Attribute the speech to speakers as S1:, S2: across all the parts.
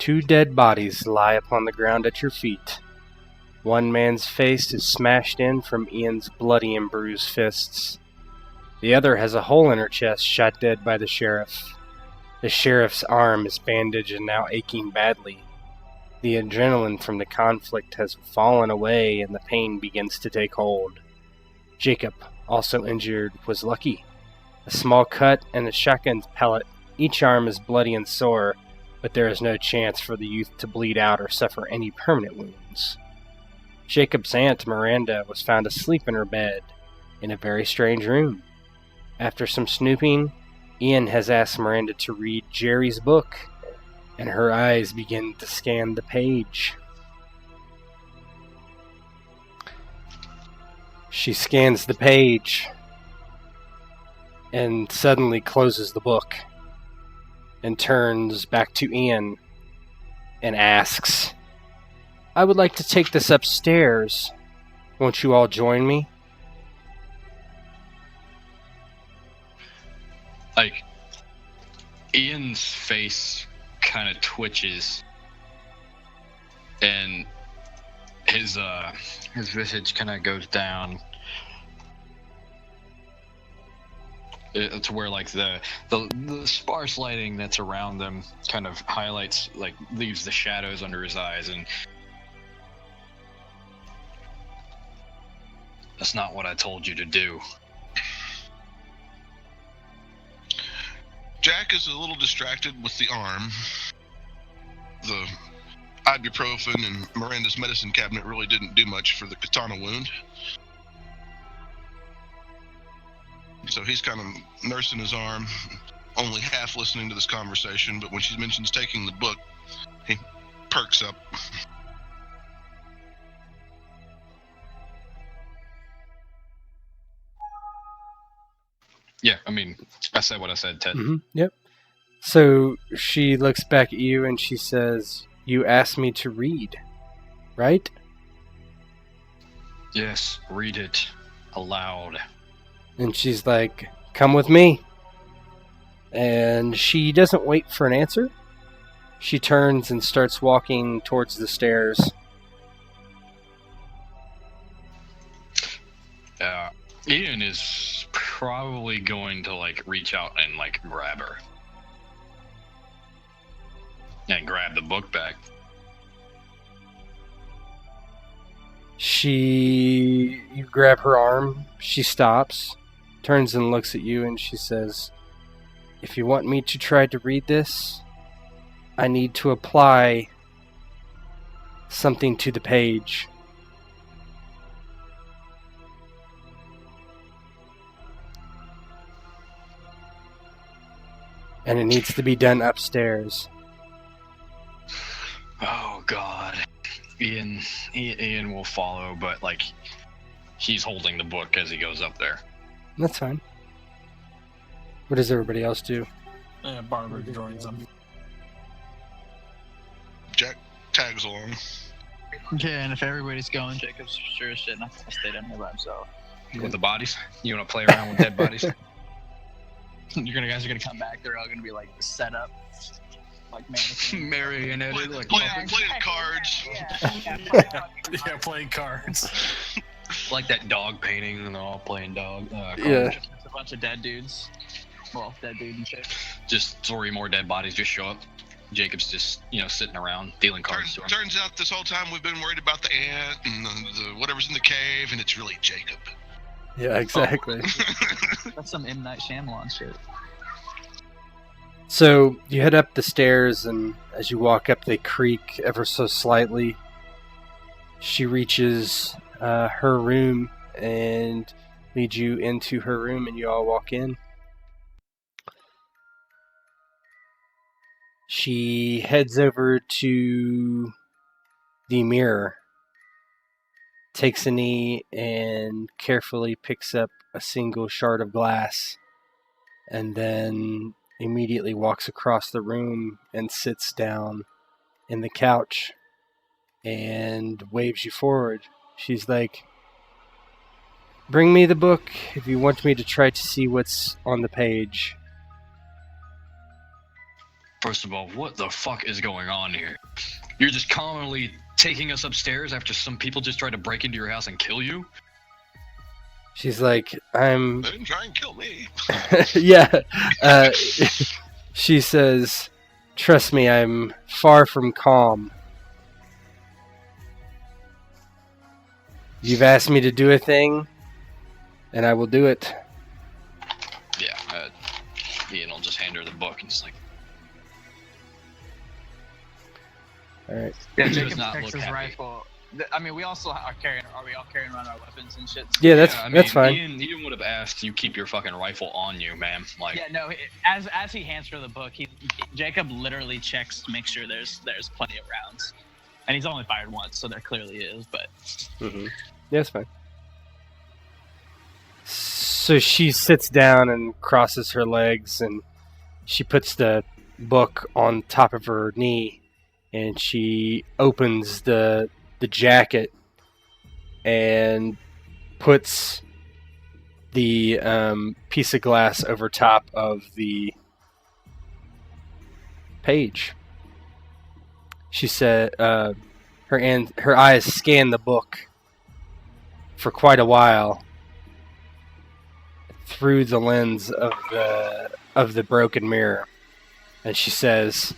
S1: Two dead bodies lie upon the ground at your feet. One man's face is smashed in from Ian's bloody and bruised fists. The other has a hole in her chest, shot dead by the sheriff. The sheriff's arm is bandaged and now aching badly. The adrenaline from the conflict has fallen away and the pain begins to take hold. Jacob, also injured, was lucky. A small cut and a shotgun pellet. Each arm is bloody and sore, but there is no chance for the youth to bleed out or suffer any permanent wounds. Jacob's aunt, Miranda, was found asleep in her bed in a very strange room. After some snooping, Ian has asked Miranda to read Jerry's book, and her eyes begin to scan the page. She scans the page and suddenly closes the book and turns back to Ian and asks, "I would like to take this upstairs. Won't you all join me?"
S2: Like, Ian's face kind of twitches, and his visage kind of goes down. It's where like the sparse lighting that's around them kind of highlights, like leaves the shadows under his eyes, and that's not what I told you to do.
S3: Jack is a little distracted with the arm. The ibuprofen and Miranda's medicine cabinet really didn't do much for the katana wound. So he's kind of nursing his arm, only half listening to this conversation, but when she mentions taking the book, he perks up.
S2: Yeah, I mean, I said what I said, Ted.
S1: Mm-hmm. Yep. So she looks back at you and she says, "You asked me to read, right?"
S2: Yes, read it aloud.
S1: And she's like, "Come with me." And she doesn't wait for an answer. She turns and starts walking towards the stairs.
S2: Ian is probably going to like reach out and like grab her. And grab the book back.
S1: You grab her arm, she stops, turns and looks at you, and she says, "If you want me to try to read this, I need to apply something to the page." And it needs to be done upstairs.
S2: Oh God. Ian will follow, but like he's holding the book as he goes up there.
S1: That's fine. What does everybody else do?
S4: Barber joins them.
S3: Jack tags along.
S5: Okay, and if everybody's going, Jacob's sure as shit not gonna stay down here by himself.
S2: With the bodies? You want to play around with dead bodies?
S5: You guys are gonna come back. They're all gonna be like set up, like mannequins.
S2: Marionetted, like
S3: playing cards.
S4: Yeah, playing cards.
S2: like that dog painting, and they're all playing dog.
S1: Yeah.
S5: Just a bunch of dead dudes. Well, dead dude and shit.
S2: Just 3 more dead bodies just show up. Jacob's just, sitting around dealing cards to him.
S3: Turns out this whole time we've been worried about the ant and the whatever's in the cave, and it's really Jacob.
S1: Yeah, exactly.
S5: That's some M. Night Shyamalan shit.
S1: So you head up the stairs, and as you walk up, they creak ever so slightly. She reaches her room and leads you into her room, and you all walk in. She heads over to the mirror, takes a knee, and carefully picks up a single shard of glass, and then immediately walks across the room and sits down in the couch and waves you forward. She's like, "Bring me the book if you want me to try to see what's on the page."
S2: First of all, what the fuck is going on here? You're just calmly taking us upstairs after some people just tried to break into your house and kill you?
S1: She's like,
S3: They didn't try and kill me.
S1: yeah. She says, trust me, I'm far from calm. You've asked me to do a thing, and I will do it.
S2: Yeah, Ian will just hand her the book and just like...
S1: Alright.
S5: Yeah,
S2: Does
S5: Jacob
S2: not
S5: checks
S2: look
S5: his
S2: happy.
S5: rifle. I mean, we also are we all carrying around our weapons and shit?
S1: Yeah, that's fine.
S2: Ian would have asked you keep your fucking rifle on you, ma'am. Like,
S5: Yeah, no. As he hands her the book, Jacob literally checks to make sure there's plenty of rounds, and he's only fired once, so there clearly is. But
S1: Mm-hmm. Yeah, it's fine. So she sits down and crosses her legs, and she puts the book on top of her knee, and she opens the jacket and puts the piece of glass over top of the page. She said her eyes scan the book for quite a while through the lens of the broken mirror, and she says,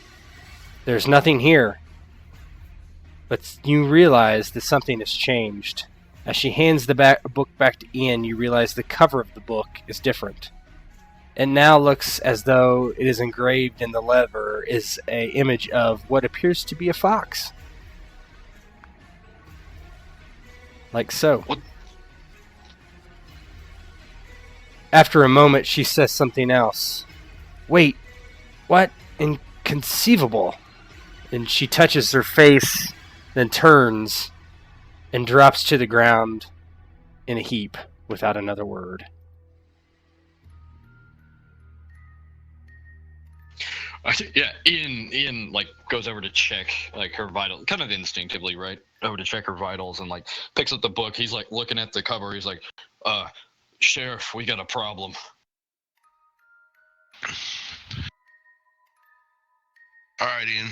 S1: "There's nothing here." But you realize that something has changed. As she hands the book back to Ian, you realize the cover of the book is different. It now looks as though it is engraved in the leather is an image of what appears to be a fox. Like so.
S2: What?
S1: After a moment, she says something else. Wait, what? Inconceivable. And she touches her face, then turns and drops to the ground in a heap without another word.
S2: Yeah, Ian like goes over to check like her vital, kind of instinctively, right? Over to check her vitals and like picks up the book. He's like looking at the cover. He's like, Sheriff, we got a problem.
S3: All right, Ian.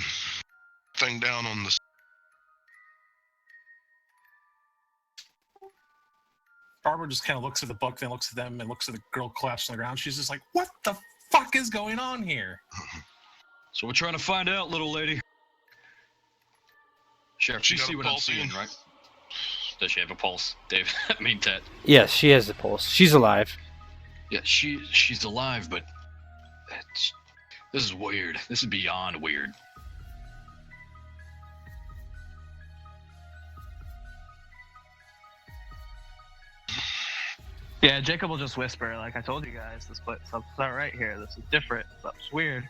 S3: Thing down on the...
S4: Barbara just kind of looks at the book, then looks at them, and looks at the girl collapsed on the ground. She's just like, what the fuck is going on here?
S2: So we're trying to find out, little lady. Sheriff,
S3: She
S2: you
S3: got
S2: see
S3: a
S2: what I'm
S3: pulse,
S2: seeing,
S3: Ian?
S2: right? Does she have a pulse, Dave? I mean, Ted.
S1: Yes, she has a pulse. She's alive.
S2: Yeah, she's alive, but this is weird. This is beyond weird.
S5: yeah, Jacob will just whisper, like, I told you guys, this place, something's not right here. This is different. Something's weird.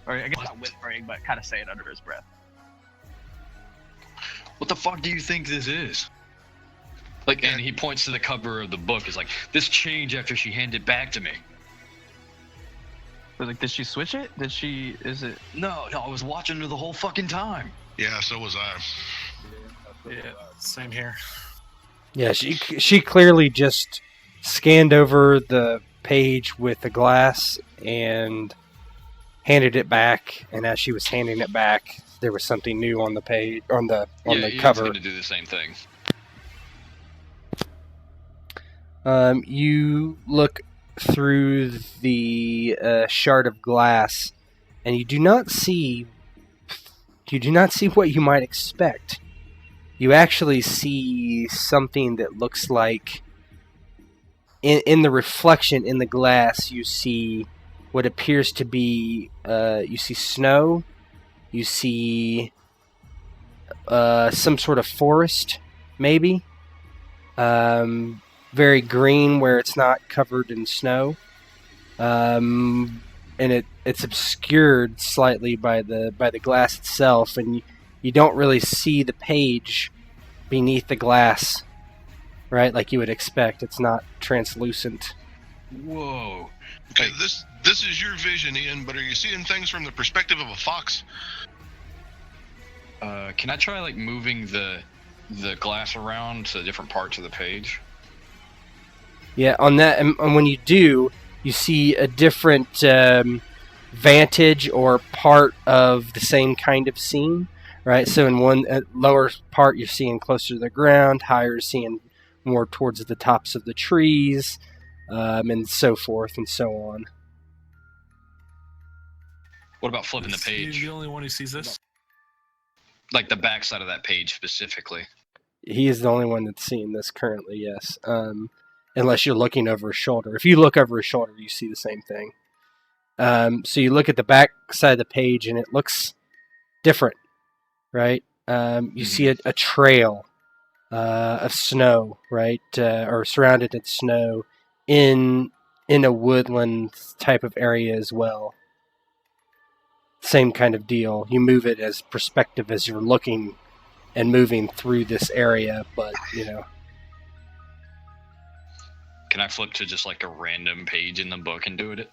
S5: Or I guess not whispering, but kind of say it under his breath.
S2: What the fuck do you think this is? Like, and he points to the cover of the book. He's like, this changed after she handed it back to me.
S5: I was like, did she switch it? Is it?
S2: No, I was watching her the whole fucking time.
S3: Yeah, so was I.
S4: Yeah, same here.
S1: Yeah, she clearly just scanned over the page with the glass and handed it back. And as she was handing it back, there was something new on the page, on the cover.
S2: Going to do the same thing.
S1: You look through the shard of glass, and you do not see what you might expect. You actually see something that looks like, in the reflection in the glass, you see what appears to be, you see snow, you see some sort of forest, maybe. Very green where it's not covered in snow. And it's obscured slightly by the glass itself, and you don't really see the page beneath the glass, right? Like you would expect. It's not translucent.
S2: Whoa.
S3: Okay, this is your vision, Ian, but are you seeing things from the perspective of a fox?
S2: Can I try like moving the glass around to different parts of the page?
S1: Yeah, on that, and when you do, you see a different vantage or part of the same kind of scene, right? So in one lower part, you're seeing closer to the ground, higher, seeing more towards the tops of the trees, and so forth and so on.
S2: What about flipping the
S4: Is he
S2: page?
S4: the only one who sees this?
S2: Like the back side of that page specifically.
S1: He is the only one that's seeing this currently, yes. Unless you're looking over his shoulder. If you look over his shoulder, you see the same thing. So you look at the back side of the page, and it looks different, right? You see a trail of snow, right? Or surrounded in snow in a woodland type of area as well. Same kind of deal. You move it as perspective as you're looking and moving through this area, but, you know.
S2: Can I flip to just like a random page in the book and do it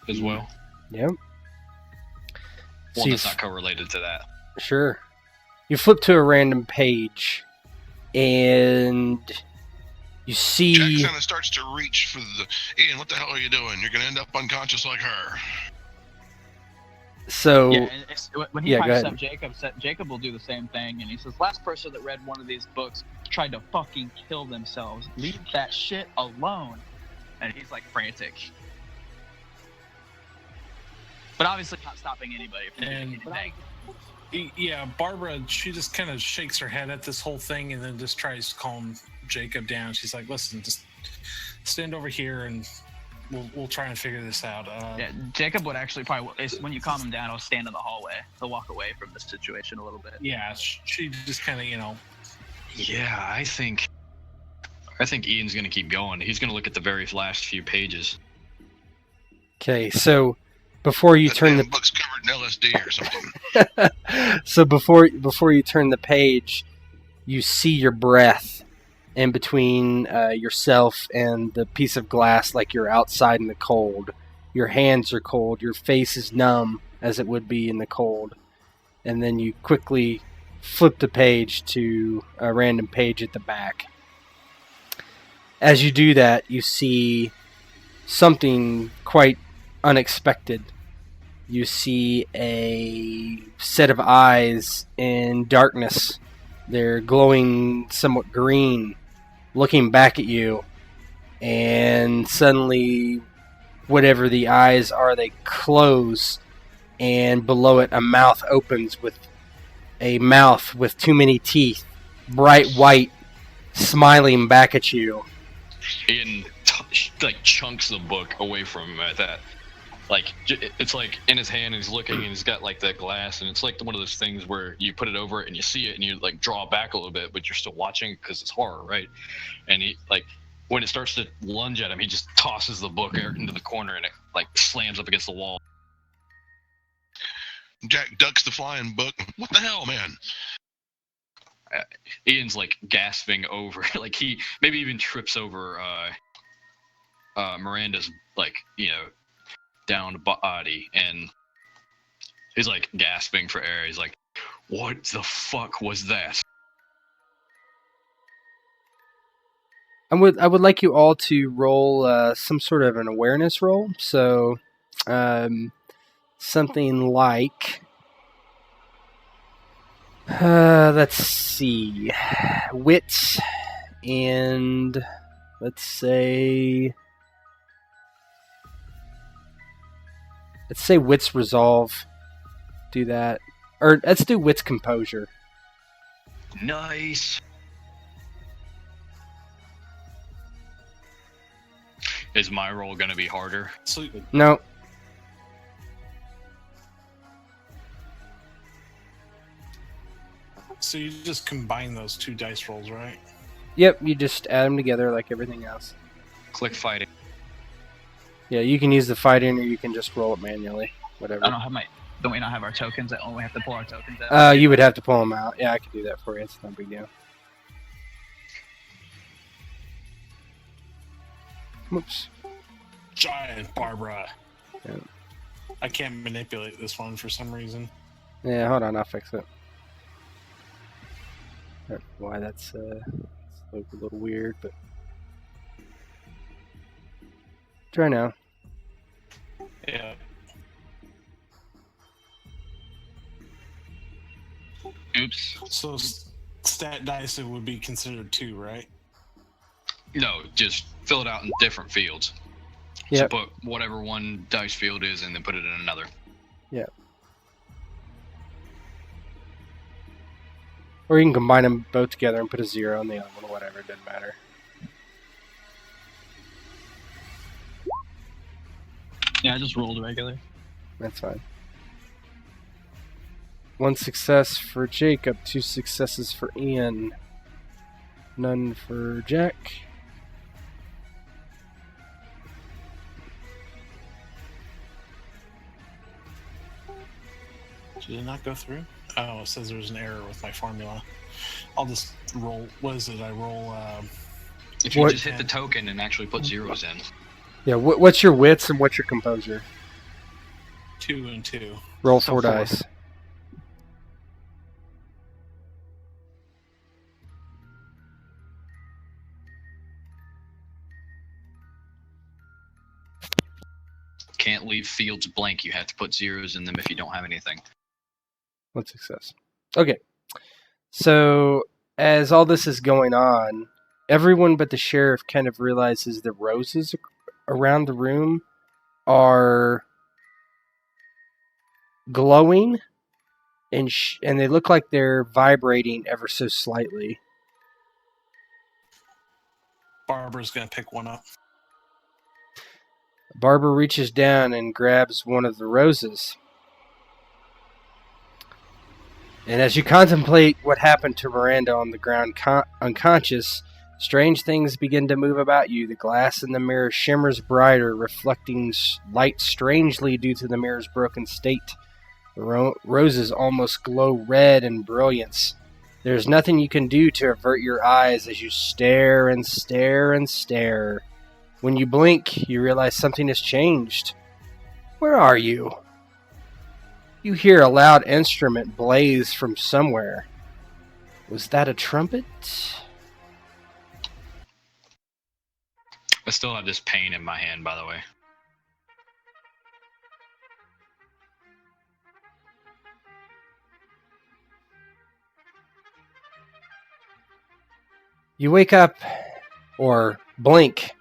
S2: as well?
S1: Yep.
S2: One that's not correlated to that.
S1: Sure. You flip to a random page, and you see...
S3: Jack kind of starts to reach for the... Ian, what the hell are you doing? You're going to end up unconscious like her.
S1: So...
S5: Yeah, and when he
S1: Yeah, go
S5: pipes
S1: ahead.
S5: up, Jacob will do the same thing, and he says, "Last person that read one of these books tried to fucking kill themselves. Leave that shit alone." And he's like frantic, but obviously not stopping anybody from doing anything.
S4: Yeah, Barbara, she just kind of shakes her head at this whole thing and then just tries to calm Jacob down. She's like, "Listen, just stand over here and we'll try and figure this out."
S5: Yeah, Jacob would actually probably, when you calm him down, he'll stand in the hallway. He'll walk away from the situation a little bit.
S4: Yeah, she just kind of,
S2: Yeah, I think Ian's gonna keep going. He's gonna look at the very last few pages.
S1: Okay, so before you
S3: That
S1: turn
S3: damn book's covered in LSD or something.
S1: so before you turn the page, you see your breath in between yourself and the piece of glass, like you're outside in the cold. Your hands are cold. Your face is numb, as it would be in the cold. And then you quickly flip the page to a random page at the back. As you do that, you see something quite unexpected. You see a set of eyes in darkness. They're glowing somewhat green, looking back at you, and suddenly, whatever the eyes are, they close, and below it, a mouth opens with too many teeth, bright white, smiling back at you.
S2: Ian chunks the book away from him at that. Like, it's like in his hand, and he's looking, and he's got like that glass, and it's like one of those things where you put it over it and you see it, and you like draw back a little bit, but you're still watching because it's horror, right? And he like, when it starts to lunge at him, he just tosses the book into the corner, and it like slams up against the wall.
S3: Jack ducks the flying book. What the hell, man?
S2: Ian's like gasping over, like he maybe even trips over Miranda's like, down body, and he's like gasping for air. He's like, "What the fuck was that?"
S1: I would like you all to roll some sort of an awareness roll. So, something like, let's see, wit, and let's say wit's resolve. Do that, or let's do wit's composure.
S2: Nice. Is my roll gonna be harder?
S1: No.
S4: So you just combine those two dice rolls, right?
S1: Yep, you just add them together like everything else.
S2: Click fighting.
S1: Yeah, you can use the fighting, or you can just roll it manually. Whatever.
S5: I don't have don't we not have our tokens? I only have to pull our tokens out.
S1: You would have to pull them out. Yeah, I could do that for you. It's no big deal. Whoops.
S4: Giant Barbara.
S1: Yeah.
S4: I can't manipulate this one for some reason.
S1: Yeah, hold on, I'll fix it. I don't know why that's a little weird, but try now.
S5: times.
S4: So stat dice it would be considered 2, right?
S2: No, just fill it out in different fields.
S1: Yep.
S2: So put whatever one dice field is and then put it in another.
S1: Yeah. Or you can combine them both together and put a 0 on the other one or whatever. It doesn't matter.
S5: Yeah, I just rolled regular.
S1: That's fine. 1 success for Jacob, 2 successes for Ian, none for Jack.
S4: Did it not go through? Oh, it says there's an error with my formula. I'll just roll. What is it? I roll.
S2: If you
S1: What-
S2: just hit the token and actually put zeros in.
S1: Yeah, what's your wits and what's your composure?
S4: 2 and 2.
S1: Roll
S5: So
S1: 4
S5: 4.
S1: dice.
S2: Can't leave fields blank. You have to put zeros in them if you don't have anything.
S1: 1 success. Okay. So, as all this is going on, everyone but the sheriff kind of realizes the roses around the room are glowing, and they look like they're vibrating ever so slightly.
S4: Barbara's gonna pick one up.
S1: Barbara reaches down and grabs one of the roses. And as you contemplate what happened to Miranda on the ground unconscious, strange things begin to move about you. The glass in the mirror shimmers brighter, reflecting light strangely due to the mirror's broken state. The roses almost glow red in brilliance. There's nothing you can do to avert your eyes as you stare and stare and stare. When you blink, you realize something has changed. Where are you? You hear a loud instrument blaze from somewhere. Was that a trumpet?
S2: I still have this pain in my hand, by the way.
S1: You wake up, or blink,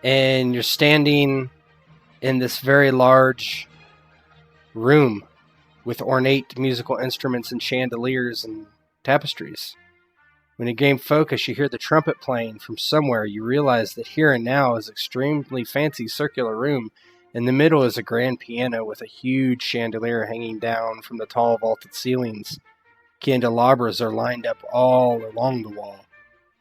S1: and you're standing in this very large room with ornate musical instruments and chandeliers and tapestries. When you gain focus, you hear the trumpet playing from somewhere. You realize that here and now is an extremely fancy circular room. In the middle is a grand piano with a huge chandelier hanging down from the tall vaulted ceilings. Candelabras are lined up all along the wall.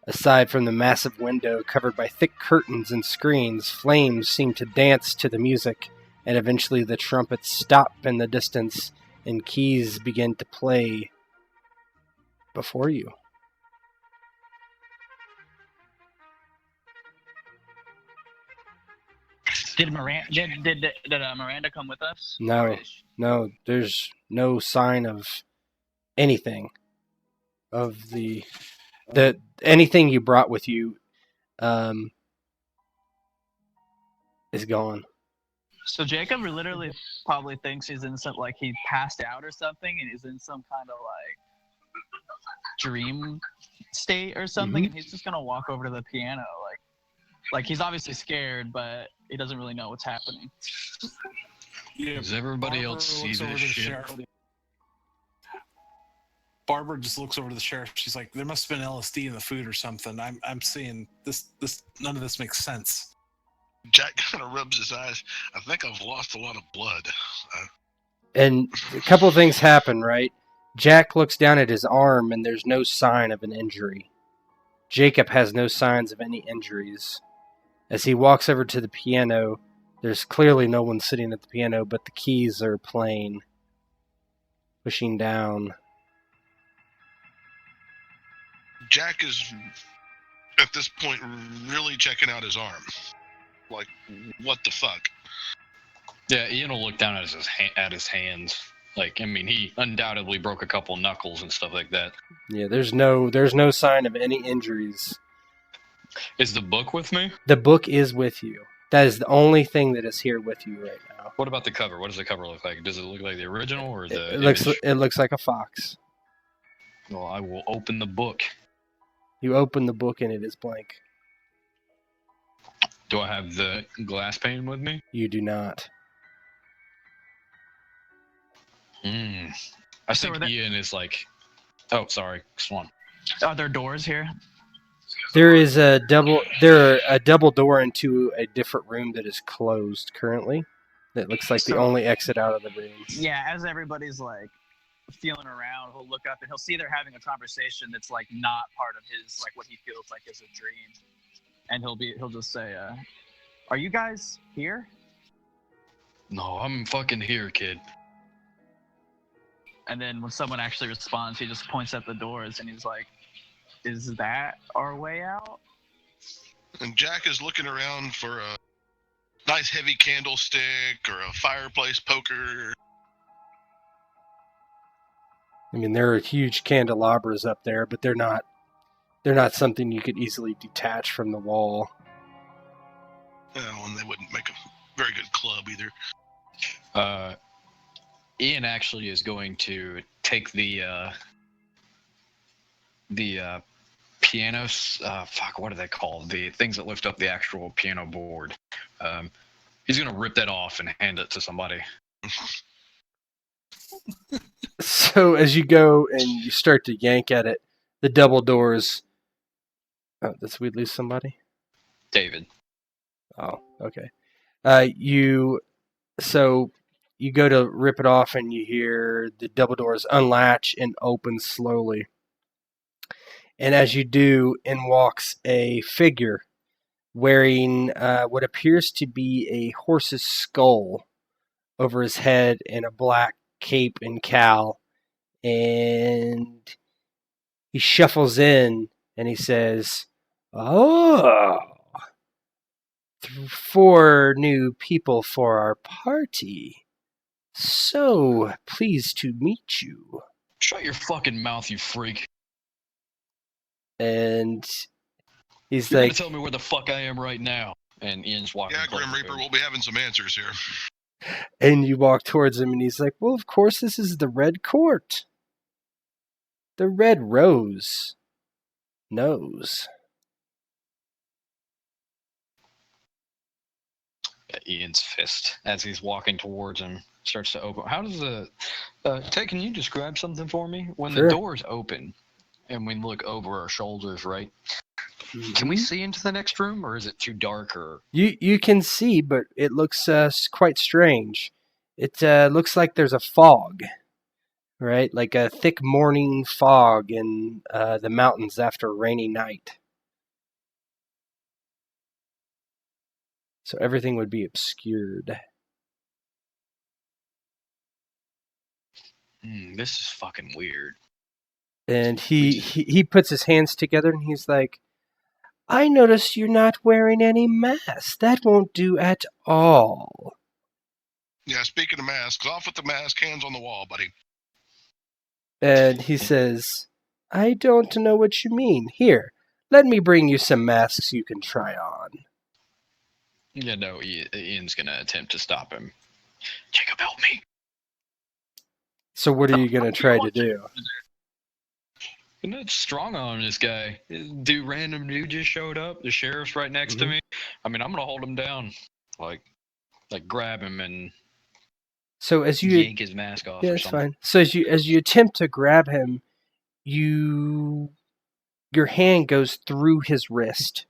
S1: Aside from the massive window covered by thick curtains and screens, flames seem to dance to the music, and eventually the trumpets stop in the distance and keys begin to play before you.
S5: Did Miranda come with us?
S1: No, there's no sign of anything. Of the anything you brought with you is gone.
S5: So Jacob literally probably thinks he's in some, like, he passed out or something, and he's in some kind of like dream state or something, and he's just gonna walk over to the piano, like he's obviously scared, but he doesn't really know what's happening.
S4: Yeah,
S2: Does everybody
S4: Barbara
S2: else see
S4: looks over
S2: this
S4: to the
S2: shit?
S4: sheriff. Barbara just looks over to the sheriff. She's like, "There must have been LSD in the food or something. I'm seeing this. None of this makes sense."
S3: Jack kind of rubs his eyes. I think I've lost a lot of blood.
S1: And a couple of things happen, right? Jack looks down at his arm and there's no sign of an injury. Jacob has no signs of any injuries. As he walks over to the piano, there's clearly no one sitting at the piano, but the keys are playing. Pushing down.
S3: Jack is, at this point, really checking out his arm. Like, what the fuck?
S2: Yeah, Ian will look down at his hands. Like, I mean, he undoubtedly broke a couple knuckles and stuff like that.
S1: Yeah, there's no sign of any injuries.
S2: Is the book with me?
S1: The book is with you. That is the only thing that is here with you right now.
S2: What about the cover? What does the cover look like? Does it look like the original or the
S1: It looks
S2: image?
S1: it looks like a fox.
S2: Well, I will open the book.
S1: You open the book and it is blank.
S2: Do I have the glass pane with me?
S1: You do not.
S2: I
S5: So
S2: think
S5: are there-
S2: Ian is like... Oh, sorry. Swan.
S5: Are there doors here?
S1: There is a double door into a different room that is closed currently. That looks like the
S5: So-
S1: only exit out of the room.
S5: Yeah, as everybody's like feeling around, he'll look up and he'll see they're having a conversation that's like not part of his like what he feels like is a dream. And he'll just say, "Are you guys here?"
S2: No, I'm fucking here, kid.
S5: And then when someone actually responds, he just points at the doors and he's like, "Is that our way out?"
S3: And Jack is looking around for a nice heavy candlestick or a fireplace poker.
S1: I mean, there are huge candelabras up there, but they're not something you could easily detach from the wall.
S3: And they wouldn't make a very good club either.
S2: Ian actually is going to take the pianos. Fuck, what are they called? The things that lift up the actual piano board. He's gonna rip that off and hand it to somebody.
S1: So as you go and you start to yank at it, the double doors. Oh, did we lose somebody?
S2: David.
S1: Oh, okay. You go to rip it off and you hear the double doors unlatch and open slowly. And as you do, in walks a figure wearing what appears to be a horse's skull over his head and a black cape and cowl. And he shuffles in and he says, "Oh, 4 new people for our party. So pleased to meet you."
S2: Shut your fucking mouth, you freak.
S1: And he's
S2: You're
S1: like,
S2: gonna tell me where the fuck I am right now. And Ian's walking.
S3: Yeah,
S2: closer
S3: Grim
S2: to
S3: Reaper,
S2: him.
S3: we'll be having some answers here.
S1: and you walk towards him and he's like, "Well, of course, this is the Red Court. The Red Rose knows."
S2: Ian's fist, as he's walking towards him, starts to open. How does the... Ted, can you describe something for me? When
S1: Sure.
S2: the doors open and we look over our shoulders, right? Can we see into the next room, or is it too dark? Or
S1: You can see, but it looks quite strange. It looks like there's a fog, right? Like a thick morning fog in the mountains after a rainy night. So everything would be obscured.
S2: This is fucking weird.
S1: And he puts his hands together and he's like, "I noticed you're not wearing any mask. That won't do at all."
S3: Yeah, speaking of masks, off with the mask, hands on the wall, buddy.
S1: And he says, "I don't know what you mean. Here, let me bring you some masks you can try on."
S2: Yeah, no, Ian's gonna attempt to stop him. Jacob, help me.
S1: So what are you going to try to do?
S2: I'm not strong on this guy. Random dude just showed up. The sheriff's right next to me. I mean, I'm gonna hold him down, like grab him and
S1: So as you
S2: yank his mask off.
S1: Yeah,
S2: or
S1: that's
S2: something.
S1: fine. So as you attempt to grab him, your hand goes through his wrist.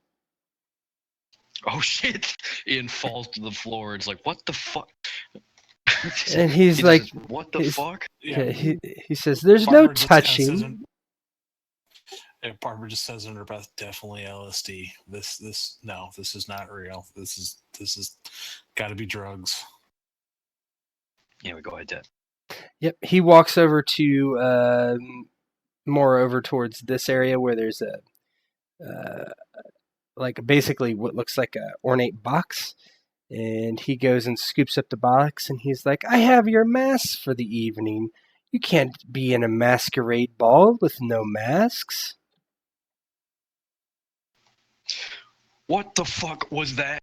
S2: Oh shit! Ian falls to the floor. It's like, what the fuck?
S1: And he's
S2: He
S1: like,
S2: says, what the
S1: he's-
S2: fuck?
S1: yeah, he says, "There's no
S4: Barbara just kinda says
S1: touching."
S4: Barbara just says under her breath, "Definitely LSD. This is not real. This is got to be drugs."
S2: Yeah, we go ahead, Ted.
S1: Yep. He walks over to more over towards this area where there's a like basically what looks like a ornate box. And he goes and scoops up the box and he's like, "I have your masks for the evening. You can't be in a masquerade ball with no masks."
S2: What the fuck was that?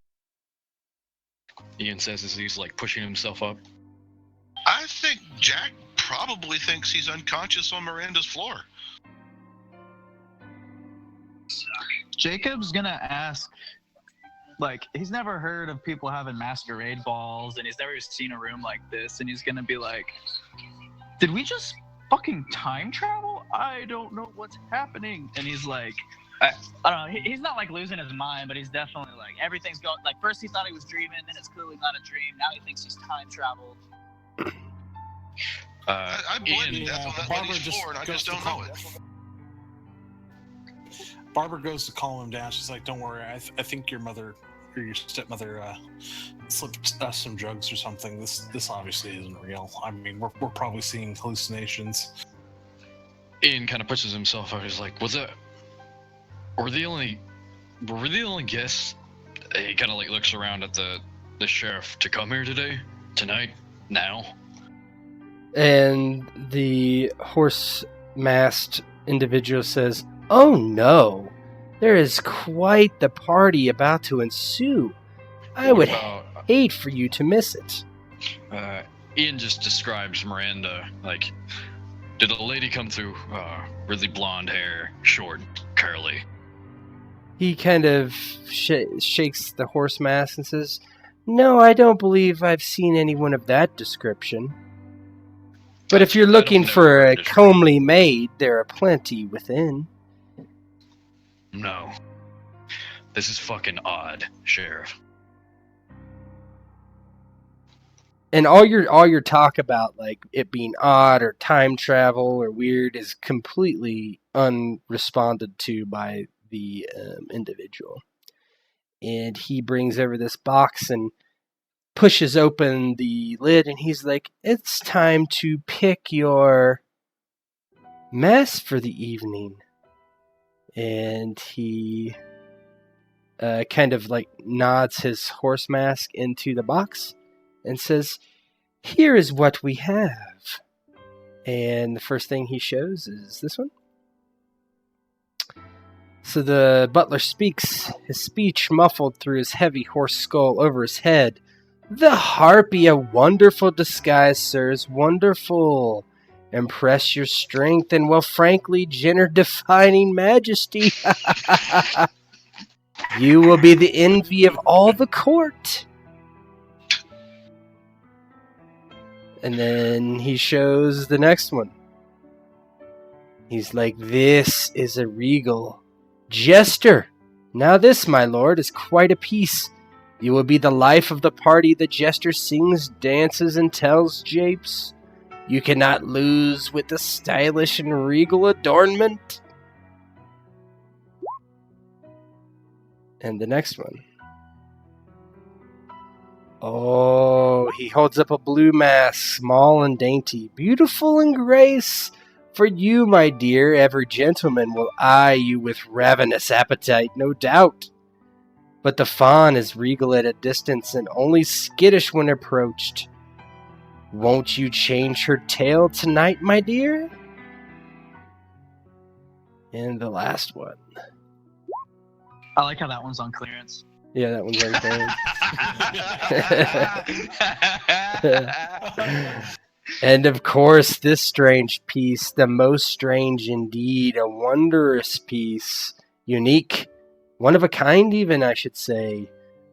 S2: Ian says as he's like pushing himself up.
S3: I think Jack probably thinks he's unconscious on Miranda's floor.
S5: Jacob's gonna ask, like, he's never heard of people having masquerade balls, and he's never seen a room like this, and he's gonna be like, did we just fucking time travel? I don't know what's happening. And he's like, I don't know, he's not like losing his mind, but he's definitely like, everything's going, like, first he thought he was dreaming, then it's clearly not a dream, now he thinks he's time traveled.
S3: I blend death on that
S4: Barbara
S3: lady's
S4: just
S3: floor, and I
S4: goes
S3: just
S4: to
S3: don't
S4: call
S3: know it.
S4: Barbara goes to calm him down. She's like, don't worry, I think your mother or your stepmother slipped us some drugs or something. This obviously isn't real. I mean, we're probably seeing hallucinations.
S2: Ian kind of pushes himself out. He's like, were we the only guests? He kind of like looks around at the sheriff to come here today, tonight, now.
S1: And the horse-masked individual says, "Oh no, there is quite the party about to ensue. I would hate for you to miss it."
S2: Ian just describes Miranda, like, did a lady come through, really blonde hair, short, curly?
S1: He kind of shakes the horse mask and says, "No, I don't believe I've seen anyone of that description. But if you're looking for a comely maid, there are plenty within."
S2: No. This is fucking odd, Sheriff.
S1: And all your talk about like it being odd or time travel or weird is completely unresponded to by the individual. And he brings over this box and pushes open the lid, and he's like, "It's time to pick your mess for the evening." And he kind of like nods his horse mask into the box and says, "Here is what we have." And the first thing he shows is this one. So the butler speaks, his speech muffled through his heavy horse skull over his head. "The harpy, a wonderful disguise, sirs, wonderful. Impress your strength and, well, frankly, gender-defining majesty. You will be the envy of all the court." And then he shows the next one. He's like, "This is a regal jester. Now this, my lord, is quite a piece. You will be the life of the party. The jester sings, dances, and tells japes. You cannot lose with the stylish and regal adornment." And the next one. Oh, he holds up a blue mask, small and dainty, beautiful in grace. "For you, my dear, every gentleman will eye you with ravenous appetite, no doubt. But the fawn is regal at a distance and only skittish when approached. Won't you change her tail tonight, my dear?" And the last one.
S5: I like how that one's on clearance.
S1: Yeah, that one's unclear. And of course, this strange piece, the most strange indeed, a wondrous piece, unique, one of a kind even, I should say.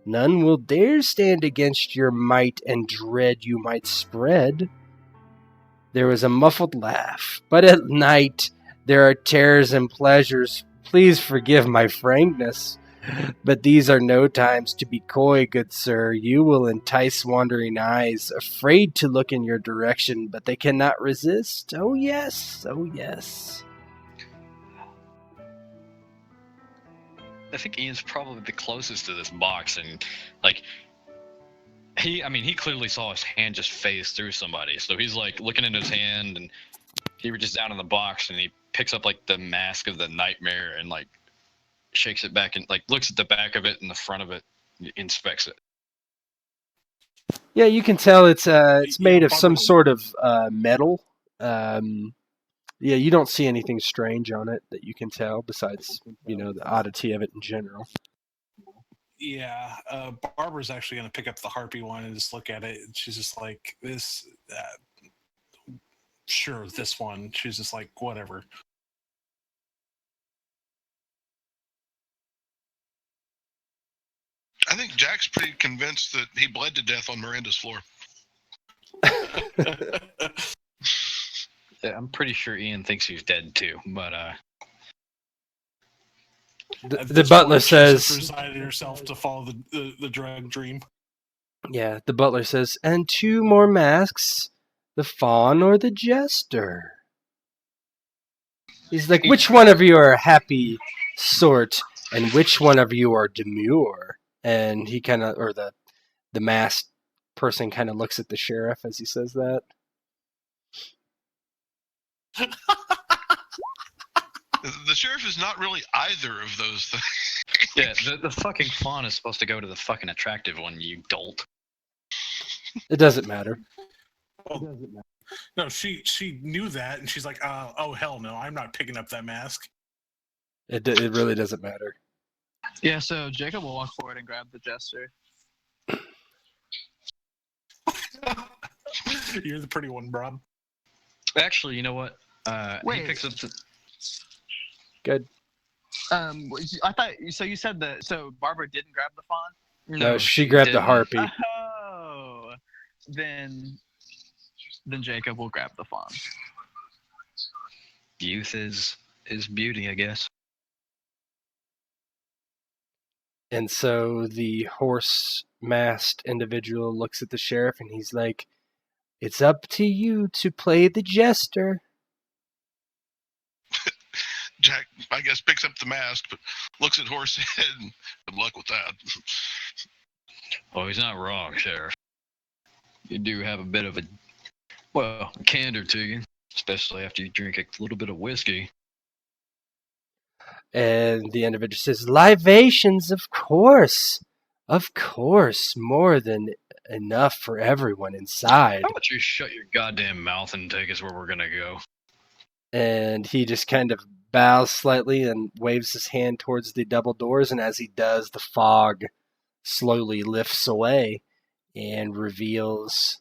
S1: None will dare stand against your might and dread you might spread. There was a muffled laugh. "But at night there are terrors and pleasures. Please forgive my frankness. But these are no times to be coy, good sir. You will entice wandering eyes, afraid to look in your direction, but they cannot resist. Oh yes, oh yes."
S2: I think Ian's probably the closest to this box, and like he clearly saw his hand just phase through somebody, so he's like looking into his hand, and he reaches down in the box and he picks up like the mask of the nightmare and like shakes it back and like looks at the back of it and the front of it, inspects it.
S1: Yeah, you can tell it's made of some sort of metal. Yeah, you don't see anything strange on it that you can tell besides, the oddity of it in general.
S4: Yeah, Barbara's actually going to pick up the harpy one and just look at it. And she's just like, this, sure, this one. She's just like, whatever.
S3: I think Jack's pretty convinced that he bled to death on Miranda's floor.
S2: Yeah, I'm pretty sure Ian thinks he's dead too, but
S1: The butler says,
S4: resigned herself to follow the drug dream.
S1: yeah, the butler says, and 2 more masks, the faun or the jester. He's like, which one of you are happy sort, and which one of you are demure? And he kind of, or the masked person kind of looks at the sheriff as he says that.
S3: The sheriff is not really either of those things.
S2: yeah, the fucking fawn is supposed to go to the fucking attractive one, you dolt.
S1: It doesn't matter.
S4: No, she knew that, and she's like, oh, hell no, I'm not picking up that mask.
S1: It really doesn't matter.
S5: Yeah, so Jacob will walk forward and grab the jester.
S4: You're the pretty one, Bob.
S2: Actually, you know what?
S5: Wait.
S2: He picks up the...
S1: Good.
S5: I thought, so you said that, so Barbara didn't grab the fawn?
S1: No, she grabbed the
S2: didn't.
S1: harpy.
S5: Oh, then Jacob will grab the fawn.
S2: Youth is beauty, I guess.
S1: And so the horse-masked individual looks at the sheriff and he's like, it's up to you to play the jester.
S3: Jack, I guess, picks up the mask, but looks at Horsehead and good luck with that.
S2: Oh, he's not wrong, Sheriff. You do have a bit of a candor to you, especially after you drink a little bit of whiskey.
S1: And the individual says, libations, of course. Of course, more than enough for everyone inside.
S2: How about you shut your goddamn mouth and take us where we're gonna go?
S1: And he just kind of bows slightly and waves his hand towards the double doors, and as he does, the fog slowly lifts away and reveals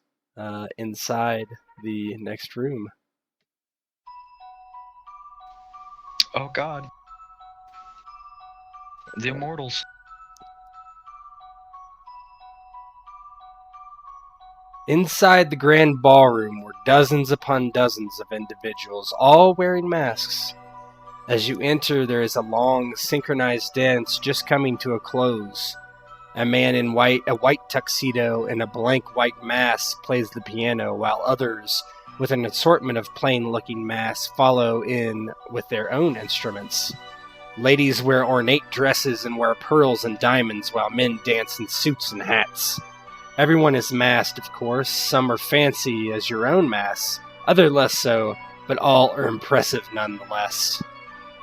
S1: inside the next room.
S2: Oh God. The Immortals.
S1: Inside the grand ballroom were dozens upon dozens of individuals, all wearing masks. As you enter, there is a long, synchronized dance just coming to a close. A man in a white tuxedo and a blank white mask plays the piano, while others, with an assortment of plain-looking masks, follow in with their own instruments. Ladies wear ornate dresses and wear pearls and diamonds, while men dance in suits and hats. Everyone is masked, of course. Some are fancy as your own masks, others less so, but all are impressive nonetheless.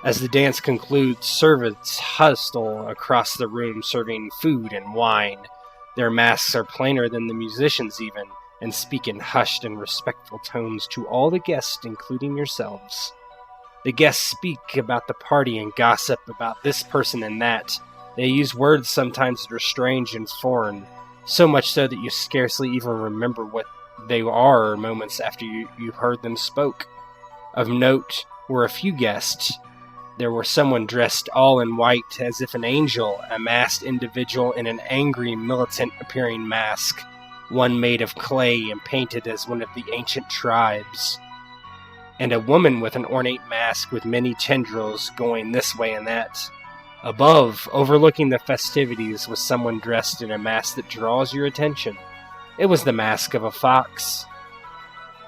S1: As the dance concludes, servants hustle across the room serving food and wine. Their masks are plainer than the musicians even, and speak in hushed and respectful tones to all the guests, including yourselves. The guests speak about the party and gossip about this person and that. They use words sometimes that are strange and foreign, so much so that you scarcely even remember what they are moments after you heard them spoke. Of note were a few guests. There were someone dressed all in white as if an angel, a masked individual in an angry, militant-appearing mask, one made of clay and painted as one of the ancient tribes, and a woman with an ornate mask with many tendrils going this way and that. Above, overlooking the festivities, was someone dressed in a mask that draws your attention. It was the mask of a fox.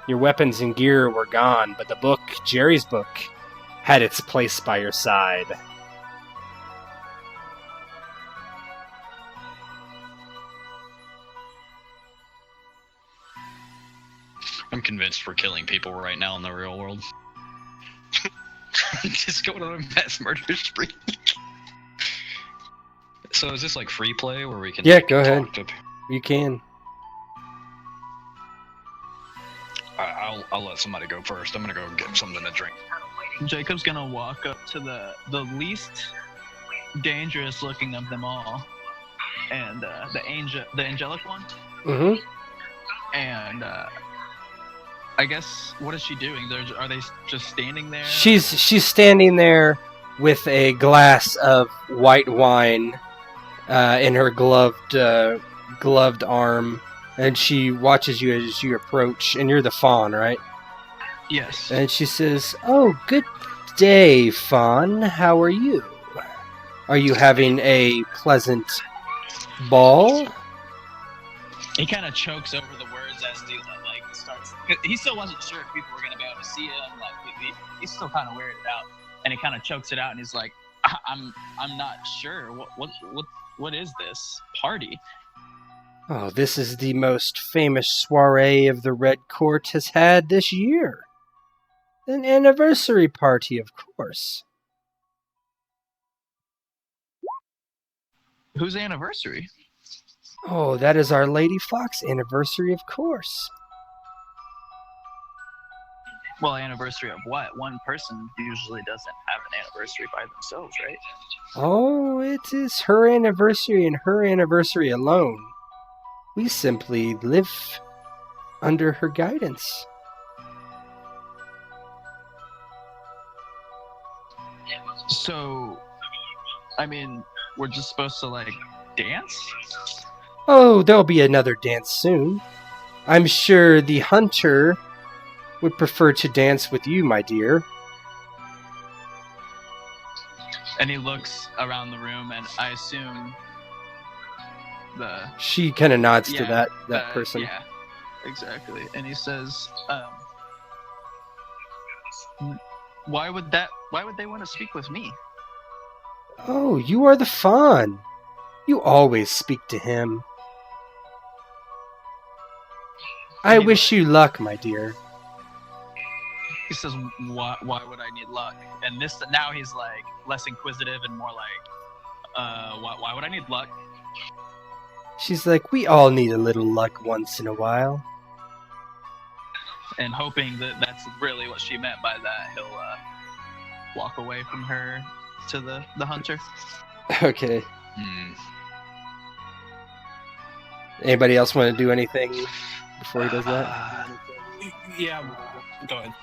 S1: Your weapons and gear were gone, but the book, Jerry's book, had its place by your side.
S2: I'm convinced we're killing people right now in the real world. Just going on a mass murder spree. So is this like free play where we can?
S1: Yeah, go ahead. You can.
S2: I'll let somebody go first. I'm gonna go get something to drink.
S5: Jacob's gonna walk up to the least dangerous looking of them all, and the angelic one.
S1: Mm-hmm.
S5: And I guess, what is she doing? Are they just standing there?
S1: She's standing there with a glass of white wine in her gloved arm, and she watches you as you approach, and you're the fawn, right?
S5: Yes.
S1: And she says, "Oh, good day, fawn. How are you? Are you having a pleasant ball?"
S5: He kind of chokes over the words as he starts. He still wasn't sure if people were gonna be able to see him. Like he's still kind of weirded out, and he kind of chokes it out, and he's like, "I'm not sure. What is this party?"
S1: "Oh, this is the most famous soiree of the Red Court has had this year. An anniversary party, of course."
S5: Whose anniversary?
S1: "Oh, that is Our Lady Fox anniversary, of course."
S5: Well, anniversary of what? One person usually doesn't have an anniversary by themselves, right?
S1: "Oh, it is her anniversary and her anniversary alone. We simply live under her guidance."
S5: So, I mean, we're just supposed to dance?
S1: "Oh, there'll be another dance soon. I'm sure the hunter would prefer to dance with you, my dear."
S5: And he looks around the room, and I assume
S1: She kind of nods to that person.
S5: Yeah, exactly. And he says, why would they want to speak with me?
S1: "Oh, you are the fawn. You always speak to him. I wish you luck, my dear."
S5: He says, why would I need luck? And now he's less inquisitive and more why would I need luck?
S1: She's like, "We all need a little luck once in a while."
S5: And hoping that that's really what she meant by that, he'll walk away from her to the hunter.
S1: Okay. Anybody else want to do anything before he does that?
S4: Yeah, go ahead.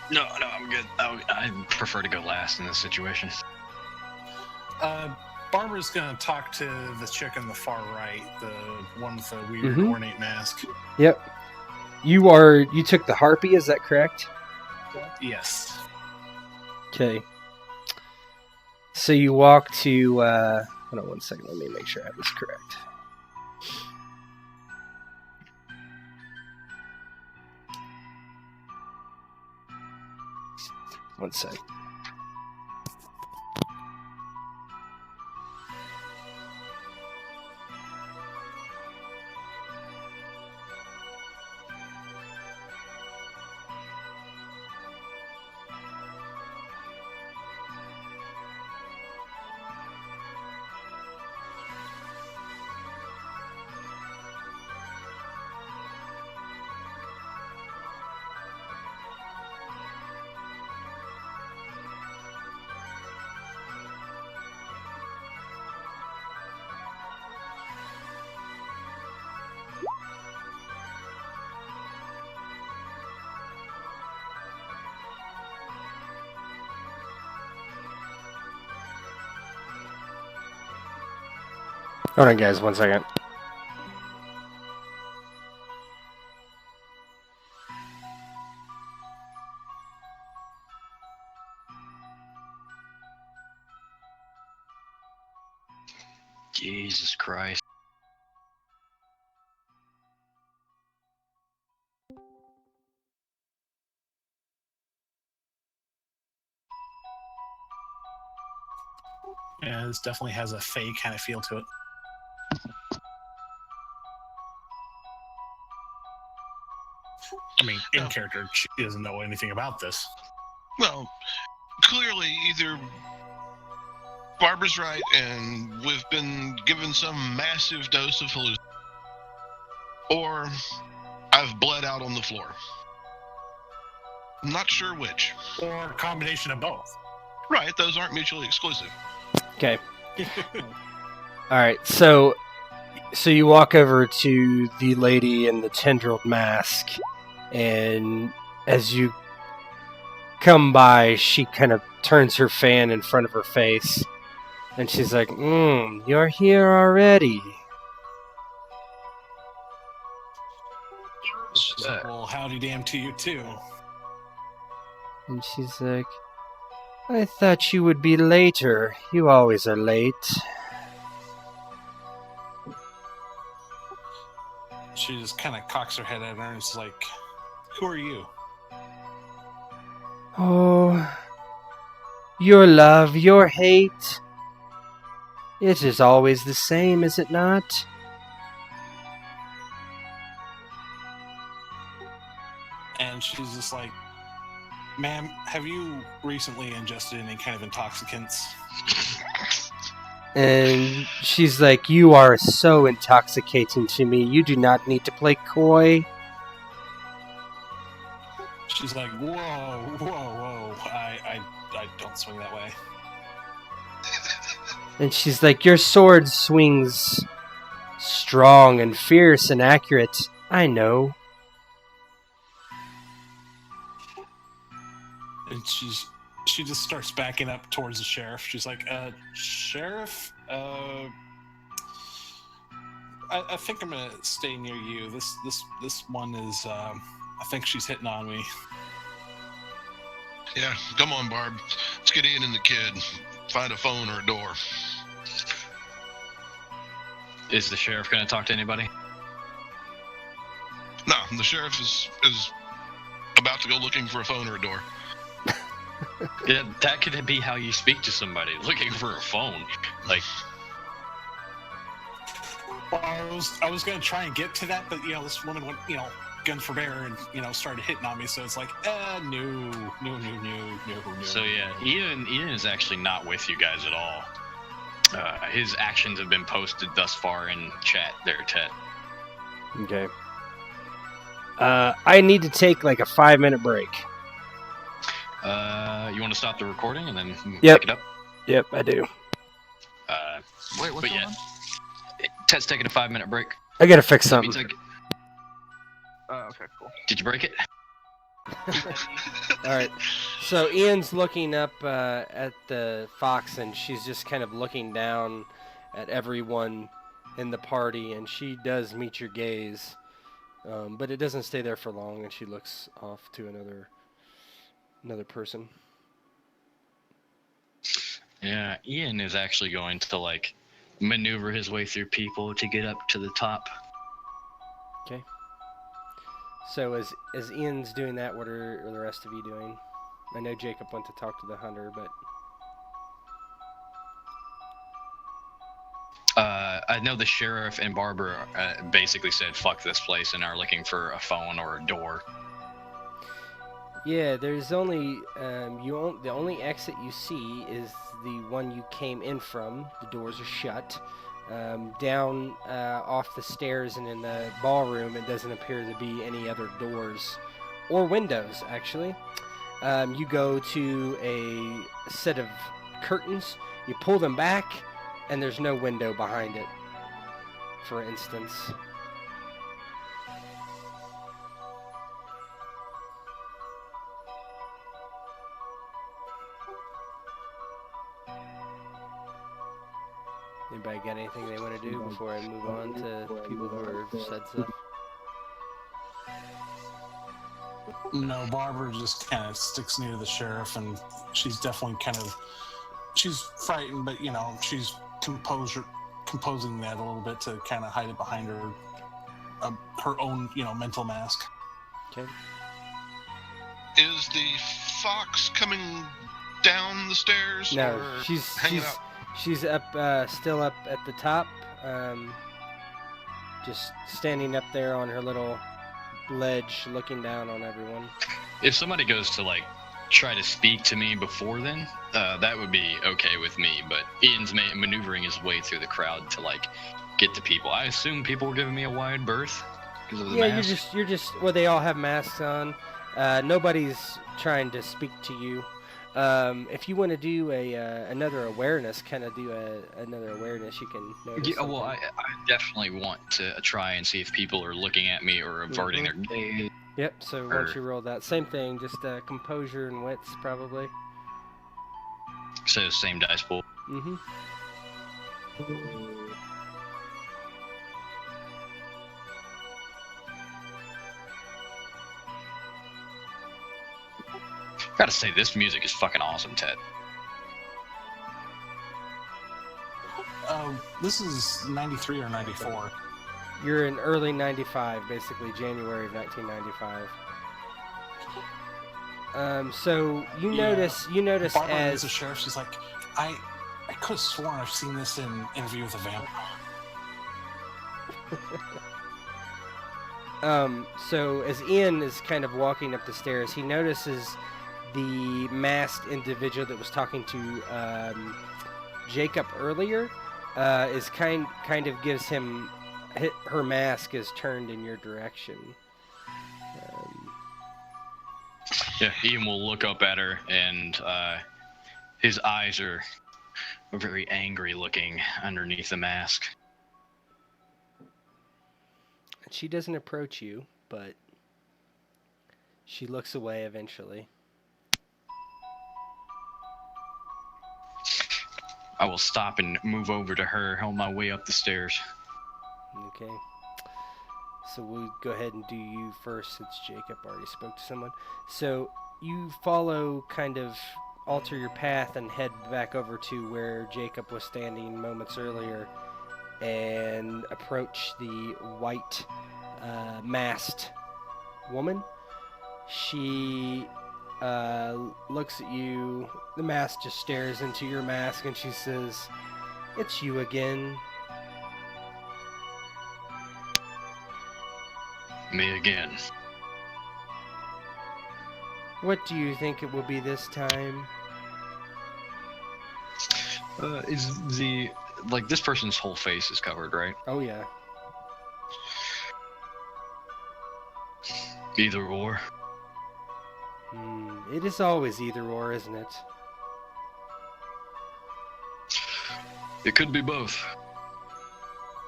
S2: No, I'm good. I prefer to go last in this situation.
S4: Barbara's gonna talk to the chick on the far right, the one with the weird ornate mask.
S1: Yep. You took the harpy, is that correct?
S4: Yes.
S1: Okay. So you walk to hold on one second, let me make sure I have this correct. One sec. Hold on, guys, one second.
S2: Jesus Christ.
S4: Yeah, this definitely has a fey kind of feel to it. I mean, in character, she doesn't know anything about this.
S3: Well, clearly, either Barbara's right and we've been given some massive dose of hallucination, or I've bled out on the floor. I'm not sure which.
S4: Or a combination of both.
S3: Right, those aren't mutually exclusive.
S1: Okay. Alright, so you walk over to the lady in the tendrilled mask, and as you come by, she kind of turns her fan in front of her face, And she's like, you're here already.
S4: She's like, well, howdy damn to you too.
S1: And she's like, I thought you would be later. You always are late.
S4: She just kind of cocks her head at her and is like, who are you?
S1: Oh, your love, your hate. It is always the same, is it not?
S4: And she's just like, ma'am, have you recently ingested any kind of intoxicants?
S1: And she's like, you are so intoxicating to me. You do not need to play coy.
S4: She's like, whoa, I don't swing that way.
S1: And she's like, your sword swings strong and fierce and accurate. I know.
S4: And she just starts backing up towards the sheriff. She's like, sheriff, I think I'm gonna stay near you. This one is, I think she's hitting on me.
S3: Yeah, come on, Barb. Let's get Ian and the kid. Find a phone or a door.
S2: Is the sheriff going to talk to anybody?
S3: No, the sheriff is about to go looking for a phone or a door.
S2: Yeah, that could be how you speak to somebody, looking for a phone. Like,
S4: Well, I was gonna try and get to that, but this woman went, gun for bear and started hitting on me. So it's like, no.
S2: so yeah, Ian is actually not with you guys at all. His actions have been posted thus far in chat there, Ted.
S1: Okay. I need to take like a 5-minute break.
S2: You want to stop the recording and then
S1: Yep.
S2: pick it up?
S1: Yep, I do.
S5: Wait, what's going on?
S2: Ted's taking a 5-minute break.
S1: I gotta fix
S2: That
S1: something.
S2: means
S5: Okay, cool.
S2: Did you break it?
S1: Alright. So Ian's looking up at the fox, and she's just kind of looking down at everyone in the party, and she does meet your gaze. But it doesn't stay there for long, and she looks off to another person.
S2: Yeah, Ian is actually going to maneuver his way through people to get up to the top.
S1: Okay. So as Ian's doing that, what are the rest of you doing? I know Jacob went to talk to the hunter, but
S2: I know the sheriff and Barbara basically said fuck this place and are looking for a phone or a door.
S1: yeah, there's only the only exit you see is the one you came in from. The doors are shut. Down off the stairs and in the ballroom, it doesn't appear to be any other doors or windows, actually. You go to a set of curtains, you pull them back, and there's no window behind it, for instance. Anybody got anything they want to do before I move on to people who are said stuff?
S4: No, Barbara just kind of sticks near the sheriff, and she's definitely she's frightened, but she's composing that a little bit to kind of hide it behind her own mental mask.
S1: Okay.
S3: Is the fox coming down the stairs?
S1: No,
S3: or
S1: she's
S3: hanging out?
S1: She's up, still up at the top, just standing up there on her little ledge, looking down on everyone.
S2: If somebody goes to try to speak to me before then, that would be okay with me. But Ian's maneuvering his way through the crowd to get to people. I assume people were giving me a wide berth because of the mask.
S1: you're just. Well, they all have masks on. Nobody's trying to speak to you. If you want to do another awareness, another awareness, you can notice.
S2: Yeah, well, I definitely want to try and see if people are looking at me or averting their gaze.
S1: Yep, so once you roll that, same thing, just composure and wits, probably.
S2: So same dice pool.
S1: Mm-hmm.
S2: Gotta say, this music is fucking awesome, Ted.
S4: This is 93 or 94.
S1: You're in early 95, basically January of 1995. So you notice
S4: Barbara
S1: as
S4: is the sheriff. She's like, I could have sworn I've seen this in Interview with a Vampire.
S1: So as Ian is kind of walking up the stairs, he notices the masked individual that was talking to Jacob earlier is kind of gives him her mask is turned in your direction.
S2: Yeah, Ian will look up at her, and his eyes are very angry looking underneath the mask.
S1: She doesn't approach you, but she looks away eventually.
S2: I will stop and move over to her on my way up the stairs.
S1: Okay. So we'll go ahead and do you first since Jacob already spoke to someone. So you follow, alter your path and head back over to where Jacob was standing moments earlier and approach the white masked woman. She looks at you. The mask just stares into your mask and she says, "It's you again."
S2: Me again.
S1: What do you think it will be this time?
S2: Is this person's whole face is covered, right?
S1: Oh yeah.
S2: Either or.
S1: It is always either or, isn't it?
S2: It could be both.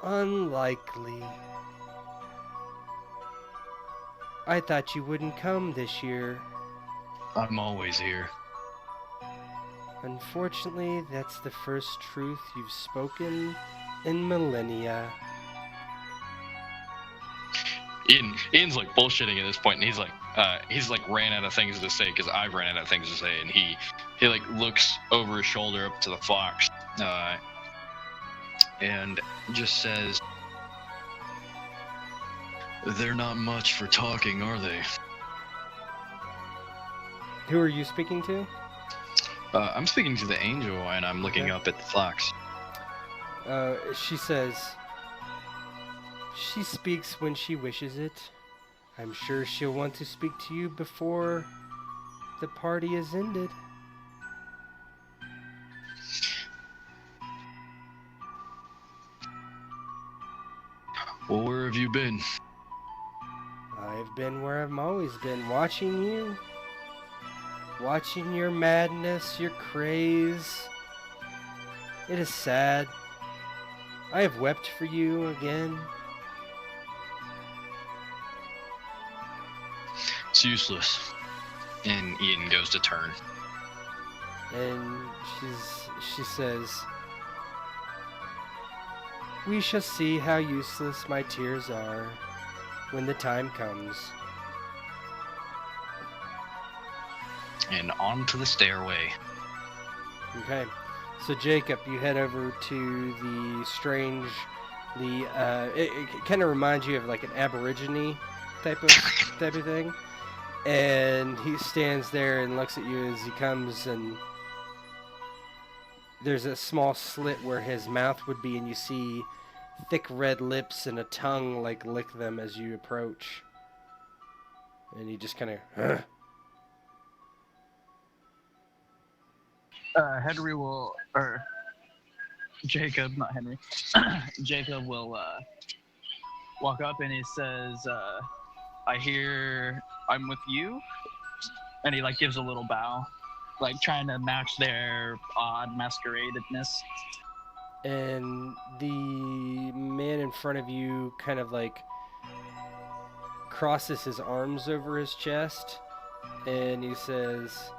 S1: Unlikely. I thought you wouldn't come this year.
S2: I'm always here.
S1: Unfortunately, that's the first truth you've spoken in millennia.
S2: Ian's like bullshitting at this point, and he's like ran out of things to say because I've ran out of things to say, and he like looks over his shoulder up to the fox, and just says, "They're not much for talking, are they?"
S1: Who are you speaking to?
S2: I'm speaking to the angel, and I'm looking up at the fox.
S1: She says, "She speaks when she wishes it. I'm sure she'll want to speak to you before the party is ended."
S2: Well, where have you been?
S1: I've been where I've always been, watching you. Watching your madness, your craze. It is sad. I have wept for you again.
S2: It's useless. And Ian goes to turn.
S1: And she says, "We shall see how useless my tears are when the time comes."
S2: And on to the stairway.
S1: Okay, so Jacob, you head over to the it kind of reminds you of like an Aborigine type of thing, and he stands there and looks at you as he comes, and there's a small slit where his mouth would be, and you see thick red lips and a tongue like lick them as you approach, and he just kind of
S5: Henry will, or Jacob, not Henry. Jacob will walk up and he says, "I hear I'm with you," and he like gives a little bow, like trying to match their odd masqueradedness.
S1: And the man in front of you kind of like crosses his arms over his chest, and he says,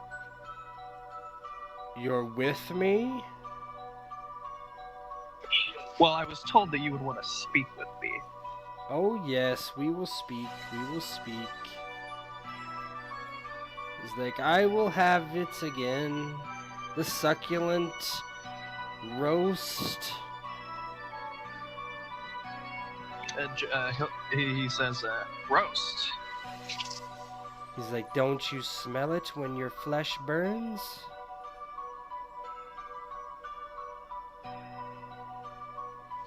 S1: "You're with me?"
S5: Well, I was told that you would want to speak with me.
S1: Oh yes, we will speak. We will speak. He's like, I will have it again. The succulent roast.
S5: He says, roast.
S1: He's like, don't you smell it when your flesh burns?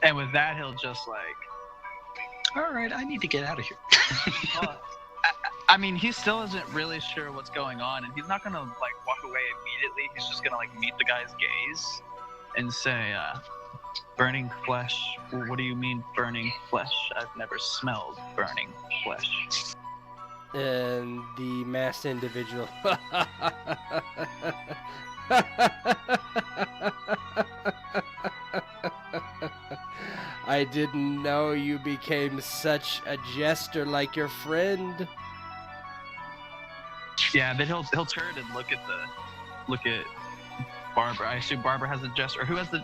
S5: And with that, he'll just like,
S2: All right, I need to get out of here.
S5: well, I mean, he still isn't really sure what's going on, and he's not gonna like walk away immediately. He's just gonna like meet the guy's gaze and say, burning flesh. What do you mean burning flesh? I've never smelled burning flesh.
S1: And the masked individual. I didn't know you became such a jester like your friend.
S5: Yeah, then he'll turn and look at Barbara. I assume Barbara has the jester. Or who has the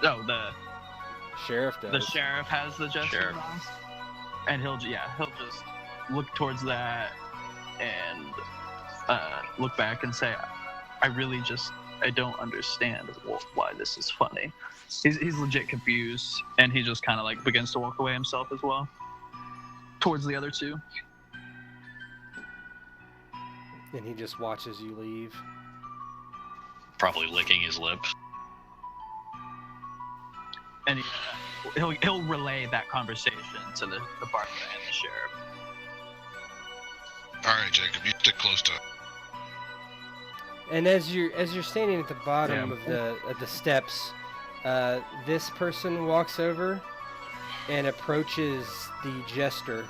S1: Sheriff does.
S5: the sheriff has the jester
S2: Sheriff.
S5: mask. And he'll just look towards that and look back and say, I don't understand why this is funny. He's legit confused, and he just kind of like begins to walk away himself as well towards the other two.
S1: And he just watches you leave.
S2: Probably licking his lips.
S5: And he'll relay that conversation to the Barbara and the sheriff.
S3: All right, Jacob, you stick close to.
S1: And as you're standing at the bottom of the steps, this person walks over and approaches the jester,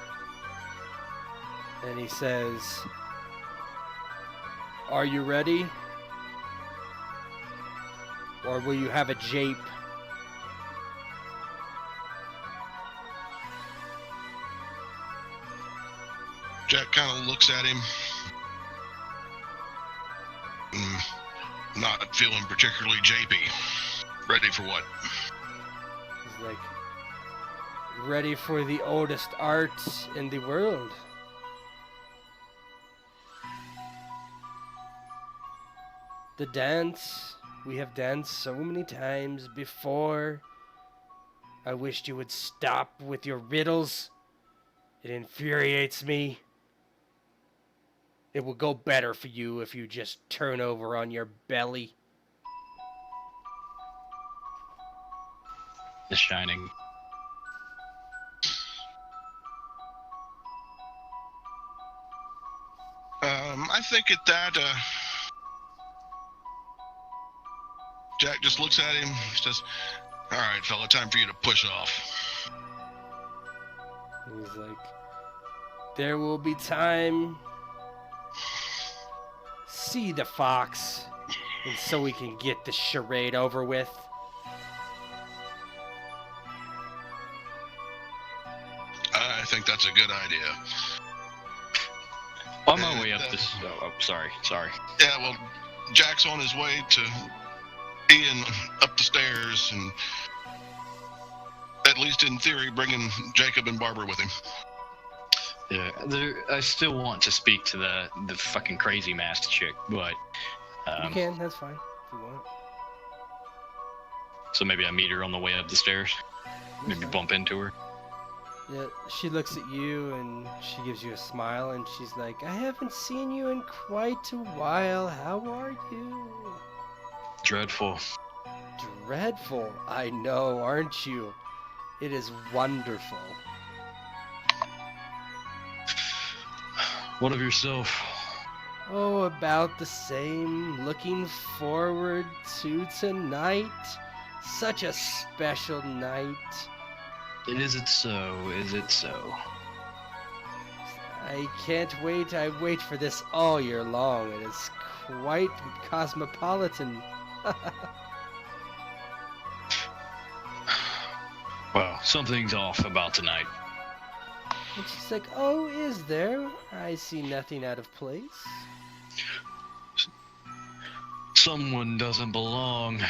S1: and he says, "Are you ready? Or will you have a jape?"
S3: Jack kind of looks at him. Not feeling particularly japey. Ready for what?
S1: He's like, "Ready for the oldest art in the world." The dance. We have danced so many times before. I wished you would stop with your riddles. It infuriates me. It will go better for you if you just turn over on your belly.
S2: The Shining.
S3: I think at that, Jack just looks at him, says, "All right, fella, time for you to push off."
S1: And he's like, "There will be time. See the fox, and so we can get the charade over with."
S3: I think that's a good idea.
S2: On my way up this. Oh, sorry.
S3: Yeah, well, Jack's on his way to Ian up the stairs, and at least in theory, bringing Jacob and Barbara with him.
S2: Yeah, I still want to speak to the fucking crazy masked chick, but
S1: You can, that's fine, if you want.
S2: so maybe I meet her on the way up the stairs. Maybe
S1: fine.
S2: bump into her.
S1: Yeah, she looks at you and she gives you a smile and she's like, "I haven't seen you in quite a while. How are you?"
S2: Dreadful.
S1: Dreadful, I know, aren't you? It is wonderful.
S2: What of yourself?
S1: Oh, about the same. Looking forward to tonight. Such a special night.
S2: Is it so? Is it so?
S1: I can't wait. I wait for this all year long. It is quite cosmopolitan.
S2: Well, something's off about tonight.
S1: And she's like, "Oh, is there? I see nothing out of place."
S2: Someone doesn't belong.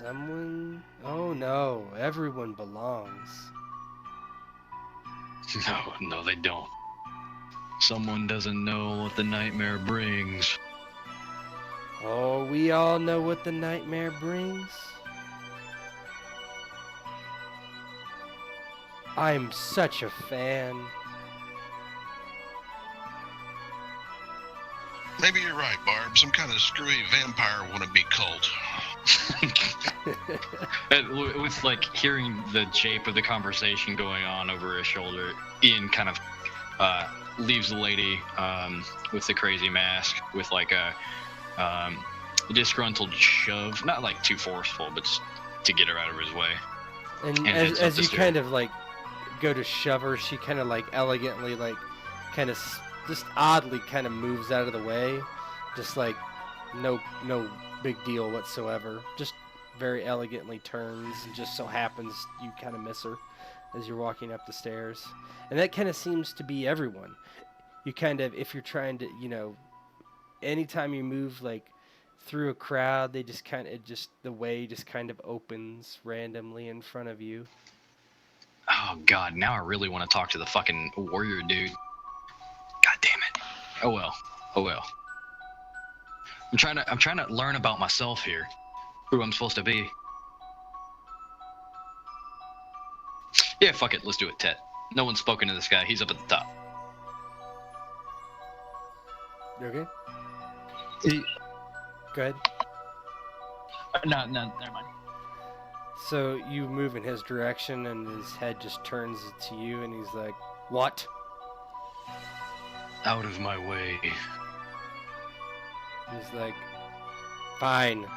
S1: Someone? Oh no, everyone belongs.
S2: No, they don't. Someone doesn't know what the nightmare brings.
S1: Oh, we all know what the nightmare brings. I'm such a fan.
S3: Maybe you're right, Barb. Some kind of screwy vampire wannabe cult.
S2: With like hearing the jape of the conversation going on over his shoulder, Ian kind of leaves the lady with the crazy mask with like a disgruntled shove, not like too forceful, but just to get her out of his way.
S1: And
S2: heads up
S1: as
S2: the
S1: you
S2: stairs.
S1: kind of like go to shove her, she kind of like elegantly like kind of just oddly kind of moves out of the way, just like no big deal whatsoever. Just very elegantly turns, and just so happens you kind of miss her as you're walking up the stairs. And that kind of seems to be everyone. You kind of, if you're trying to, anytime you move like through a crowd, they just kind of, the way just kind of opens randomly in front of you.
S2: Oh god, now I really want to talk to the fucking warrior dude. God damn it. Oh well. I'm trying to learn about myself here. Who I'm supposed to be. Yeah, fuck it, let's do it, Tet. No one's spoken to this guy, he's up at the top.
S1: You okay?
S5: He-
S1: Go ahead.
S5: No, never mind.
S1: So you move in his direction, and his head just turns to you, and he's like, "What?"
S2: Out of my way.
S1: He's like, "Fine."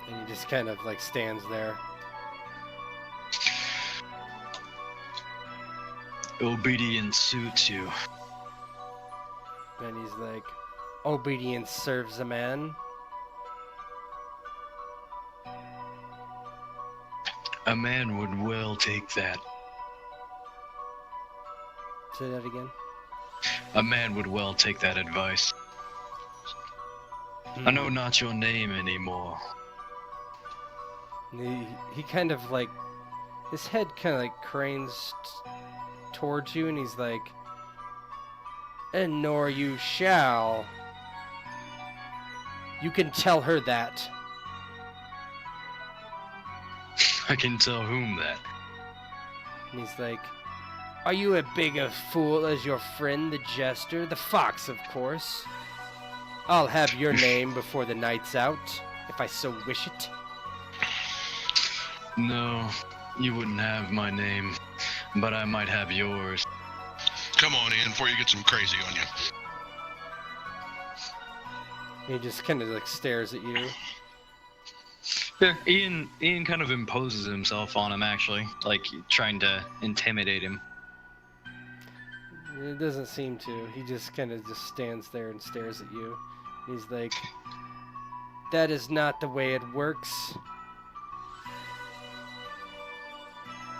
S1: And he just kind of like stands there.
S2: Obedience suits you.
S1: And he's like, "Obedience serves a man."
S2: A man would well take that.
S1: Say that again.
S2: A man would well take that advice. I know not your name anymore.
S1: He kind of like, his head kind of like cranes towards you, and he's like, "And nor you shall. You can tell her that."
S2: I can tell whom that.
S1: And he's like, "Are you as big a fool as your friend the jester? The fox, of course. I'll have your name before the night's out, if I so wish it."
S2: No, you wouldn't have my name, but I might have yours.
S3: Come on, Ian, before you get some crazy on you.
S1: And he just kind of like stares at you.
S2: Yeah, Ian kind of imposes himself on him, actually, like trying to intimidate him.
S1: It doesn't seem to. He just kind of just stands there and stares at you. He's like, "That is not the way it works.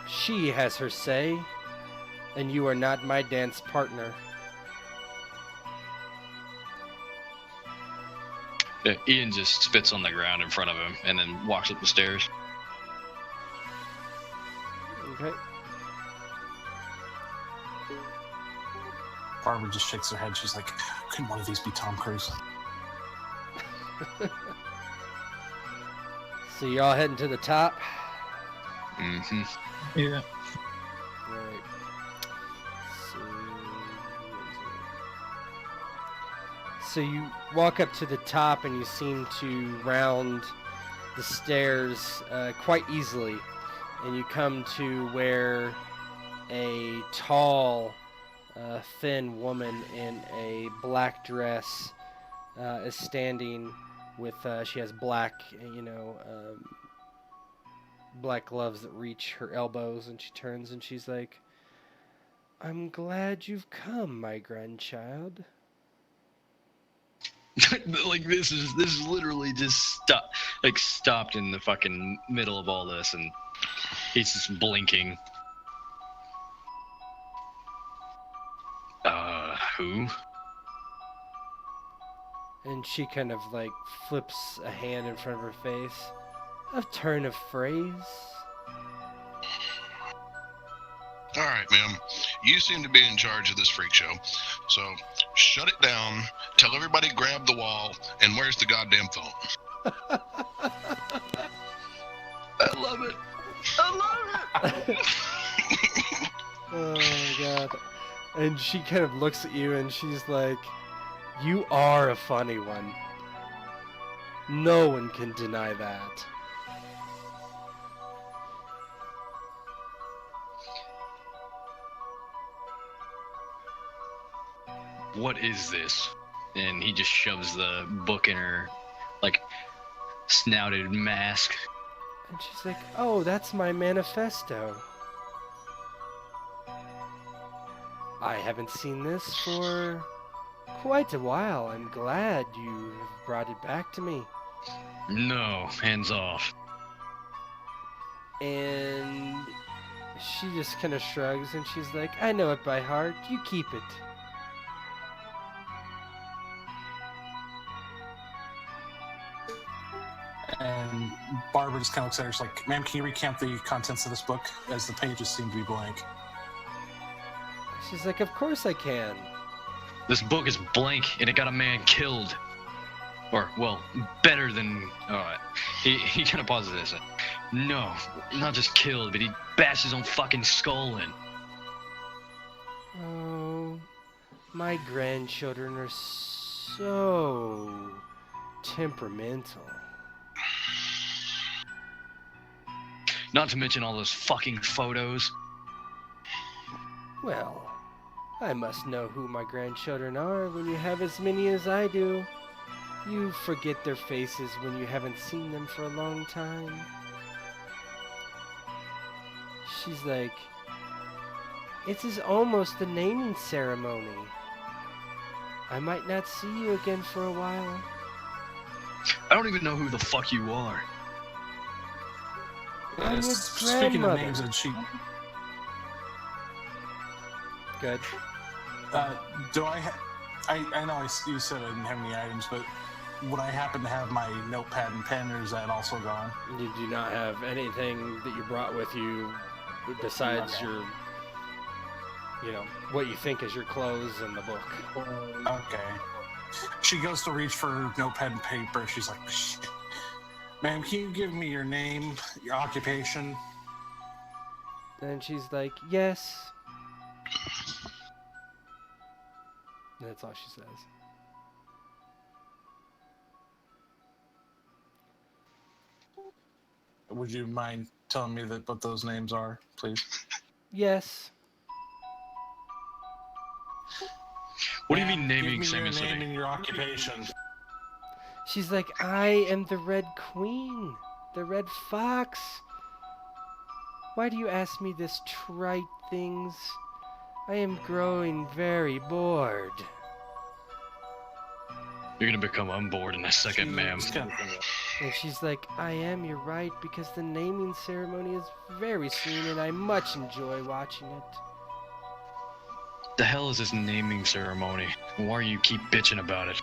S1: She has her say, and you are not my dance partner."
S2: Yeah, Ian just spits on the ground in front of him and then walks up the stairs.
S1: Okay.
S4: Barbara just shakes her head. She's like, couldn't one of these be Tom Cruise?
S1: So you all heading to the top?
S2: Mm-hmm.
S5: Yeah.
S1: Right. So you walk up to the top, and you seem to round the stairs quite easily, and you come to where a tall, thin woman in a black dress is standing with, she has black, black gloves that reach her elbows, and she turns and she's like, "I'm glad you've come, my grandchild."
S2: Like this is literally just stopped in the fucking middle of all this, and he's just blinking. Who?
S1: And she kind of like flips a hand in front of her face. A turn of phrase.
S3: All right, ma'am. You seem to be in charge of this freak show. So shut it down, tell everybody grab the wall, and where's the goddamn phone?
S2: I love it. I love it.
S1: Oh my god. And she kind of looks at you and she's like, you are a funny one. No one can deny that.
S2: What is this? And he just shoves the book in her, like, snouted mask.
S1: And she's like, oh, that's my manifesto. I haven't seen this for quite a while. I'm glad you have brought it back to me.
S2: No, hands off.
S1: And she just kind of shrugs and she's like, I know it by heart. You keep it.
S4: And Barbara just kind of looks at her, she's like, ma'am, can you recount the contents of this book, as the pages seem to be blank?
S1: She's like, of course I can.
S2: This book is blank, and it got a man killed. Or, well, better than... he kind of pauses this. No, not just killed, but he bashed his own fucking skull in.
S1: Oh, my grandchildren are so temperamental.
S2: Not to mention all those fucking photos.
S1: Well, I must know who my grandchildren are when you have as many as I do. You forget their faces when you haven't seen them for a long time. She's like, it is almost the naming ceremony. I might not see you again for a while.
S2: I don't even know who the fuck you are.
S1: I'm your
S4: Speaking of
S1: grandmother.
S4: names, and she...
S1: Good.
S4: do I know you said I didn't have any items, but would I happen to have my notepad and pen, or is that also gone?
S1: You do not have anything that you brought with you besides
S4: Okay.
S1: your, what you think is your clothes and the book.
S4: Okay. She goes to reach for notepad and paper. She's like, ma'am, can you give me your name, your occupation?
S1: And she's like, yes. That's all she says.
S4: Would you mind telling me what those names are, please?
S1: Yes.
S2: What do you
S4: Ma'am,
S2: mean naming
S4: give me your
S2: ceremony?
S4: name and your occupation.
S1: She's like, I am the Red Queen, the Red Fox. Why do you ask me this trite things? I am growing very bored.
S2: You're gonna become unbored in a second, ma'am.
S1: And she's like, I am, you're right, because the naming ceremony is very soon and I much enjoy watching it.
S2: The hell is this naming ceremony? Why do you keep bitching about it?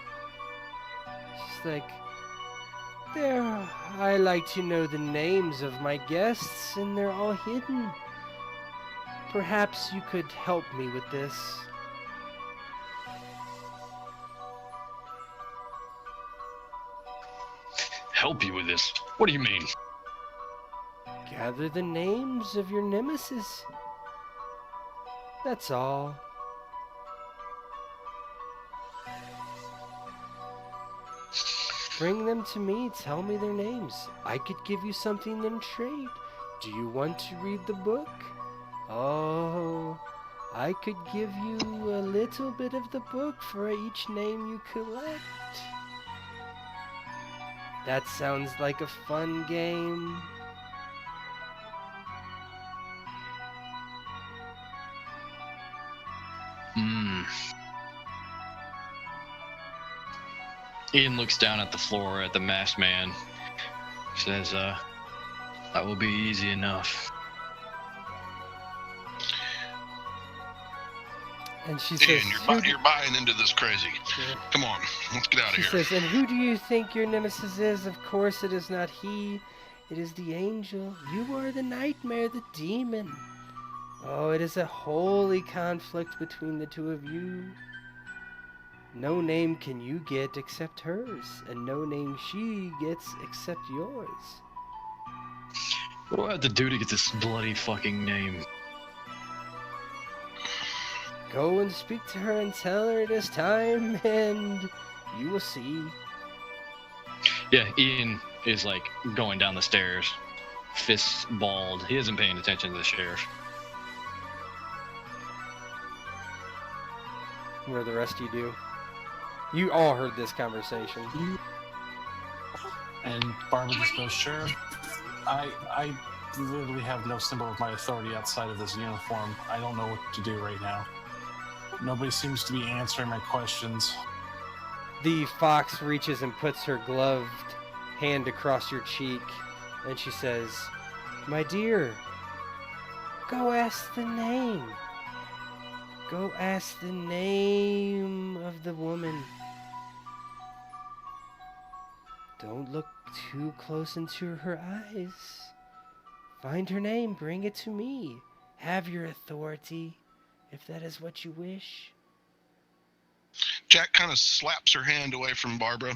S1: She's like, I like to know the names of my guests and they're all hidden. Perhaps you could help me with this.
S2: Help you with this? What do you mean?
S1: Gather the names of your nemesis. That's all. Bring them to me, tell me their names. I could give you something in trade. Do you want to read the book? Oh, I could give you a little bit of the book for each name you collect. That sounds like a fun game.
S2: Ian looks down at the floor at the masked man. Says, that will be easy enough.
S1: And she says,
S3: Ian, you're buying into this crazy. Come on, let's get out of
S1: she
S3: here.
S1: says, and who do you think your nemesis is? Of course it is not he. It is the angel. You are the nightmare, the demon. Oh, it is a holy conflict between the two of you. No name can you get except hers, and no name she gets except yours.
S2: What do I have to do to get this bloody fucking name?
S1: Go and speak to her and tell her it is time, and you will see.
S2: Yeah, Ian is like going down the stairs, fists balled. He isn't paying attention to the sheriff.
S1: What do the rest of you do? You all heard this conversation.
S4: And Barbara just goes, "Sure. I literally have no symbol of my authority outside of this uniform. I don't know what to do right now. Nobody seems to be answering my questions."
S1: The fox reaches and puts her gloved hand across your cheek, and she says, "My dear, go ask the name. Go ask the name of the woman. Don't look too close into her eyes. Find her name, bring it to me. Have your authority, if that is what you wish."
S3: Jack kind of slaps her hand away from Barbara.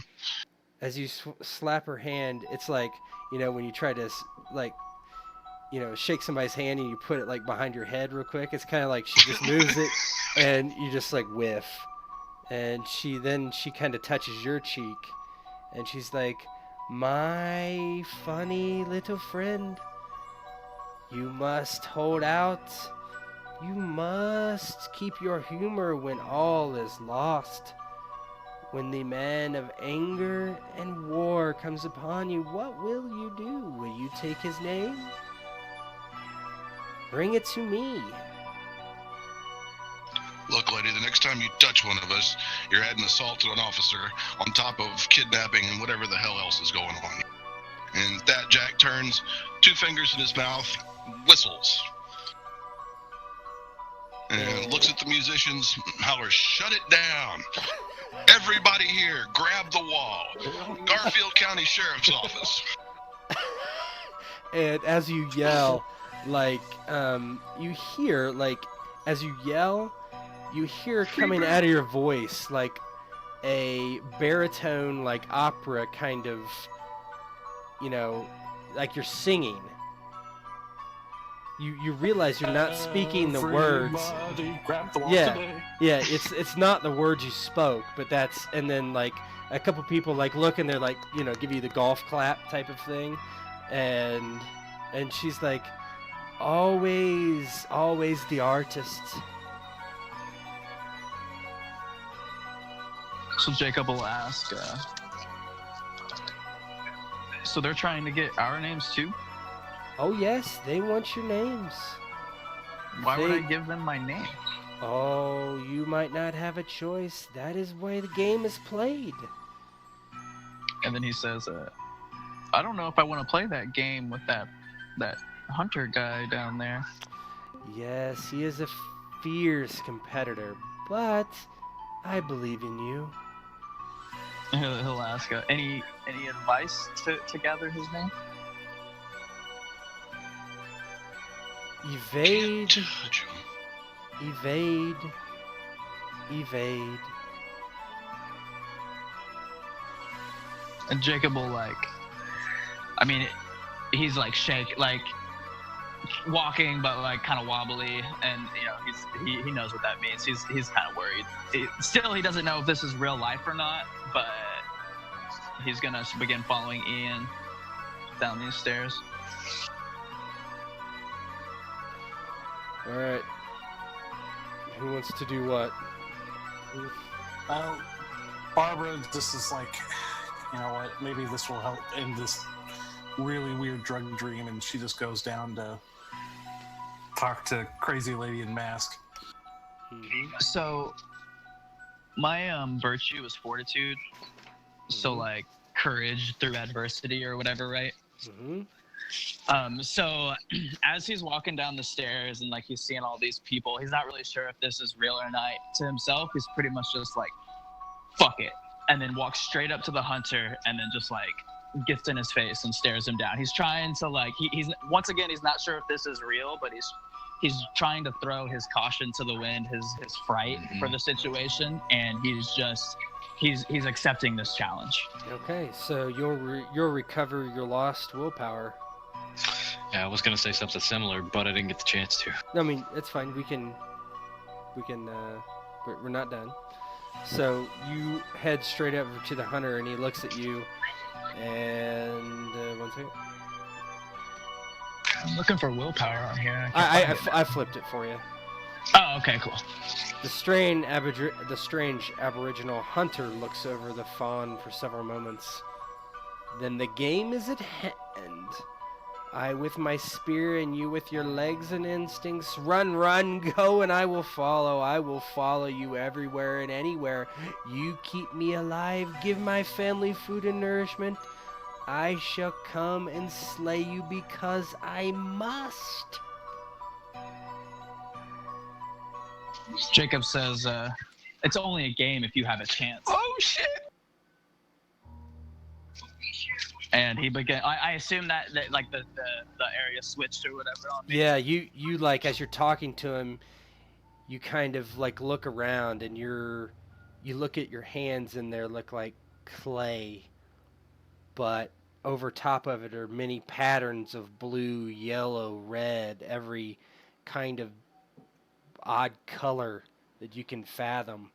S1: As you slap her hand, it's like, when you try to, shake somebody's hand and you put it, behind your head real quick. It's kind of like she just moves it and you just, whiff. And she kind of touches your cheek. And she's like, "My funny little friend, you must hold out. You must keep your humor when all is lost. When the man of anger and war comes upon you, what will you do? Will you take his name? Bring it to me."
S3: Look, lady, the next time you touch one of us, you're adding assault to an officer on top of kidnapping and whatever the hell else is going on. And that Jack turns, 2 fingers in his mouth, whistles. And looks at the musicians, hollers, "Shut it down. Everybody here, grab the wall. Garfield County Sheriff's Office."
S1: And as you yell, you hear, as you yell, you hear coming out of your voice, a baritone, opera kind of, like you're singing. You realize you're not speaking the words.
S4: Grab the wall
S1: Yeah, it's not the words you spoke, but that's, and then a couple people look and they're give you the golf clap type of thing, and she's like, always the artist.
S5: So Jacob will ask, so they're trying to get our names too?
S1: Oh yes, they want your names.
S5: Why would I give them my name?
S1: Oh, you might not have a choice. That is why the game is played.
S5: And then he says, I don't know if I want to play that game with that hunter guy down there.
S1: Yes, he is a fierce competitor, but I believe in you.
S5: He'll ask, any advice to gather his name?
S1: Evade,
S3: Can't touch him.
S1: evade.
S5: And Jacob will he's walking but kind of wobbly, and he knows what that means. He's kind of worried. Still, he doesn't know if this is real life or not, but he's gonna begin following Ian down these stairs.
S1: All right. Who wants to do what?
S4: Barbara just is like, you know what, maybe this will help end this really weird drug dream, and she just goes down to talk to crazy lady in mask.
S1: Mm-hmm.
S5: So my virtue is fortitude, so courage through adversity or whatever, right?
S1: Mm-hmm.
S5: So as he's walking down the stairs and like he's seeing all these people, he's not really sure if this is real or not. To himself, he's pretty much just like, fuck it, and then walks straight up to the hunter and then just like gets in his face and stares him down. He's trying to like he's once again he's not sure if this is real, but he's trying to throw his caution to the wind, his fright for the situation, and he's accepting this challenge.
S1: Okay, so you'll recover your lost willpower.
S2: Yeah, I was gonna say something similar, but I didn't get the chance to.
S1: No, I mean it's fine. We can. We're not done. So you head straight over to the hunter, and he looks at you. And 1 second.
S5: I'm looking for willpower on here.
S1: I flipped it for you.
S5: Oh, okay, cool.
S1: The strange aboriginal hunter looks over the fawn for several moments. Then the game is at hand. I with my spear and you with your legs and instincts. Run, go, and I will follow. I will follow you everywhere and anywhere. You keep me alive. Give my family food and nourishment. I shall come and slay you because I must.
S5: Jacob says, it's only a game if you have a chance.
S2: Oh shit!
S5: And he began. I assume that like the area switched or whatever on me.
S1: Yeah, you like as you're talking to him, you kind of like look around and you look at your hands and they look like clay, but over top of it are many patterns of blue, yellow, red, every kind of odd color that you can fathom.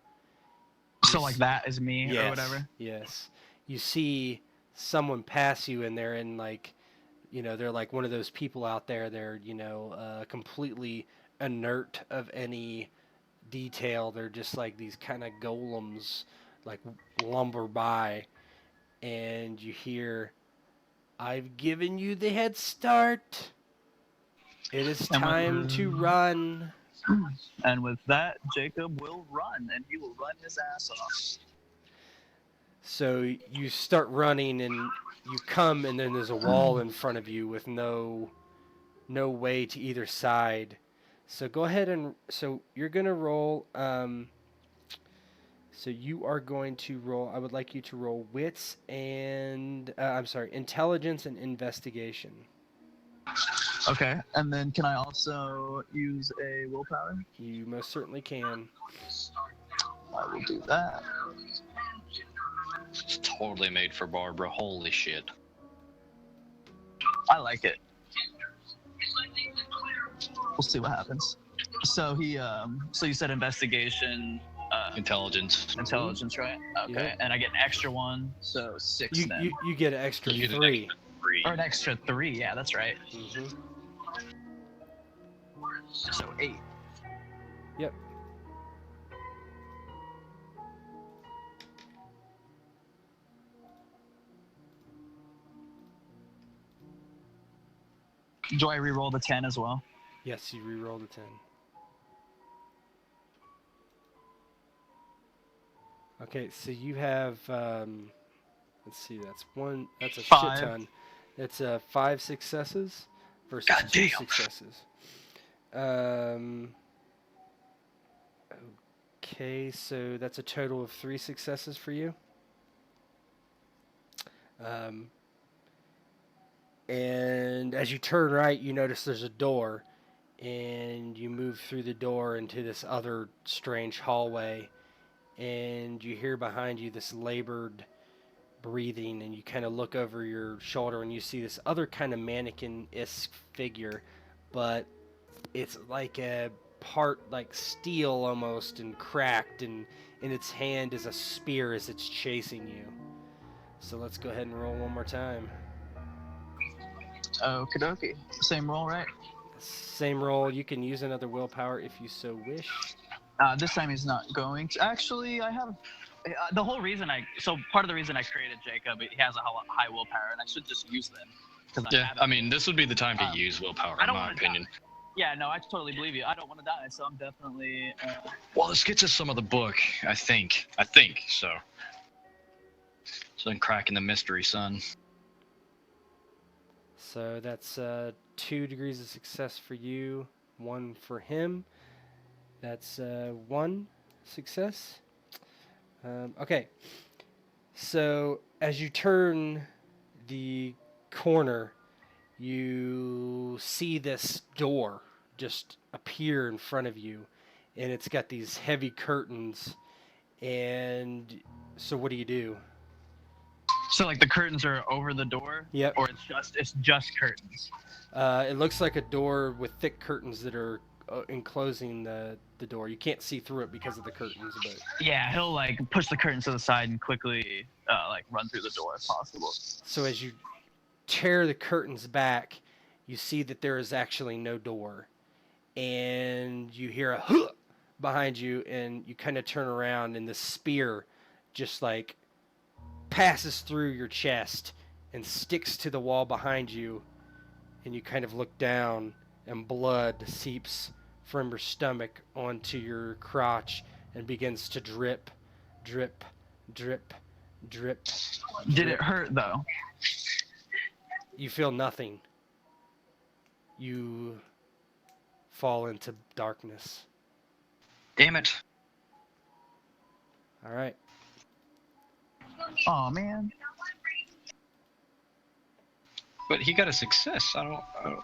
S5: So like that is me or whatever?
S1: Yes. You see someone pass you and they're in like, they're like one of those people out there. They're, completely inert of any detail. They're just like these kind of golems like lumber by. And you hear, I've given you the head start. It is time to run.
S5: And with that, Jacob will run, and he will run his ass off.
S1: So you start running, and you come, and then there's a wall in front of you with no way to either side. So go ahead and so you're gonna roll. So you are going to roll. I would like you to roll wits and intelligence and investigation.
S5: Okay, and then can I also use a willpower?
S1: You most certainly can.
S5: I will do that.
S2: It's totally made for Barbara. Holy shit.
S5: I like it. We'll see what happens. So so you said investigation.
S2: Intelligence,
S5: right? Okay,
S1: yeah.
S5: And I get an extra one, so 6 then.
S1: You get an extra 3.
S5: Or an extra 3, yeah, that's right.
S1: Mm-hmm.
S5: So 8.
S1: Yep.
S5: Do I re-roll the 10 as well?
S1: Yes, you re-roll the 10. Okay, so you have, let's see, that's a
S5: 5.
S1: shit ton. That's 5 successes versus
S2: God
S1: 2
S2: damn.
S1: successes. Okay, so that's a total of 3 successes for you. And as you turn right, you notice there's a door, and you move through the door into this other strange hallway. And you hear behind you this labored breathing, and you kind of look over your shoulder and you see this other kind of mannequin-esque figure, but it's like a part like steel almost and cracked, and in its hand is a spear as it's chasing you. So let's go ahead and roll one more time.
S5: Okie dokie. Same roll, right?
S1: Same roll. You can use another willpower if you so wish.
S5: This time he's not going to. Actually, I have the whole reason part of the reason I created Jacob, he has a high willpower, and I should just use them.
S2: Yeah, I mean, this would be the time to use willpower, in my opinion.
S5: Die. Yeah, no, I totally believe you. I don't want to die, so I'm definitely.
S2: Well, this gets us some of the book, I think so. So then cracking the mystery, son.
S1: So that's 2 degrees of success for you, 1 for him. That's 1 success. Okay. So as you turn the corner, you see this door just appear in front of you, and it's got these heavy curtains. And so what do you do?
S5: So like the curtains are over the door,
S1: Yep.
S5: or it's just curtains.
S1: It looks like a door with thick curtains that are enclosing the door. You can't see through it because of the curtains, but
S5: Yeah, he'll like push the curtains to the side and quickly like run through the door if possible.
S1: so as you tear the curtains back, you see that there is actually no door, and you hear a huh behind you, and you kind of turn around, and the spear just like passes through your chest and sticks to the wall behind you, and you kind of look down, and blood seeps from your stomach onto your crotch and begins to drip, drip, drip, drip.
S5: Did it hurt though?
S1: You feel nothing. You fall into darkness.
S2: Damn it.
S1: All right.
S5: Oh man.
S2: But he got a success. I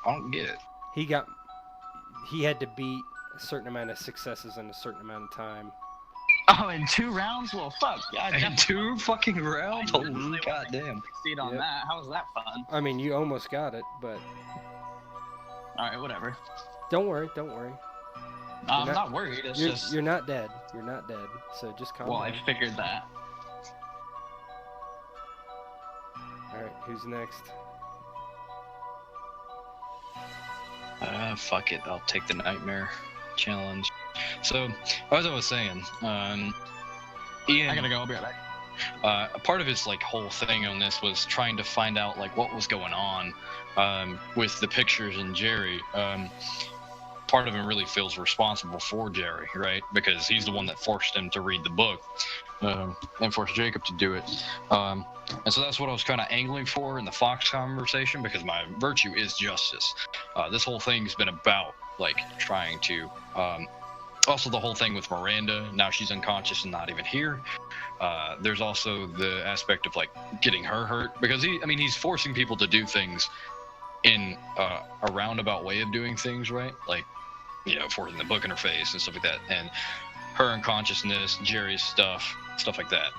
S2: don't get it.
S1: He had to beat a certain amount of successes in a certain amount of time.
S5: Oh, in 2 rounds? Well, fuck. Yeah,
S2: In 2 fucking rounds?
S5: Holy
S2: goddamn.
S5: Succeed on
S1: Yep.
S5: that. How was that fun?
S1: I mean, you almost got it, but
S5: All right, whatever.
S1: don't worry, don't worry.
S5: I'm
S1: not-
S5: not worried. It's just.
S1: You're not dead. You're not dead. So just calm
S5: Well,
S1: down.
S5: I figured that.
S1: All right, who's next?
S2: Fuck it. I'll take the nightmare challenge. So, as I was saying, Ian,
S5: I gotta go. I'll be right back.
S2: a part of his like whole thing on this was trying to find out like what was going on with the pictures and Jerry. Part of him really feels responsible for Jerry, right? Because he's the one that forced him to read the book and forced Jacob to do it. And so that's what I was kind of angling for in the Fox conversation, because my virtue is justice. This whole thing's been about like trying to. Also, the whole thing with Miranda. Now she's unconscious and not even here. There's also the aspect of like getting her hurt, because he's forcing people to do things in a roundabout way of doing things, right? Like, forcing the book in her face and stuff like that, and her unconsciousness, Jerry's stuff like that.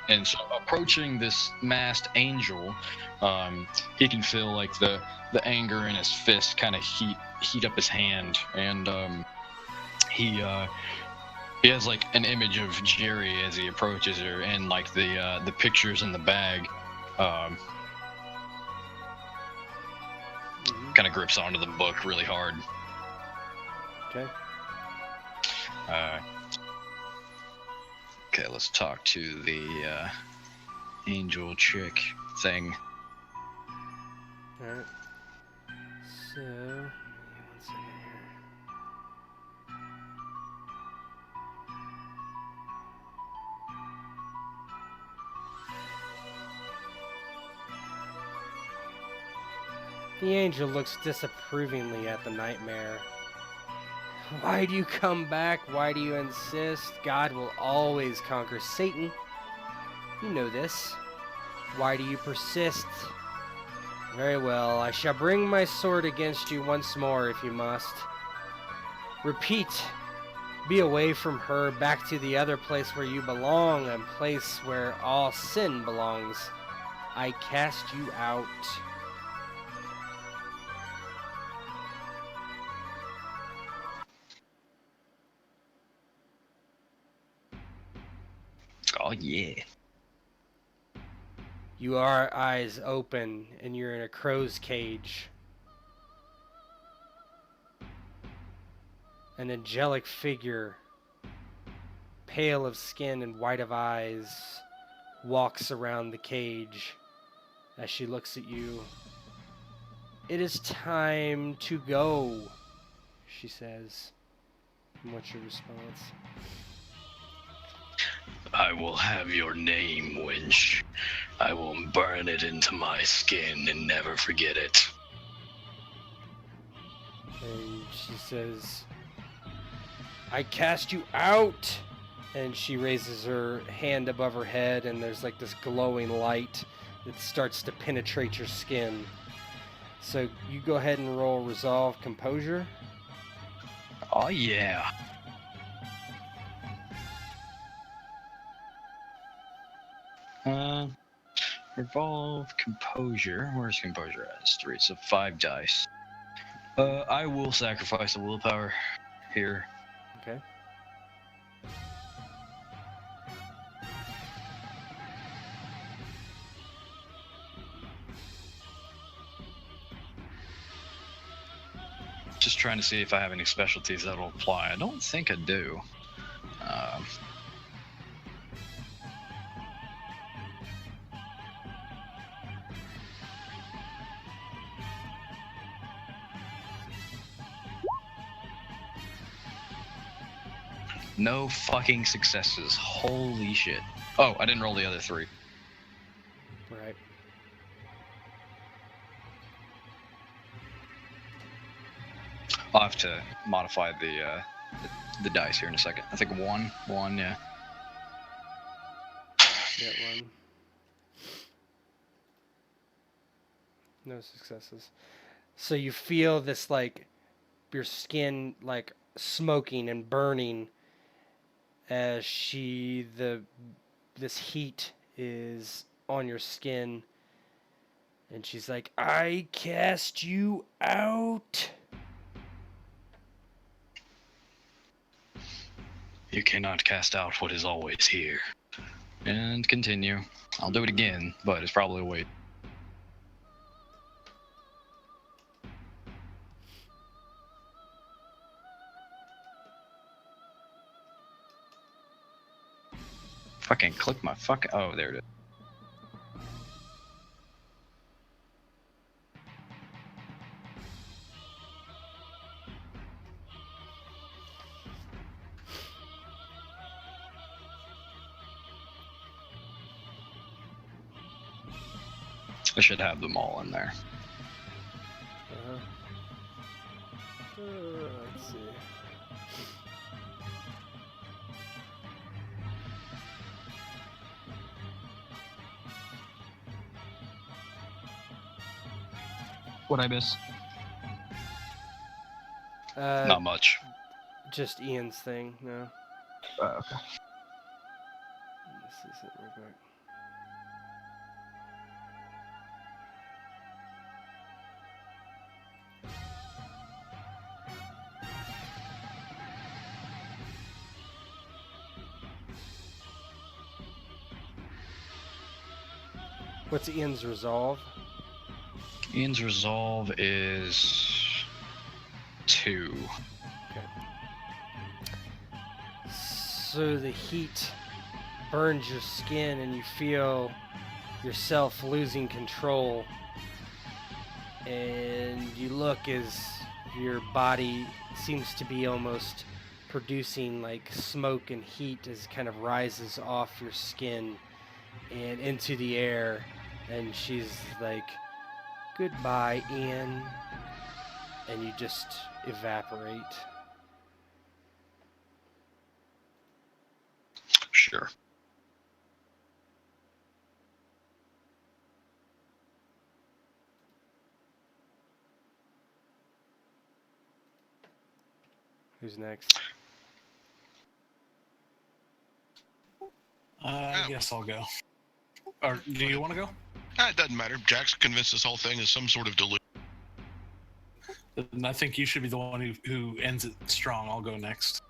S2: And so approaching this masked angel, he can feel like the anger in his fist kind of heat up his hand, and he has like an image of Jerry as he approaches her, and like the pictures in the bag kind of grips onto the book really hard.
S1: Okay.
S2: Okay, let's talk to the angel chick thing.
S1: All right. So, give me 1 second here. The angel looks disapprovingly at the nightmare. Why do you come back? Why do you insist? God will always conquer Satan. You know this. Why do you persist? Very well, I shall bring my sword against you once more if you must. Repeat. Be away from her, back to the other place where you belong, a place where all sin belongs. I cast you out.
S2: Oh yeah.
S1: You are eyes open, and you're in a crow's cage. An angelic figure, pale of skin and white of eyes, walks around the cage as she looks at you. It is time to go, she says. And what's your response?
S2: I will have your name, wench. I will burn it into my skin and never forget it.
S1: And she says, I cast you out! And she raises her hand above her head, and there's like this glowing light that starts to penetrate your skin. So you go ahead and roll Resolve Composure.
S2: Oh, yeah. Revolve Composure. Where's Composure at? It's 3, so 5 dice. I will sacrifice the willpower here.
S1: Okay.
S2: Just trying to see if I have any specialties that'll apply. I don't think I do. No fucking successes. Holy shit. Oh, I didn't roll the other 3.
S1: Right.
S2: I'll have to modify the dice here in a second. I think 1, yeah.
S1: Get one. No successes. So you feel this, like, your skin, like, smoking and burning as this heat is on your skin. And she's like, I cast you out.
S2: You cannot cast out what is always here. And continue. I'll do it again, but it's probably a wait. Fucking click my fucking. Oh, there it is. I should have them all in there.
S1: Let's see.
S5: What'd I miss?
S2: Not much.
S1: Just Ian's thing, no.
S5: Okay.
S1: This is it real quick. What's Ian's resolve?
S2: Ian's resolve is 2.
S1: So the heat burns your skin and you feel yourself losing control. And you look as your body seems to be almost producing like smoke and heat as it kind of rises off your skin and into the air. And she's like, goodbye, Ian. And you just evaporate.
S2: Sure.
S1: Who's next?
S4: I guess I'll go. Or do you want to go?
S3: It doesn't matter. Jack's convinced this whole thing is some sort of delusion.
S4: And I think you should be the one who ends it strong. I'll go next.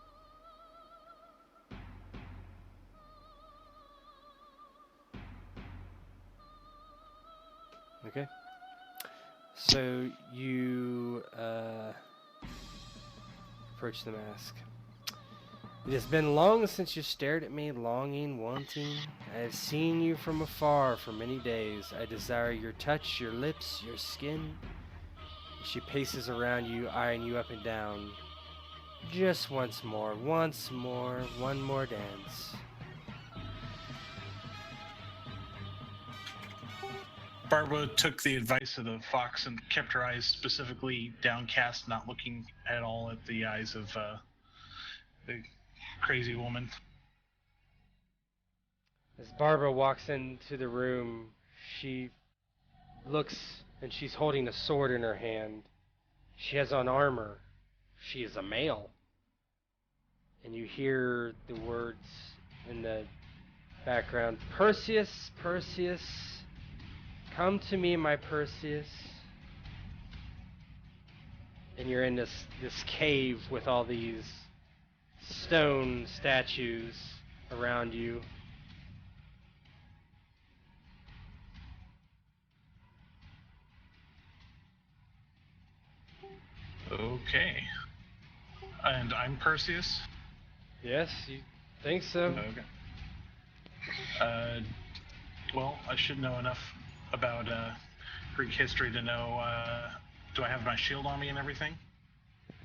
S1: Okay. So you approach the mask. It has been long since you stared at me, longing, wanting. I have seen you from afar for many days. I desire your touch, your lips, your skin. She paces around you, eyeing you up and down. Just once more, one more dance.
S4: Barbara took the advice of the fox and kept her eyes specifically downcast, not looking at all at the eyes of the crazy woman.
S1: As Barbara walks into the room, she looks and she's holding a sword in her hand. She has on armor. She is a male. And you hear the words in the background, Perseus, Perseus, come to me, my Perseus. And you're in this cave with all these stone statues around you.
S4: Okay. And I'm Perseus?
S1: Yes, you think so?
S4: Okay. Well, I should know enough about Greek history to know, do I have my shield on me and everything?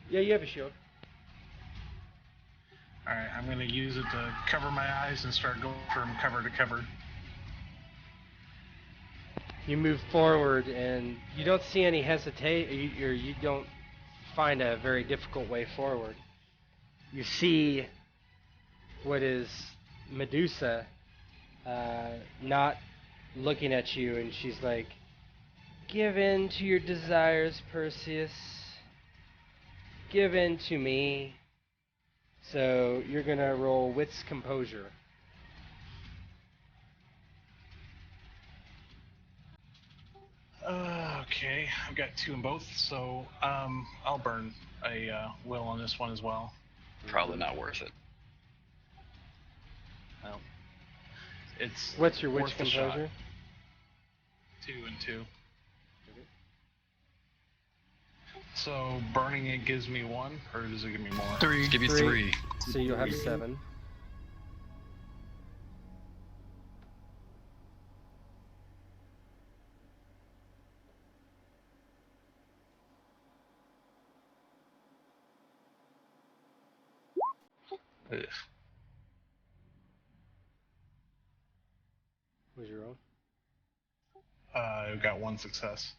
S1: Yeah, you have a shield.
S4: Alright, I'm going to use it to cover my eyes and start going from cover to cover.
S1: You move forward and you don't see any hesitation, or you don't find a very difficult way forward. You see what is Medusa not looking at you, and she's like, give in to your desires, Perseus. Give in to me. So you're going to roll Wits Composure.
S4: Okay, I've got 2 in both, so I'll burn a will on this one as well.
S2: Probably not worth it.
S4: Well, it's
S1: What's your Wits
S4: worth the shot.
S1: Composure?
S4: 2 and 2. So burning it gives me 1, or does it give me more?
S5: 3.
S2: Give you
S1: 3.
S2: 3.
S1: So you'll have 7.
S4: Ugh.
S1: What's your roll?
S4: I've got 1 success.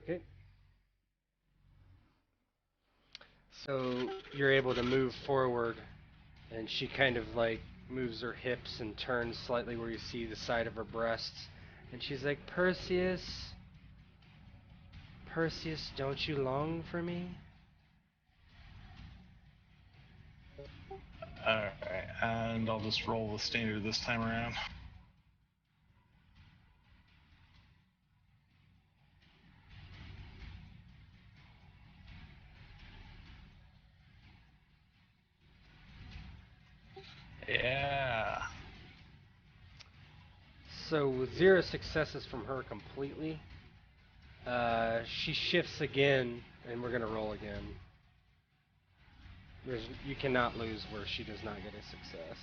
S1: Okay. So you're able to move forward, and she kind of like moves her hips and turns slightly where you see the side of her breasts, and she's like, Perseus, Perseus, don't you long for me?
S4: Alright, and I'll just roll the standard this time around. Yeah.
S1: So with 0 successes from her completely, she shifts again, and we're gonna roll again. You cannot lose where she does not get a success.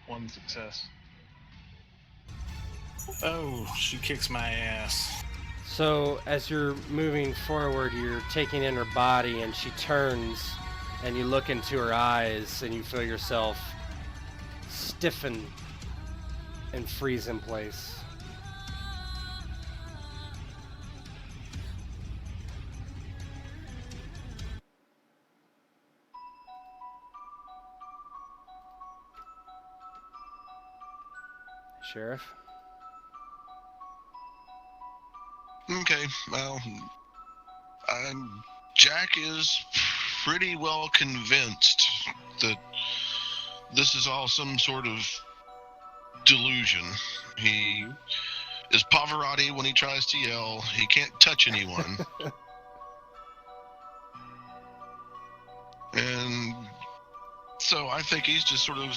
S4: One success. Oh, she kicks my ass.
S1: So as you're moving forward, you're taking in her body, and she turns, and you look into her eyes, and you feel yourself stiffen and freeze in place. Sheriff?
S3: Okay, well, Jack is pretty well convinced that this is all some sort of delusion. He is Pavarotti when he tries to yell. He can't touch anyone. And so I think he's just sort of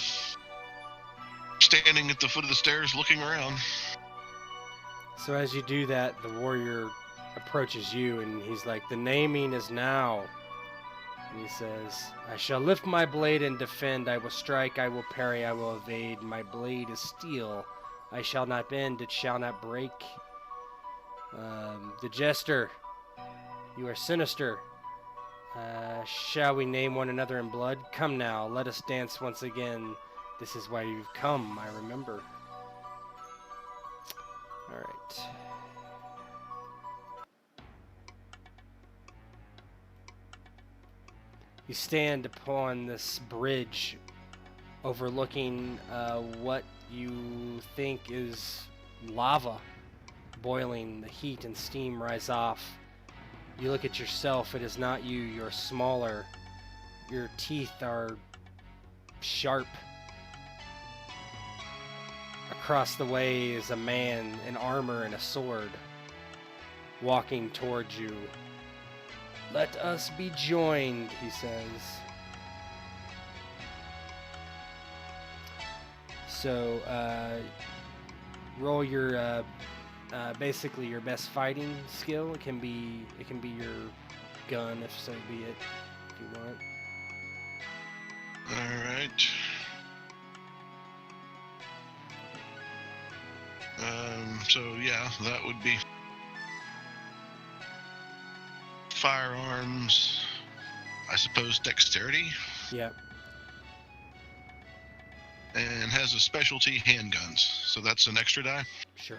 S3: standing at the foot of the stairs looking around.
S1: So as you do that, the warrior approaches you, and he's like, the naming is now. And he says, I shall lift my blade and defend. I will strike, I will parry, I will evade. My blade is steel. I shall not bend, it shall not break. The jester, you are sinister. Shall we name one another in blood? Come now, let us dance once again. This is why you've come, I remember. Alright. You stand upon this bridge overlooking what you think is lava boiling. The heat and steam rise off. You look at yourself. It is not you. You're smaller. Your teeth are sharp. Across the way is a man in armor and a sword walking towards you. Let us be joined, he says. So, roll your, basically your best fighting skill. It can be your gun, if so be it, if you want.
S3: All right. So yeah, that would be firearms. I suppose dexterity.
S1: Yep.
S3: And has a specialty handguns. So that's an extra die.
S1: Sure.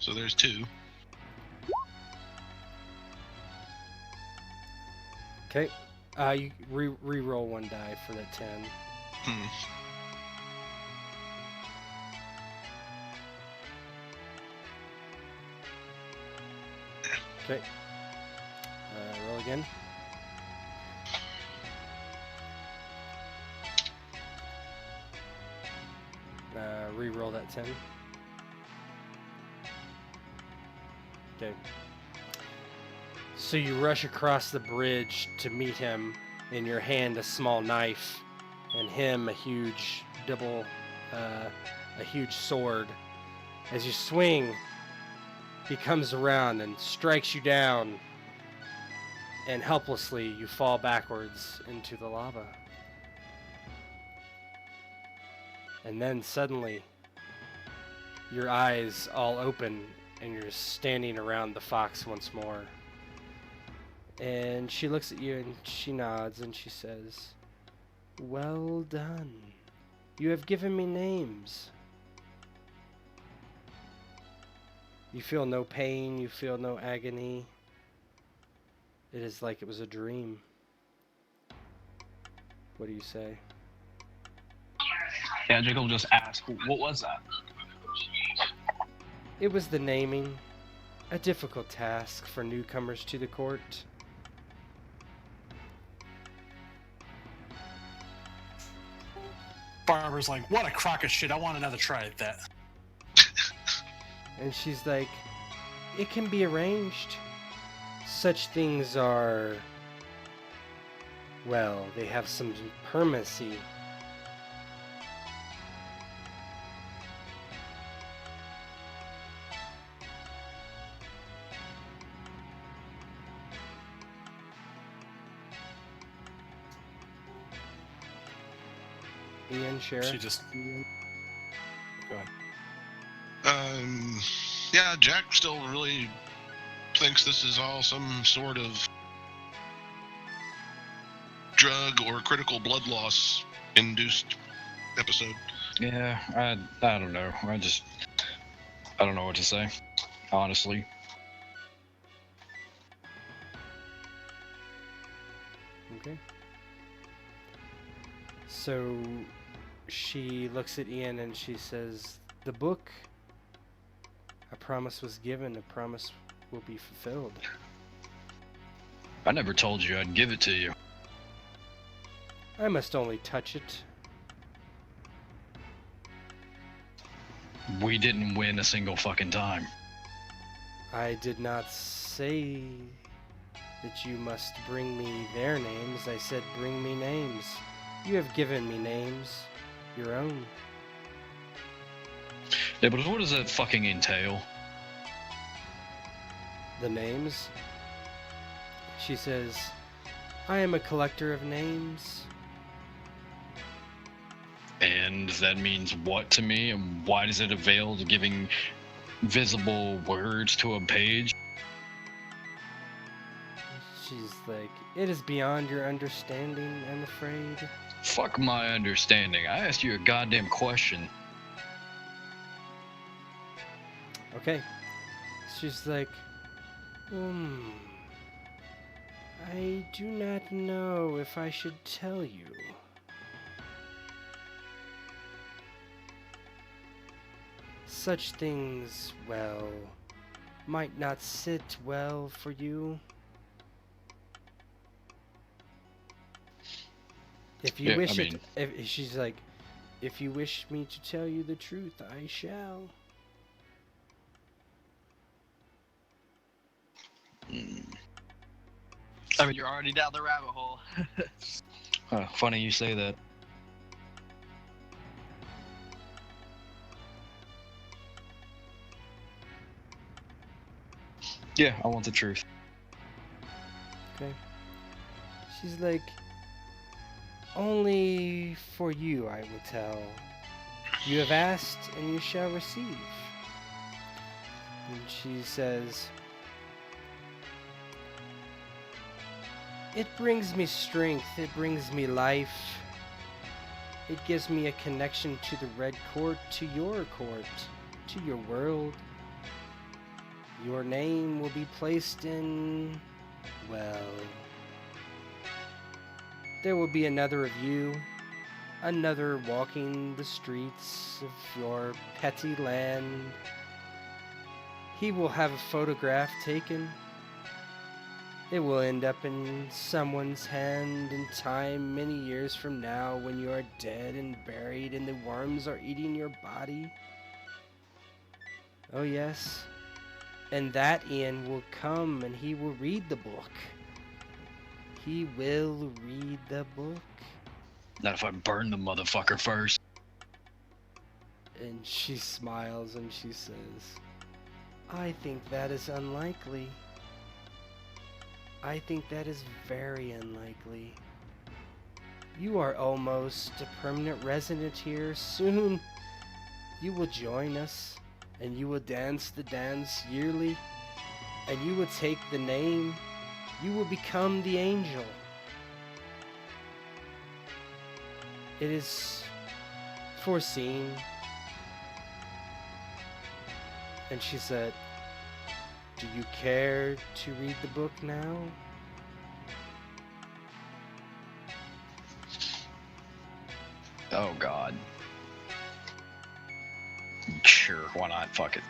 S3: So there's 2.
S1: Okay. You re-roll one die for that 10. Okay. Roll again. Re-roll that 10. Okay. So you rush across the bridge to meet him, in your hand a small knife, and him a huge a huge sword. As you swing, he comes around and strikes you down, and helplessly you fall backwards into the lava. And then suddenly, your eyes all open, and you're standing around the fox once more. And she looks at you and she nods and she says, well done. You have given me names. You feel no pain, you feel no agony. It is like it was a dream. What do you say?
S5: Yeah, Jacob will just ask, what was that?
S1: It was the naming. A difficult task for newcomers to the court.
S4: Barbara's like, what a crock of shit. I want another try at that.
S1: And she's like, it can be arranged. Such things are, well, they have some permanency. Ian, Sheriff?
S4: She just... Go ahead.
S3: Yeah, Jack still really thinks this is all some sort of drug or critical blood loss induced episode.
S2: Yeah, I don't know. I don't know what to say, honestly.
S1: Okay. So she looks at Ian and she says, the book, a promise was given, a promise will be fulfilled.
S2: I never told you I'd give it to you.
S1: I must only touch it.
S2: We didn't win a single fucking time.
S1: I did not say that you must bring me their names. I said bring me names. You have given me names. Your own.
S2: Yeah, but what does that fucking entail?
S1: The names? She says, I am a collector of names.
S2: And that means what to me? And why does it avail to giving visible words to a page?
S1: She's like, it is beyond your understanding, I'm afraid.
S2: Fuck my understanding. I asked you a goddamn question.
S1: Okay. She's like, I do not know if I should tell you. Such things, well, might not sit well for you. If you wish if she's like, if you wish me to tell you the truth, I shall.
S5: I mean, you're already down the rabbit hole.
S2: Funny you say that. Yeah, I want the truth.
S1: Okay. She's like, only for you I will tell. You have asked and you shall receive. And she says, it brings me strength, it brings me life. It gives me a connection to the Red Court, to your world. Your name will be placed in, well, there will be another of you, another walking the streets of your petty land. He will have a photograph taken. It will end up in someone's hand in time many years from now when you are dead and buried and the worms are eating your body. Oh yes. And that Ian will come and he will read the book. He will read the book.
S2: Not if I burn the motherfucker first.
S1: And she smiles and she says, I think that is unlikely. I think that is very unlikely. You are almost a permanent resident here. Soon you will join us and you will dance the dance yearly and you will take the name. You will become the angel. It is foreseen. And she said, do you care to read the book now?
S2: Oh god. Sure, why not? Fuck it.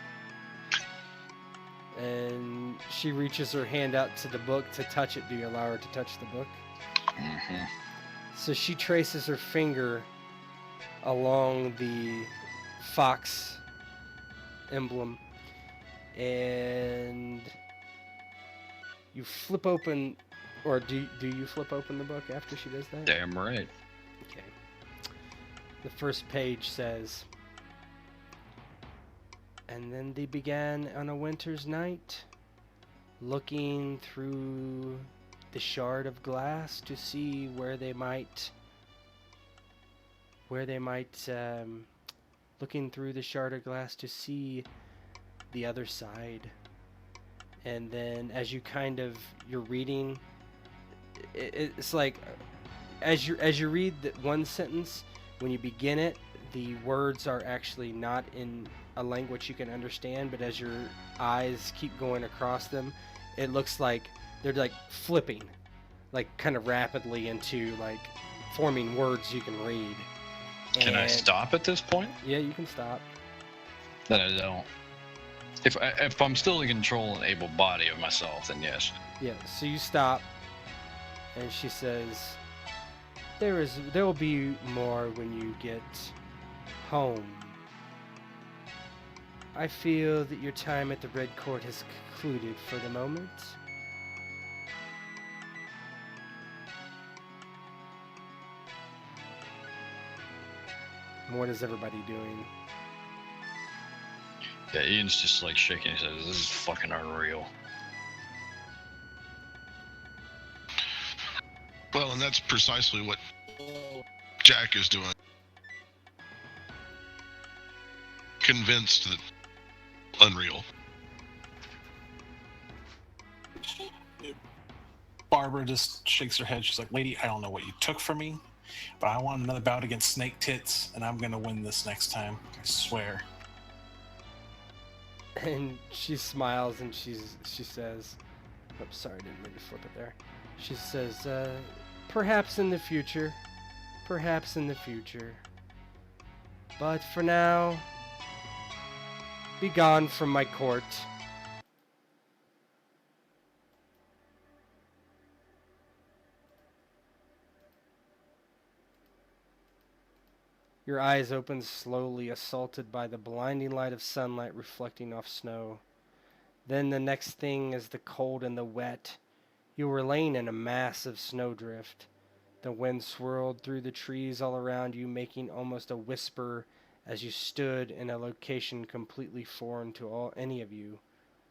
S1: And she reaches her hand out to the book to touch it. Do you allow her to touch the book?
S2: Mm-hmm.
S1: So she traces her finger along the fox emblem. And you flip open, or do you flip open the book after she does that?
S2: Damn right.
S1: Okay. The first page says, and then they began on a winter's night, looking through the shard of glass to see where they might, looking through the shard of glass to see the other side. And then as you you're reading, it's like as you read one sentence, when you begin it, the words are actually not in a language you can understand, but as your eyes keep going across them, it looks like they're like flipping, like kind of rapidly into like forming words you can read.
S2: Can I stop at this point?
S1: Yeah, you can stop.
S2: Then I don't. If I'm still in control and able body of myself, then yes.
S1: Yeah, so you stop, and she says, there will be more when you get home. I feel that your time at the Red Court has concluded for the moment. What is everybody doing?
S2: Yeah, Ian's just like shaking his head. This is fucking unreal.
S3: Well, and that's precisely what Jack is doing. Convinced that unreal.
S4: Barbara just shakes her head. She's like, "Lady, I don't know what you took from me, but I want another bout against Snake Tits, and I'm gonna win this next time. I swear."
S1: And she smiles and she says, "Oops, sorry, I didn't mean to flip it there." She says, "Perhaps in the future. Perhaps in the future. But for now, be gone from my court." Your eyes open slowly, assaulted by the blinding light of sunlight reflecting off snow. Then the next thing is the cold and the wet. You were laying in a mass of snowdrift. The wind swirled through the trees all around you, making almost a whisper as you stood in a location completely foreign to any of you.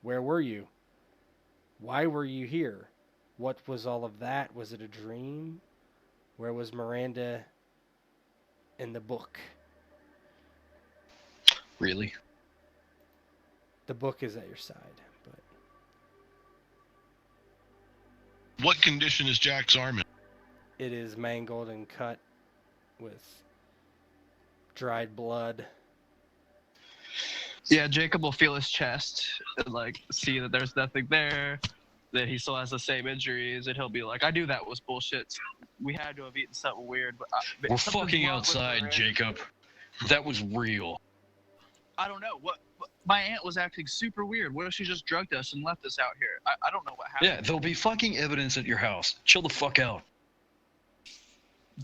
S1: Where were you? Why were you here? What was all of that? Was it a dream? Where was Miranda in the book?
S2: Really?
S1: The book is at your side, but
S3: What condition is Jack's arm in?
S1: it is mangled and cut with dried blood.
S5: Yeah, Jacob will feel his chest and like see that there's nothing there, that he still has the same injuries, and he'll be like, "I knew that was bullshit. We had to have eaten something weird." But
S2: We're
S5: something's
S2: fucking
S5: wrong with
S2: outside,
S5: Miranda."
S2: Jacob. That was real.
S5: I don't know. What my aunt was acting super weird. What if she just drugged us and left us out here? I don't know what happened.
S2: Yeah, there'll be fucking evidence at your house. Chill the fuck out.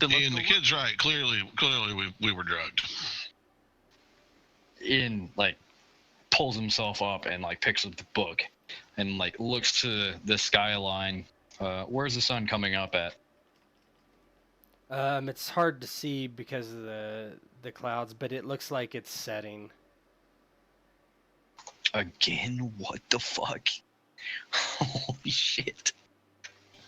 S3: Ian, the kid's right. Clearly we were drugged.
S2: Ian, like, pulls himself up and, like, picks up the book and, like, looks to the skyline. Where's the sun coming up at?
S1: It's hard to see because of the clouds, but it looks like it's setting.
S2: Again? What the fuck? Holy shit.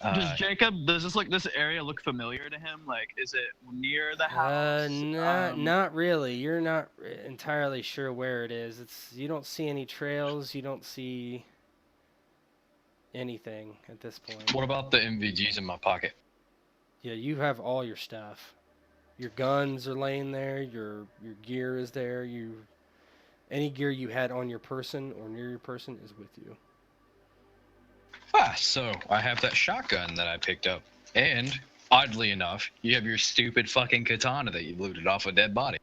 S5: Does this area look familiar to him? Like, is it near the house?
S1: Not really. You're not entirely sure where it is. You don't see any trails. You don't see anything at this point.
S2: What about the MVGs in my pocket?
S1: Yeah, you have all your stuff. Your guns are laying there. Your gear is there. Any gear you had on your person or near your person is with you.
S2: So I have that shotgun that I picked up. And, oddly enough, you have your stupid fucking katana that you looted off a dead body.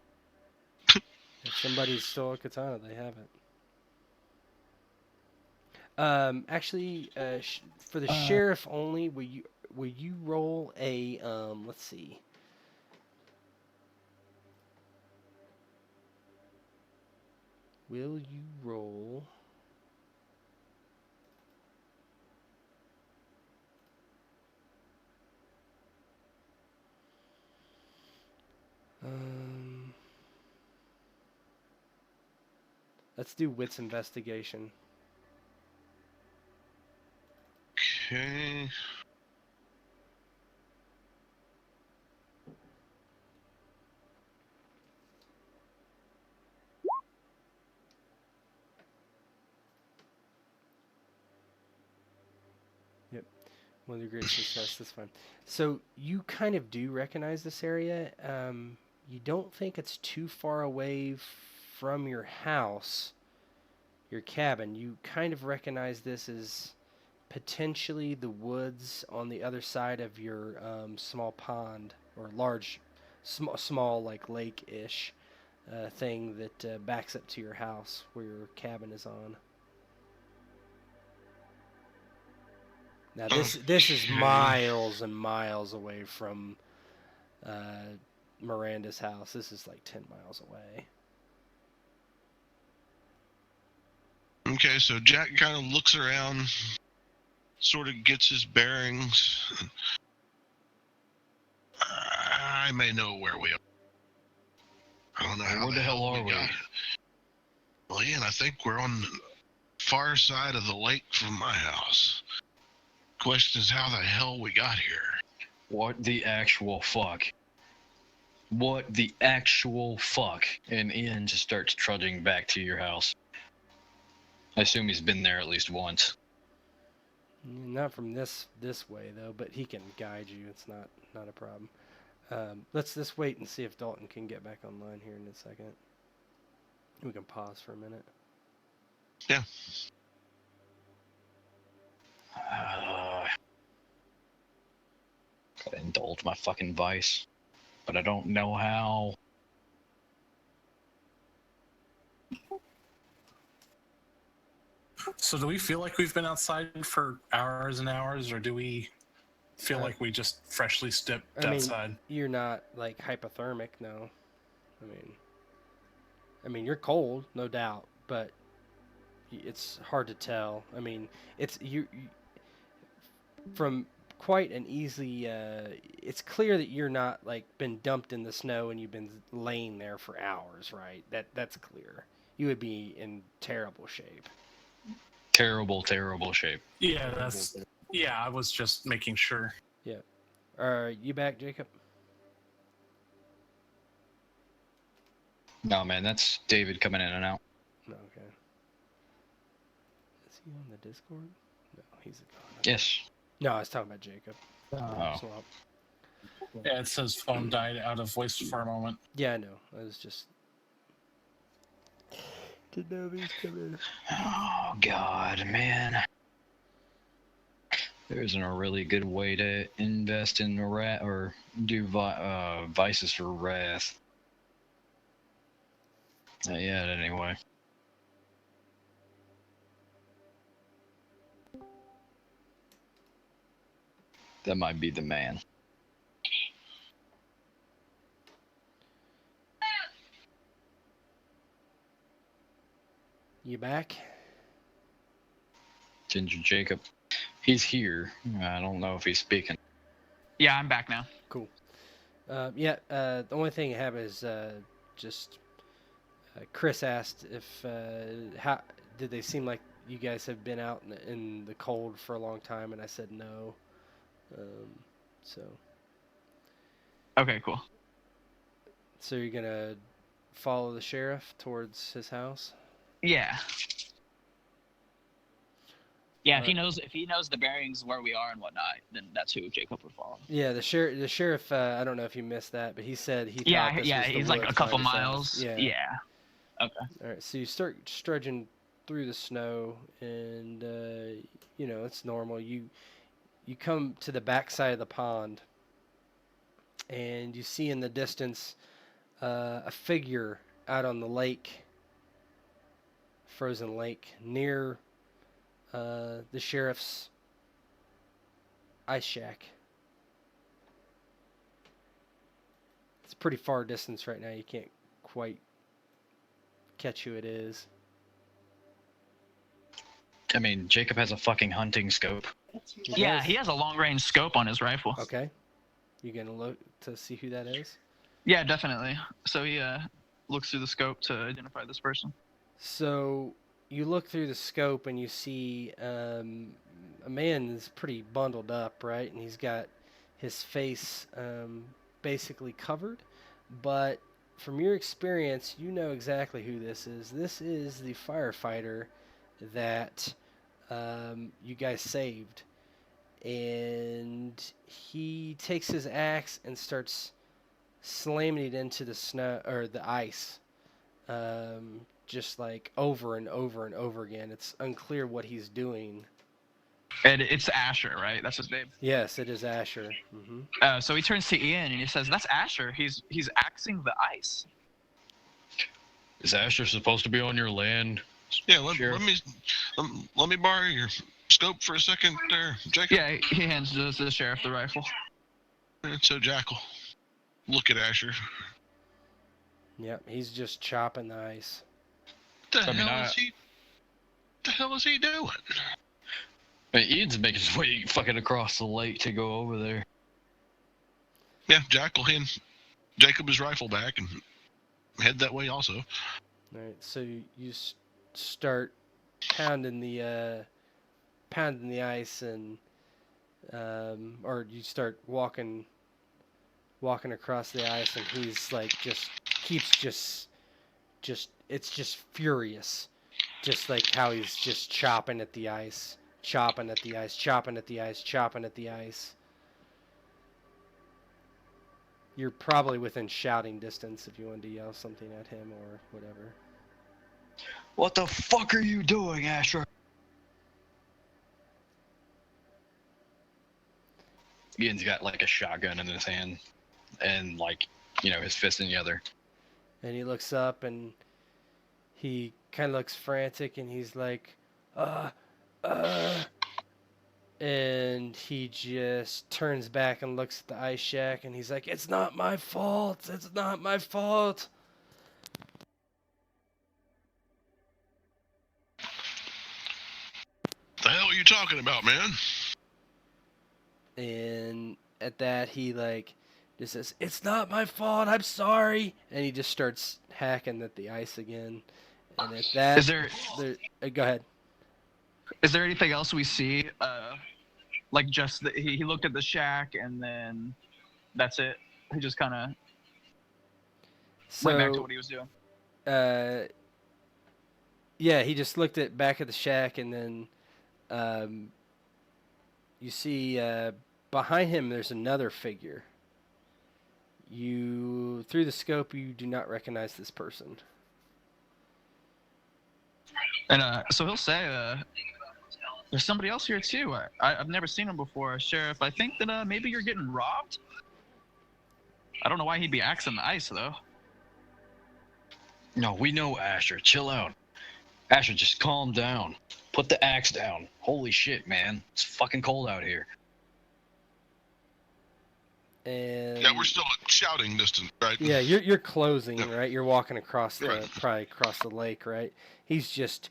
S1: If somebody stole a katana, they have it. Actually, for the sheriff only, will you roll a let's see. Will you roll? Let's do wits investigation.
S3: Okay.
S1: One of the great success, that's fine. So you kind of do recognize this area. You don't think it's too far away from your house, your cabin. You kind of recognize this as potentially the woods on the other side of your small pond or large, small like lake-ish thing that backs up to your house where your cabin is on. Now this is miles and miles away from Miranda's house. This is like 10 miles away.
S3: Okay, so Jack kind of looks around, sort of gets his bearings. I may know where we are. I don't know how
S2: Where the hell are we?
S3: got here. Well, Ian, I think we're on the far side of the lake from my house. Question is how the hell we got here.
S2: What the actual fuck? What the actual fuck? And Ian just starts trudging back to your house. I assume he's been there at least once.
S1: Not from this way though, but he can guide you. It's not a problem. Let's just wait and see if Dalton can get back online here in a second. We can pause for a minute.
S3: Yeah.
S2: Gotta indulge my fucking vice, but I don't know how.
S4: So do we feel like we've been outside for hours and hours, or do we feel like we just freshly stepped outside?
S1: You're not like hypothermic, no. I mean, you're cold, no doubt, but it's hard to tell. I mean, it's you from quite an easy. It's clear that you're not like been dumped in the snow and you've been laying there for hours, right? That's clear. You would be in terrible shape.
S2: Terrible shape.
S4: Yeah, I was just making sure.
S1: Yeah. Are you back, Jacob?
S2: No, man, that's David coming in and out.
S1: No, okay. Is he on the Discord? No, he's gone.
S2: Yes.
S1: No, I was talking about Jacob.
S2: Oh.
S1: Swamp.
S4: Yeah, it says phone died out of voice for a moment.
S1: Yeah, I know. I was just. Didn't know if he's coming.
S2: Oh, God, man. There isn't a really good way to invest in wrath or do vices for wrath. Not yet, anyway. That might be the man.
S1: You back?
S2: Ginger Jacob. He's here. I don't know if he's speaking.
S5: Yeah, I'm back now.
S1: Cool. The only thing I have is just Chris asked if how did they seem like you guys have been out in the cold for a long time, and I said no.
S5: Okay, cool.
S1: So you're gonna follow the sheriff towards his house?
S5: Yeah. Yeah,
S1: Alright.
S5: if he knows the bearings where we are and whatnot, then that's who Jacob would follow.
S1: Yeah, the sheriff. I don't know if you missed that, but he said he.
S5: Yeah,
S1: thought this
S5: yeah,
S1: was the
S5: he's like a
S1: woods
S5: couple
S1: by his house.
S5: miles. Yeah. Okay.
S1: All right, so you start trudging through the snow, and it's normal. You come to the backside of the pond, and you see in the distance a figure out on the lake, frozen lake, near the sheriff's ice shack. It's a pretty far distance right now. You can't quite catch who it is.
S2: I mean, Jacob has a fucking hunting scope.
S5: Yeah, he has a long range scope on his rifle.
S1: Okay. You gonna look to see who that is?
S5: Yeah, definitely. So he looks through the scope to identify this person.
S1: So you look through the scope and you see a man that's pretty bundled up, right? And he's got his face basically covered. But from your experience, you know exactly who this is. This is the firefighter that you guys saved. And he takes his axe and starts slamming it into the snow or the ice. Just like over and over and over again. It's unclear what he's doing.
S5: And it's Asher, right? That's his name.
S1: Yes, it is Asher. Mm-hmm.
S5: So he turns to Ian and he says, "That's Asher. He's axing the ice."
S2: Is Asher supposed to be on your land?
S3: Yeah, let me borrow your scope for a second there, Jacob.
S5: Yeah, he hands the sheriff the rifle.
S3: And so Jackal, look at Asher.
S1: Yep, he's just chopping the ice.
S3: What the
S2: I mean,
S3: hell is he? the hell is he doing?
S2: Hey, Ian's making his way fucking across the lake to go over there.
S3: Yeah, Jack will hand Jacob his rifle back and head that way also.
S1: All right, so you start pounding the ice, and or you start walking across the ice, and he's like keeps it's just furious, just like how he's just chopping at the ice, chopping at the ice, chopping at the ice, chopping at the ice. You're probably within shouting distance if you wanted to yell something at him or whatever.
S2: What the fuck are you doing, Asher? Ian's got like a shotgun in his hand and like, his fist in the other.
S1: And he looks up and he kind of looks frantic and he's like, and he just turns back and looks at the ice shack and he's like, it's not my fault. It's not my fault.
S3: The hell are you talking about, man?
S1: And at that, he just says, it's not my fault. I'm sorry. And he just starts hacking at the ice again. And at that,
S5: Is there
S1: go ahead.
S5: Is there anything else we see? Like just he looked at the shack and then that's it. He just kind of went back to what he was doing.
S1: Yeah, he just looked back at the shack, and then you see behind him there's another figure. Through the scope, you do not recognize this person.
S5: And so he'll say, there's somebody else here too. I've never seen him before, Sheriff. I think that maybe you're getting robbed. I don't know why he'd be axing the ice though.
S2: No, we know, Asher. Chill out. Asher, just calm down. Put the axe down. Holy shit, man. It's fucking cold out here.
S1: And
S3: Yeah, we're still at shouting distance, right?
S1: yeah, you're closing,
S3: Yeah.
S1: right? You're walking across
S3: Right.
S1: probably across the lake, right? He's just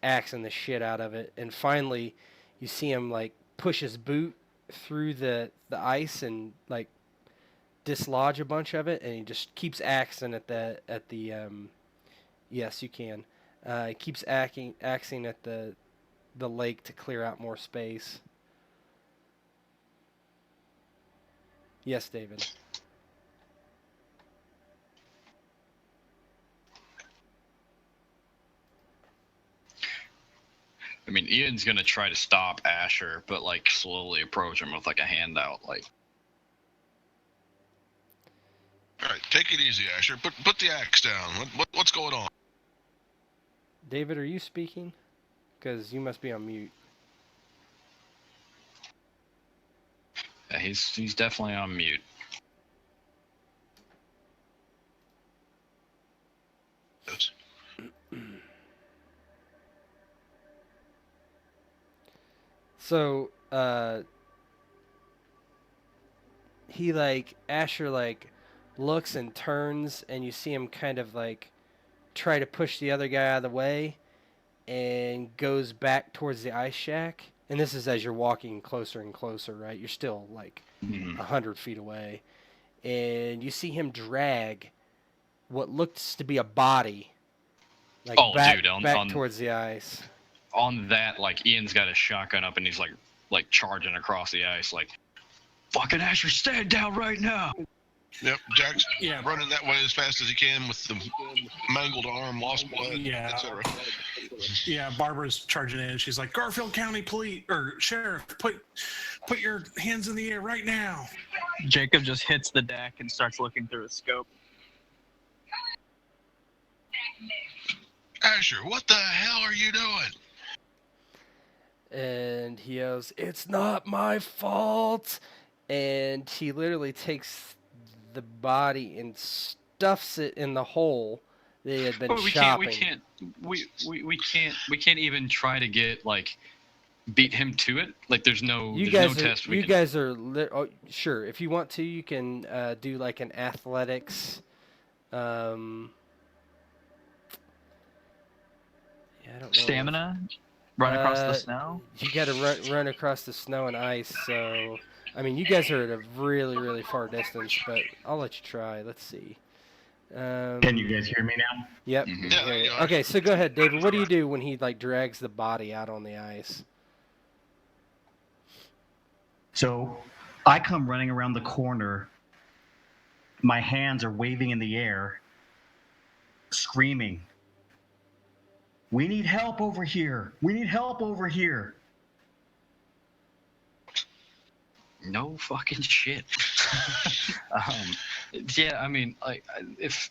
S1: axing the shit out of it, and finally, you see him push his boot through the ice and dislodge a bunch of it, and he just keeps axing at the yes, you can. He keeps axing at the lake to clear out more space. Yes, David.
S2: I mean, Ian's gonna try to stop Asher, but slowly approach him with a handout,
S3: All right, take it easy, Asher. Put the axe down. What's going on?
S1: David, are you speaking? Because you must be on mute.
S2: Yeah, he's definitely on mute.
S3: Yes.
S1: So, he Asher looks and turns, and you see him kind of try to push the other guy out of the way, and goes back towards the ice shack. And this is as you're walking closer and closer, right? You're still 100 feet away, and you see him drag what looks to be a body, back towards the ice.
S2: On that, Ian's got his shotgun up and he's charging across the ice, fucking Asher, stand down right now.
S3: Yep, Jack's running that way as fast as he can with the mangled arm, lost blood, etc.
S4: Yeah, Barbara's charging in. She's like, Garfield County Police or Sheriff, put your hands in the air right now.
S5: Jacob just hits the deck and starts looking through his scope.
S3: Asher, what the hell are you doing?
S1: And he yells, it's not my fault. And he literally takes the body and stuffs it in the hole they had been chopping.
S2: We can't even try to get beat him to it. There's no test.
S1: You guys are sure. If you want to, you can do an athletics. Yeah, I don't know.
S5: Stamina? Run across the snow?
S1: You got to run across the snow and ice. So, I mean, you guys are at a really, really far distance, but I'll let you try. Let's see.
S6: Can you guys hear me now?
S1: Yep.
S2: Mhm.
S1: we
S3: Yeah,
S1: hear
S3: there
S1: you.
S3: you are.
S1: Okay, so go ahead, David. What do you do when he like drags the body out on the ice?
S6: So I come running around the corner. My hands are waving in the air, screaming, "We need help over here! We need help over here!"
S2: No fucking shit. Yeah, I mean, like, if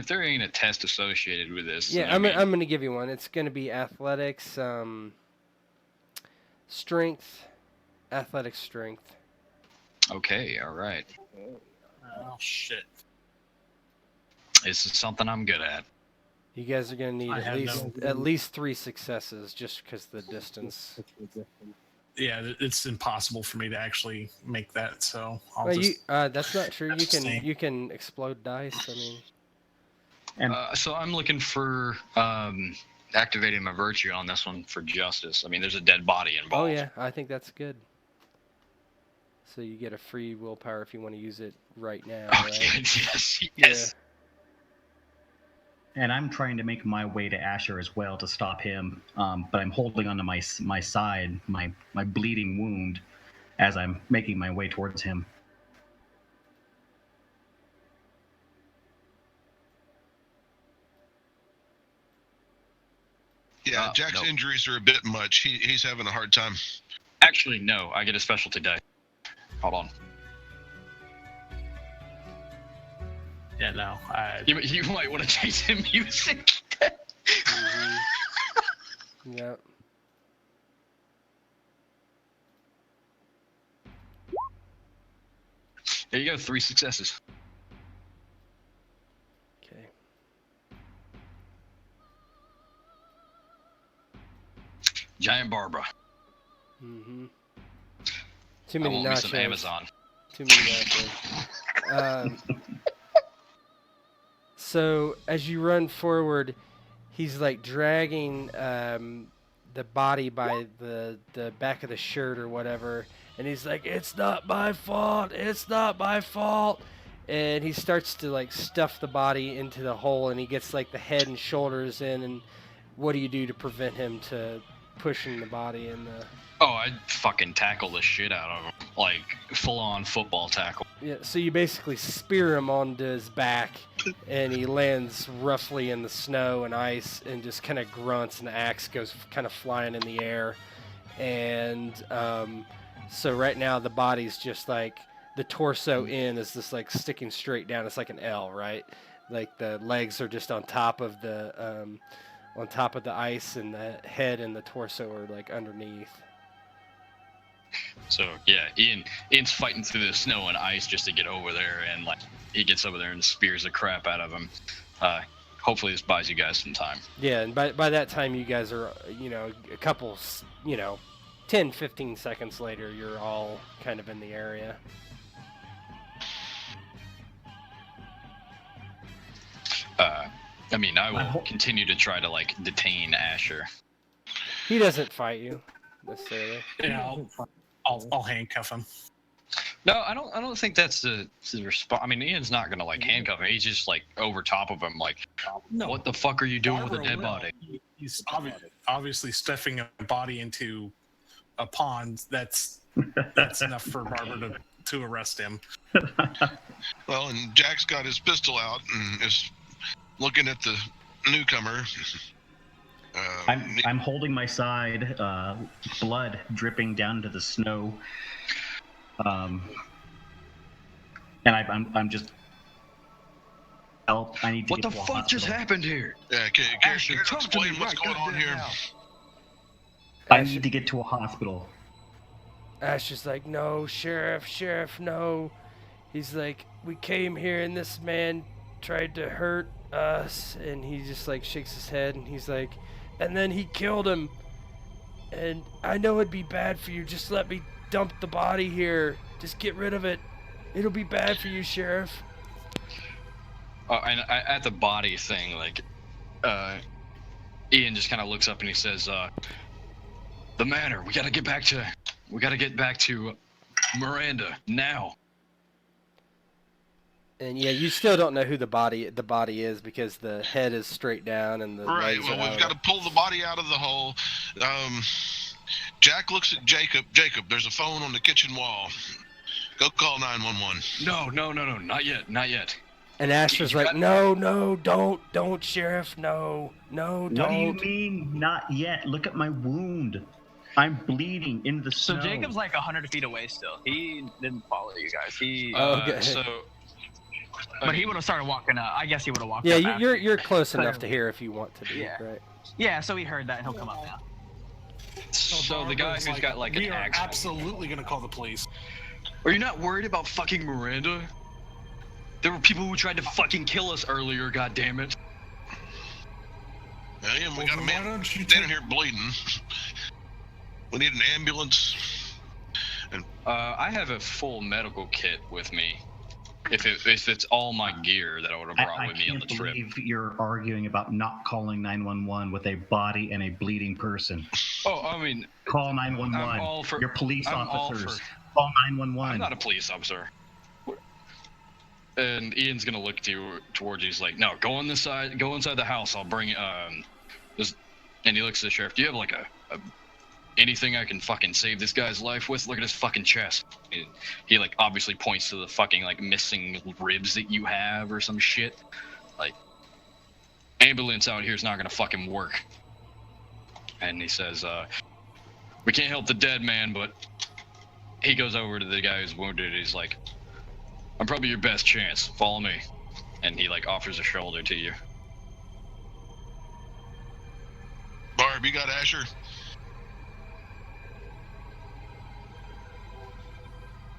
S2: there ain't a test associated with this,
S1: Yeah,
S2: then,
S1: I'm going to give you one. It's going to be athletics, strength, athletics, strength.
S2: okay, all right.
S4: Oh shit.
S2: This is something I'm good at.
S1: You guys are going to need
S4: I have
S1: at least 3 successes just because of the distance.
S4: Yeah, it's impossible for me to actually make that. So I'll
S1: Well,
S4: just.
S1: that's not true.
S4: Abstain.
S1: You can explode dice. I mean,
S6: And
S2: So I'm looking for activating my virtue on this one for justice. I mean, there's a dead body involved.
S1: oh yeah, I think that's good. So you get a free willpower if you want to use it right now.
S2: Oh,
S1: right?
S2: yes, yes.
S6: and I'm trying to make my way to Asher as well to stop him, but I'm holding onto my side, my bleeding wound, as I'm making my way towards him.
S3: Yeah, Jack's
S2: nope.
S3: injuries are a bit much. He's having a hard time.
S2: Actually, no. I get a specialty die. Hold on.
S4: Yeah, no.
S2: You might want to change the music.
S1: Yep.
S2: There you go. 3 successes.
S1: Okay.
S2: Giant Barbara.
S1: Mm-hmm. Too
S2: I
S1: many
S2: want me some
S1: nachos.
S2: Amazon.
S1: Too many nachos. So as you run forward, he's like dragging the body by the back of the shirt or whatever, and he's like, "It's not my fault. It's not my fault." And he starts to like stuff the body into the hole, and he gets like the head and shoulders in. And what do you do to prevent him to pushing the body in the?
S2: Oh, I'd fucking tackle the shit out of him. Like, full-on football tackle.
S1: Yeah, so you basically spear him onto his back, and he lands roughly in the snow and ice and just kind of grunts, and the axe goes kind of flying in the air. And so right now the body's just like, the torso in is just like sticking straight down. It's like an L, right? Like the legs are just on top of the ice, and the head and the torso are like underneath.
S2: So, yeah, Ian's fighting through the snow and ice just to get over there, and, like, he gets over there and spears the crap out of him. Hopefully this buys you guys some time.
S1: Yeah, and by that time you guys are, a couple, 10, 15 seconds later, you're all kind of in the area.
S2: I mean, I will continue to try to, like, detain Asher.
S1: He doesn't fight you, necessarily.
S4: Yeah, I'll handcuff him.
S2: No, I don't think that's the response. I mean, Ian's not gonna like handcuff him. He's just like over top of him, like,
S4: No.
S2: what the fuck are you doing with a
S4: Barbara
S2: dead
S4: will.
S2: body?
S4: He's obviously stuffing a body into a pond. That's enough for Barbara to arrest him.
S3: Well, and Jack's got his pistol out and is looking at the newcomer.
S6: I'm holding my side, blood dripping down into the snow, and I'm just help. I need to
S2: What
S6: get
S2: the
S6: to a
S2: fuck just
S6: hospital.
S2: happened here?
S3: Yeah, can
S2: Asher,
S3: you
S2: talk to
S3: explain
S2: me
S3: what's
S2: right
S3: going on
S2: goddamn
S3: here?
S2: now.
S6: I need to get to a hospital.
S1: Ash is like, "No, Sheriff, no." He's like, "We came here and this man tried to hurt us," and he just like shakes his head, and he's like, "And then he killed him. And I know it'd be bad for you. Just let me dump the body here. Just get rid of it. It'll be bad for you, Sheriff."
S2: And at the body thing, like, Ian just kind of looks up and he says, "The manor. We gotta get back to Miranda now."
S1: And yeah, you still don't know who the body is because the head is straight down and the
S3: Right.
S1: legs
S3: Well,
S1: are
S3: we've
S1: out.
S3: got to pull the body out of the hole. Jack looks at Jacob. Jacob, there's a phone on the kitchen wall. Go call 911.
S2: No, not yet.
S1: And Asher's
S2: You
S1: like,
S2: got-
S1: no, don't, Sheriff, no, don't.
S6: What do you mean, not yet? Look at my wound. I'm bleeding in the
S5: So
S6: snow.
S5: Jacob's like 100 feet away still. He didn't follow you guys.
S1: Okay.
S5: But he would have started walking up. I guess he would have walked
S1: Yeah,
S5: up.
S1: you're close enough to
S5: Clearly.
S1: hear if you want to be,
S5: Yeah.
S1: right?
S5: Yeah, so he heard that and he'll come up now.
S2: So the guy
S4: Barbara's
S2: who's got like an
S4: we are
S2: axe.
S4: absolutely gonna call the police.
S2: Are you not worried about fucking Miranda? There were people who tried to fucking kill us earlier. God damn it!
S3: Yeah, we
S4: Well,
S3: got a
S4: then
S3: man
S4: why don't you
S3: standing here bleeding. We need an ambulance.
S2: I have a full medical kit with me. If it's all my gear that I would have brought
S6: I
S2: with me on
S6: can't
S2: the trip.
S6: believe you're arguing about not calling 911 with a body and a bleeding person.
S2: Oh, I mean,
S6: Call
S2: I'm
S6: 911.
S2: all for.
S6: You're police
S2: I'm all
S6: officers.
S2: for-
S6: Call 911.
S2: I'm not a police officer. And Ian's gonna look towards you. He's like, "No, go on this side. Go inside the house. I'll bring this." And he looks at the sheriff. Do you have like a anything I can fucking save this guy's life with? Look at his fucking chest. He like obviously points to the fucking like missing ribs that you have or some shit. Like, ambulance out here is not gonna fucking work. And he says, "We can't help the dead man, but." He goes over to the guy who's wounded. He's like, "I'm probably your best chance. Follow me." And he like offers a shoulder to you.
S3: Barb, you got Asher?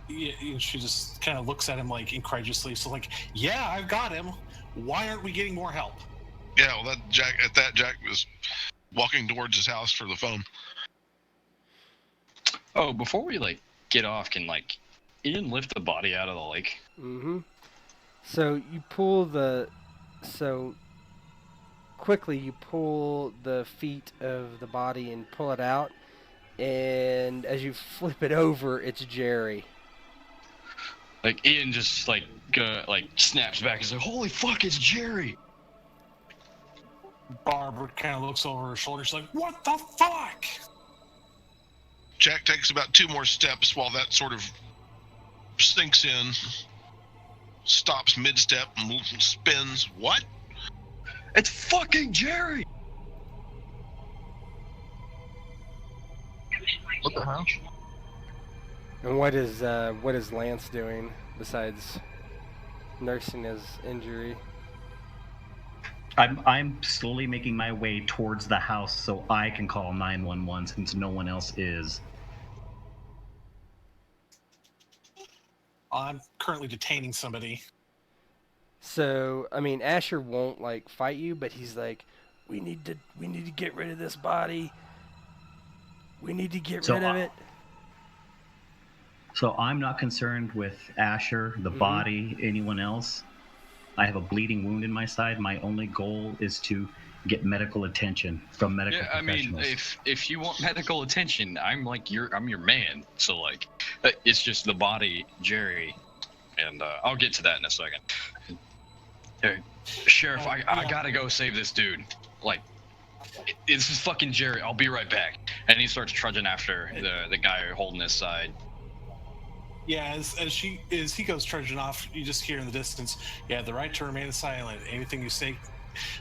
S4: Yeah, and she just kind of looks at him like incredulously. So like, yeah, I've got him. Why aren't we getting more help?
S3: Yeah, well, Jack was walking towards his house for the phone.
S2: Oh, before we like get off, can like Ian lift the body out of the lake?
S1: Mm-hmm. So you pull quickly you pull the feet of the body and pull it out, and as you flip it over, it's Jerry.
S2: Like Ian just like snaps back and says, "Holy fuck, it's Jerry!"
S4: Barbara kind of looks over her shoulder. She's like, what the fuck?
S3: Jack takes about 2 more steps while that sort of sinks in, stops mid-step and spins. What?
S2: It's fucking Jerry!
S5: What the hell?
S1: And what is Lance doing besides nursing his injury?
S6: I'm slowly making my way towards the house so I can call 911 since no one else is.
S4: I'm currently detaining somebody.
S1: So, I mean, Asher won't like fight you, but he's like, we need to get rid of this body. We need to get rid of it.
S6: So I'm not concerned with Asher, the body, anyone else. I have a bleeding wound in my side. My only goal is to get medical attention from medical professionals.
S2: I mean, if you want medical attention, I'm your man. So like, it's just the body, Jerry, and I'll get to that in a second. Hey, Sheriff, I gotta go save this dude. Like, this is fucking Jerry. I'll be right back. And he starts trudging after the guy holding his side.
S4: Yeah, as he goes trudging off, you just hear in the distance, you have the right to remain silent. Anything you say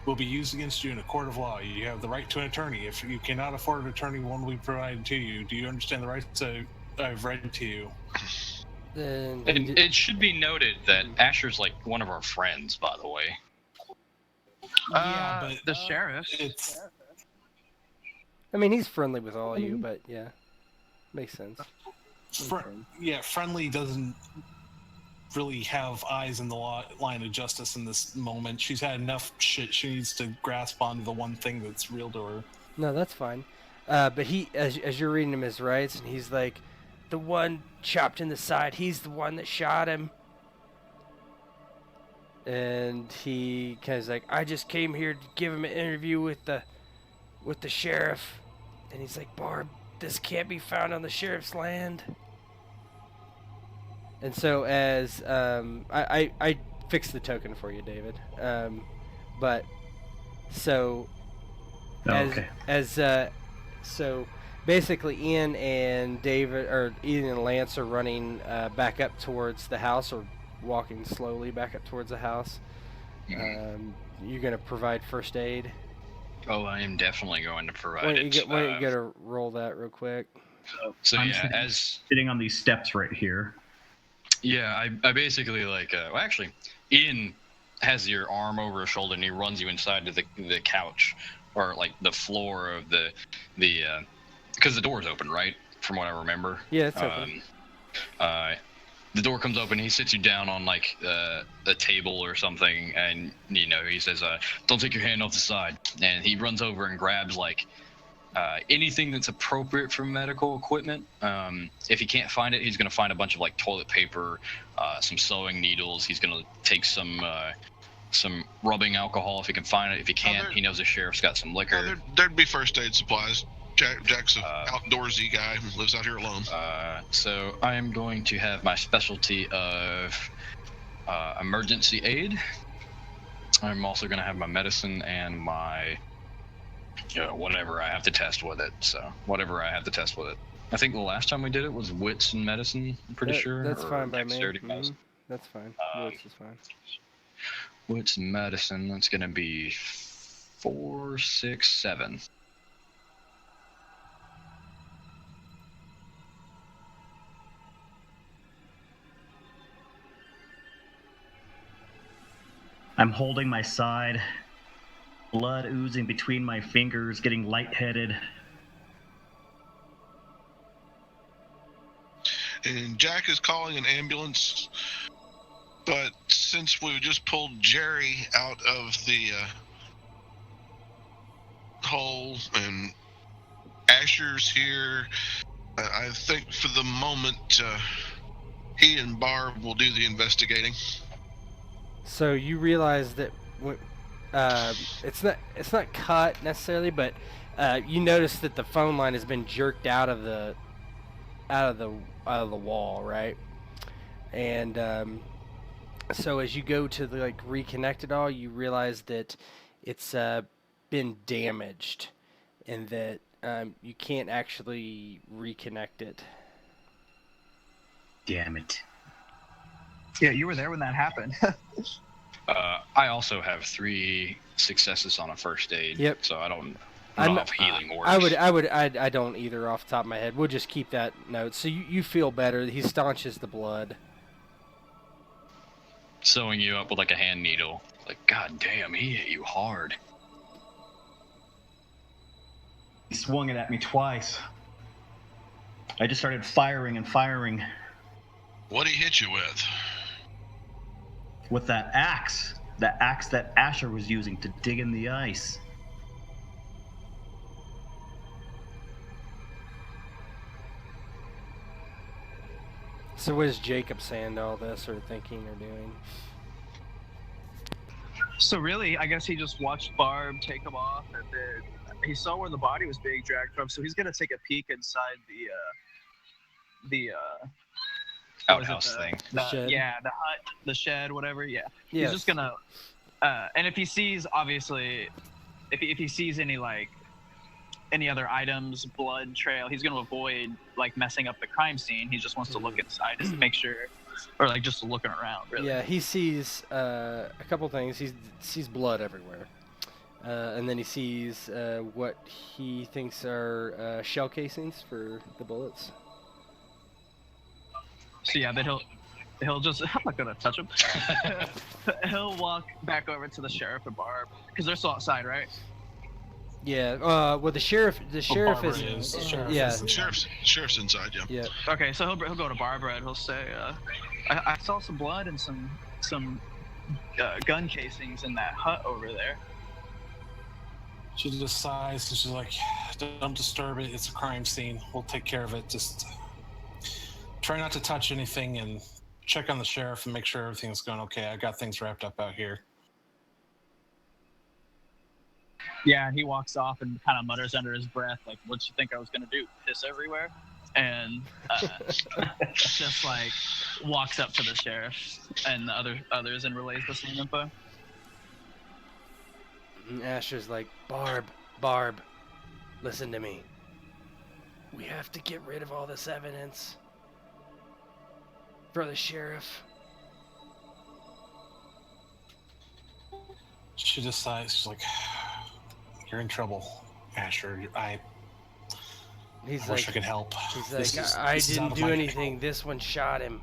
S4: will be used against you in a court of law. You have the right to an attorney. If you cannot afford an attorney, one will be provided to you. Do you understand the rights I've read to you?
S2: And it should be noted that Asher's like one of our friends, by the way.
S4: Yeah, but
S5: the sheriff.
S4: It's
S1: I mean, he's friendly with all of you, but yeah, makes sense.
S4: Friendly doesn't really have eyes in the line of justice in this moment. She's had enough shit. She needs to grasp onto the one thing that's real to her.
S1: No, that's fine. But he, as you're reading him his rights, and he's like, the one chopped in the side, he's the one that shot him. And he kind of like, I just came here to give him an interview with the with the sheriff. And he's like, Barb, this can't be found on the sheriff's land. And so as I fixed the token for you, David. But so so basically Ian and David, or Ian and Lance, are running back up towards the house, or walking slowly back up towards the house. You're gonna provide first aid.
S2: Oh, I am definitely going to provide
S1: Why
S2: it.
S1: don't you gotta roll that real quick?
S2: So
S6: I'm
S2: yeah,
S6: sitting on these steps right here.
S2: Yeah, I basically like. Well, actually, Ian has your arm over his shoulder and he runs you inside to the couch, or like the floor of the because the door's open, right? From what I remember.
S1: Yeah, it's open.
S2: The door comes open. He sits you down on like a table or something, and he says, "Don't take your hand off the side." And he runs over and grabs like anything that's appropriate for medical equipment. If he can't find it, he's gonna find a bunch of like toilet paper, some sewing needles. He's gonna take some rubbing alcohol if he can find it. If he can't, he knows the sheriff's got some liquor.
S3: There'd be first aid supplies. Jack's an outdoorsy guy who lives out here alone.
S2: So I am going to have my specialty of emergency aid. I'm also going to have my medicine and my whatever I have to test with it. So whatever I have to test with it. I think the last time we did it was wits and medicine. I'm pretty sure.
S1: That's fine by me.
S2: Mm-hmm.
S1: That's fine. Wits is fine.
S2: Wits and medicine. That's going to be 4, 6, 7.
S6: I'm holding my side, blood oozing between my fingers, getting lightheaded.
S3: And Jack is calling an ambulance, but since we just pulled Jerry out of the hole and Asher's here, I think for the moment he and Barb will do the investigating.
S1: So you realize that it's not cut necessarily, but you notice that the phone line has been jerked out of the wall, right? And so as you go to reconnect it all, you realize that it's been damaged, and that you can't actually reconnect it.
S6: Damn it.
S5: Yeah, you were there when that happened.
S2: I also have 3 successes on a first aid.
S1: Yep.
S2: So I don't know if healing works.
S1: I don't either off the top of my head. We'll just keep that note. So you feel better. He staunches the blood.
S2: Sewing you up with like a hand needle. Like, god damn, he hit you hard.
S6: He swung it at me twice. I just started firing and firing.
S3: What'd he hit you with?
S6: With that axe that Asher was using to dig in the ice.
S1: So what is Jacob saying to all this, or thinking, or doing?
S5: So really, I guess he just watched Barb take him off, and then he saw where the body was being dragged from. So he's gonna take a peek inside the
S2: outhouse thing.
S1: Shed.
S5: Yeah, the hut, the shed, whatever. Yeah.
S1: Yes.
S5: He's just gonna, and if he sees, obviously, if he sees any other items, blood trail, he's gonna avoid messing up the crime scene. He just wants to look inside just to make sure, or just looking around. Really.
S1: Yeah, he sees a couple things. He sees blood everywhere, and then he sees what he thinks are shell casings for the bullets.
S5: So yeah, then he'll just, I'm not gonna touch him. He'll walk back over to the sheriff and Barb, because they're still outside, right?
S1: Yeah. Well, the sheriff
S4: Barbara
S1: is.
S4: is. The sheriff
S1: Yeah.
S4: is inside.
S3: Sheriff's inside, yeah.
S1: Yeah.
S5: Okay, so he'll go to Barbara and he'll say, I saw some blood and some gun casings in that hut over there.
S4: She just sighs and she's like, "Don't disturb it. It's a crime scene. We'll take care of it. Just try not to touch anything and check on the sheriff and make sure everything's going okay. I got things wrapped up out here."
S5: Yeah, and he walks off and kind of mutters under his breath, like, "What'd you think I was gonna do? Piss everywhere?" And just like walks up to the sheriff and the others and relays the same info.
S1: And Asher's like, Barb, listen to me. We have to get rid of all this evidence for the sheriff.
S4: She decides, she's like, "You're in trouble, Asher. I wish I could help."
S1: He's
S4: This
S1: like,
S4: is-
S1: I
S4: this is out
S1: didn't
S4: of
S1: do
S4: my
S1: anything.
S4: control."
S1: This one shot him.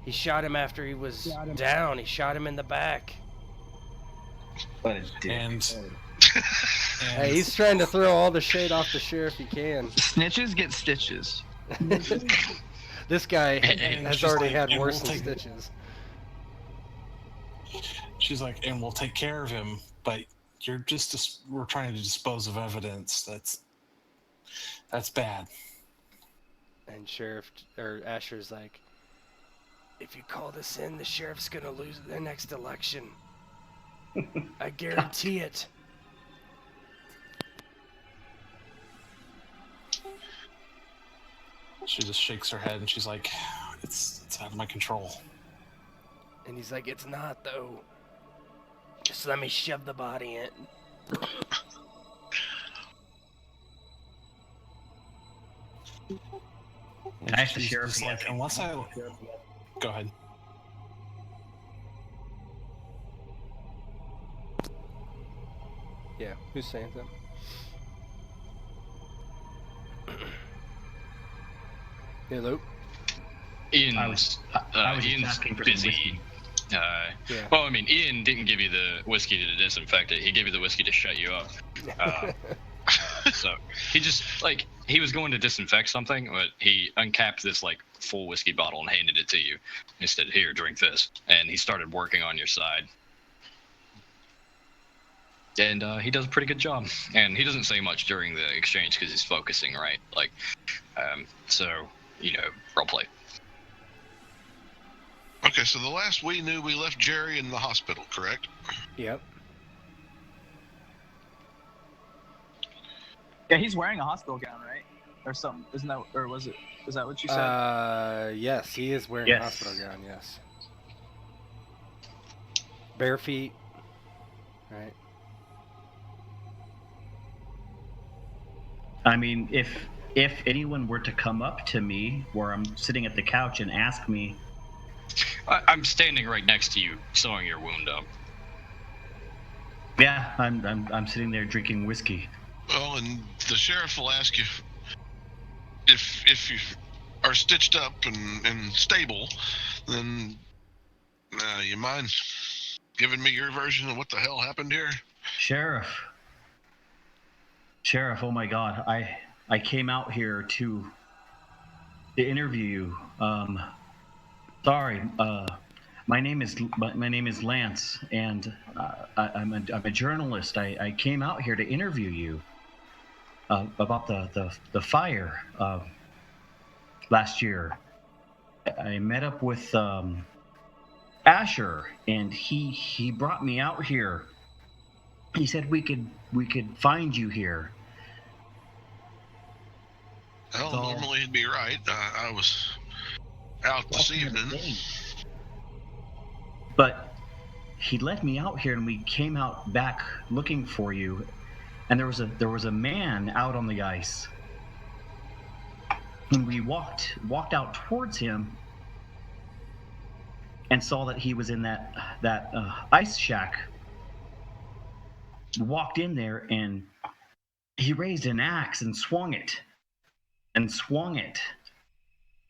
S1: He shot him after he was down. He shot him in the back.
S6: What a dick.
S4: And
S1: Hey, he's trying to throw all the shade off the sheriff he can.
S5: Snitches get stitches.
S1: This guy
S4: And
S1: has
S4: she's
S1: already
S4: like,
S1: had
S4: "And
S1: worse
S4: we'll
S1: than
S4: take-"
S1: stitches.
S4: She's like, "And we'll take care of him, but you're just we're trying to dispose of evidence. That's bad."
S1: And Asher's like, if you call this in, the sheriff's gonna lose the next election. I guarantee it.
S4: She just shakes her head and she's like, it's out of my control.
S1: And he's like, it's not though. Just let me shove the body in.
S6: And I asked the
S4: She's
S6: sheriff
S4: just
S6: again.
S4: like, unless I... Go ahead.
S1: Yeah, who's saying something? Hello?
S2: Ian's,
S6: I was just
S2: Ian's
S6: asking for some
S2: busy.
S6: whiskey.
S1: Yeah.
S2: Well, I mean, Ian didn't give you the whiskey to disinfect it. He gave you the whiskey to shut you up. So he just he was going to disinfect something, but he uncapped this full whiskey bottle and handed it to you. He said, "Here, drink this," and he started working on your side. And he does a pretty good job. And he doesn't say much during the exchange because he's focusing, right? So role play.
S3: Okay, so the last we knew, we left Jerry in the hospital, correct?
S1: Yep.
S5: Yeah, he's wearing a hospital gown, right? Or something. Isn't that, or was it? Is that what you said?
S1: Yes, he is wearing a hospital gown, yes. Bare feet. Right.
S6: I mean, if anyone were to come up to me where I'm sitting at the couch and ask me,
S2: I'm standing right next to you, sewing your wound up.
S6: yeah, I'm sitting there drinking whiskey.
S3: Well, and the sheriff will ask you if you are stitched up and stable, then you mind giving me your version of what the hell happened here?
S6: Sheriff, oh my God, I came out here to interview you. Sorry, my name is Lance, and I'm a journalist. I came out here to interview you about the fire last year. I met up with Asher, and he brought me out here. He said we could find you here.
S3: Well, normally he'd be right. I was out this evening.
S6: But he let me out here, and we came out back looking for you, and there was a man out on the ice. And we walked out towards him and saw that he was in that ice shack. Walked in there, and he raised an axe and swung it.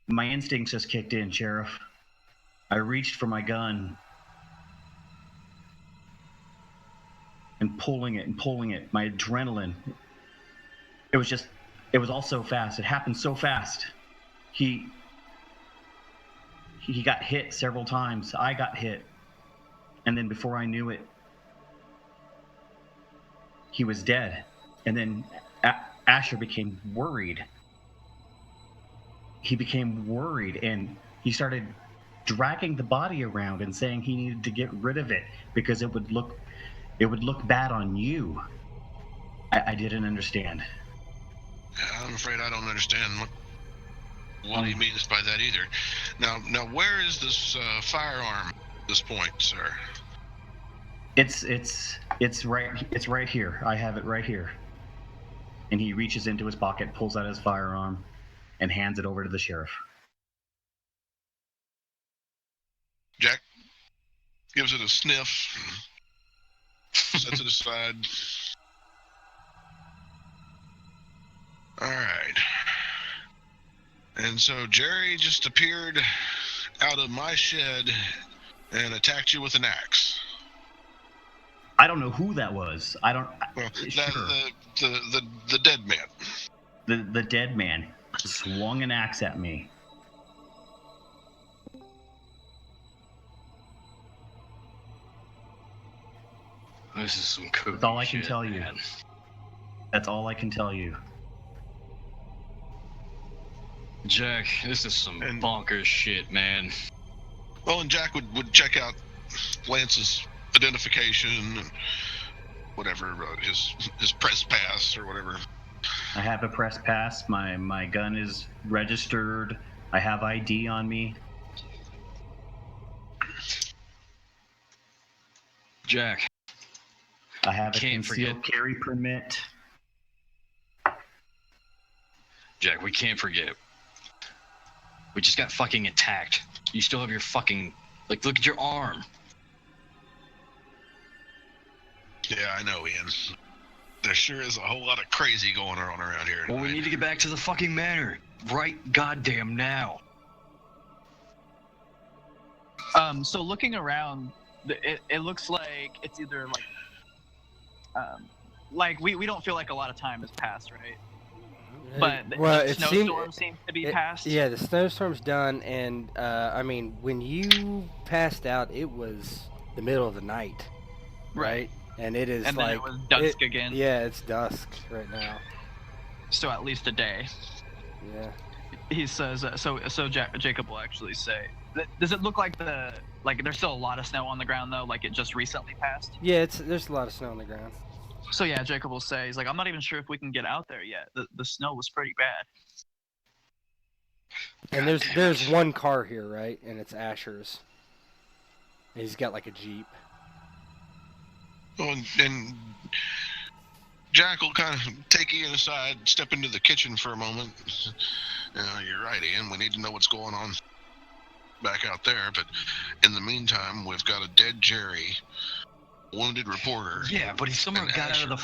S6: My instincts just kicked in, Sheriff. I reached for my gun and pulling it, my adrenaline. It was all so fast. It happened so fast. He got hit several times. I got hit. And then before I knew it, he was dead. And then Asher became worried. He became worried, and he started dragging the body around and saying he needed to get rid of it because it would look bad on you. I didn't understand.
S3: I'm afraid I don't understand what he means by that either. Now, where is this firearm at this point, sir?
S6: It's right here. I have it right here. And he reaches into his pocket, pulls out his firearm, and hands it over to the sheriff.
S3: Jack gives it a sniff, sets it aside. All right. And so Jerry just appeared out of my shed and attacked you with an axe.
S6: I don't know who that was. I don't.
S3: Well,
S6: Sure.
S3: the dead man.
S6: The dead man swung an axe at me.
S2: This is some cool.
S6: That's all I can
S2: shit,
S6: tell you.
S2: man.
S6: That's all I can tell you.
S2: Jack, this is some
S3: And-
S2: bonkers shit, man.
S3: Well, and Jack would check out Lance's identification and whatever, his press pass or whatever.
S6: I have a press pass. My gun is registered. I have ID on me.
S2: Jack,
S6: I have a
S2: Can't
S6: concealed
S2: forget.
S6: carry permit.
S2: Jack, we can't forget. We just got fucking attacked. You still have your fucking... Like, look at your arm.
S3: Yeah, I know, Ian. There sure is a whole lot of crazy going on around here.
S2: Well, we need to get back to the fucking manor. Right goddamn now.
S5: So looking around, it looks like it's either like we don't feel like a lot of time has passed, right? But the snowstorm seems to be past.
S1: Yeah, the snowstorm's done, and I mean, when you passed out, it was the middle of the night, right? And it is
S5: And
S1: like
S5: then it was dusk again.
S1: Yeah, it's dusk right now.
S5: So at least a day.
S1: Yeah.
S5: He says. Jacob will actually say. Does it look like there's still a lot of snow on the ground though? Like it just recently passed?
S1: Yeah, there's a lot of snow on the ground.
S5: So yeah, Jacob will say, he's like, I'm not even sure if we can get out there yet. The snow was pretty bad.
S1: And there's one car here, right? And it's Asher's. And he's got like a Jeep.
S3: Oh, and Jack will kind of take Ian aside, step into the kitchen for a moment. You're right, Ian. We need to know what's going on back out there. But in the meantime, we've got a dead Jerry, wounded reporter.
S2: Yeah, but he somehow
S3: And
S2: got out of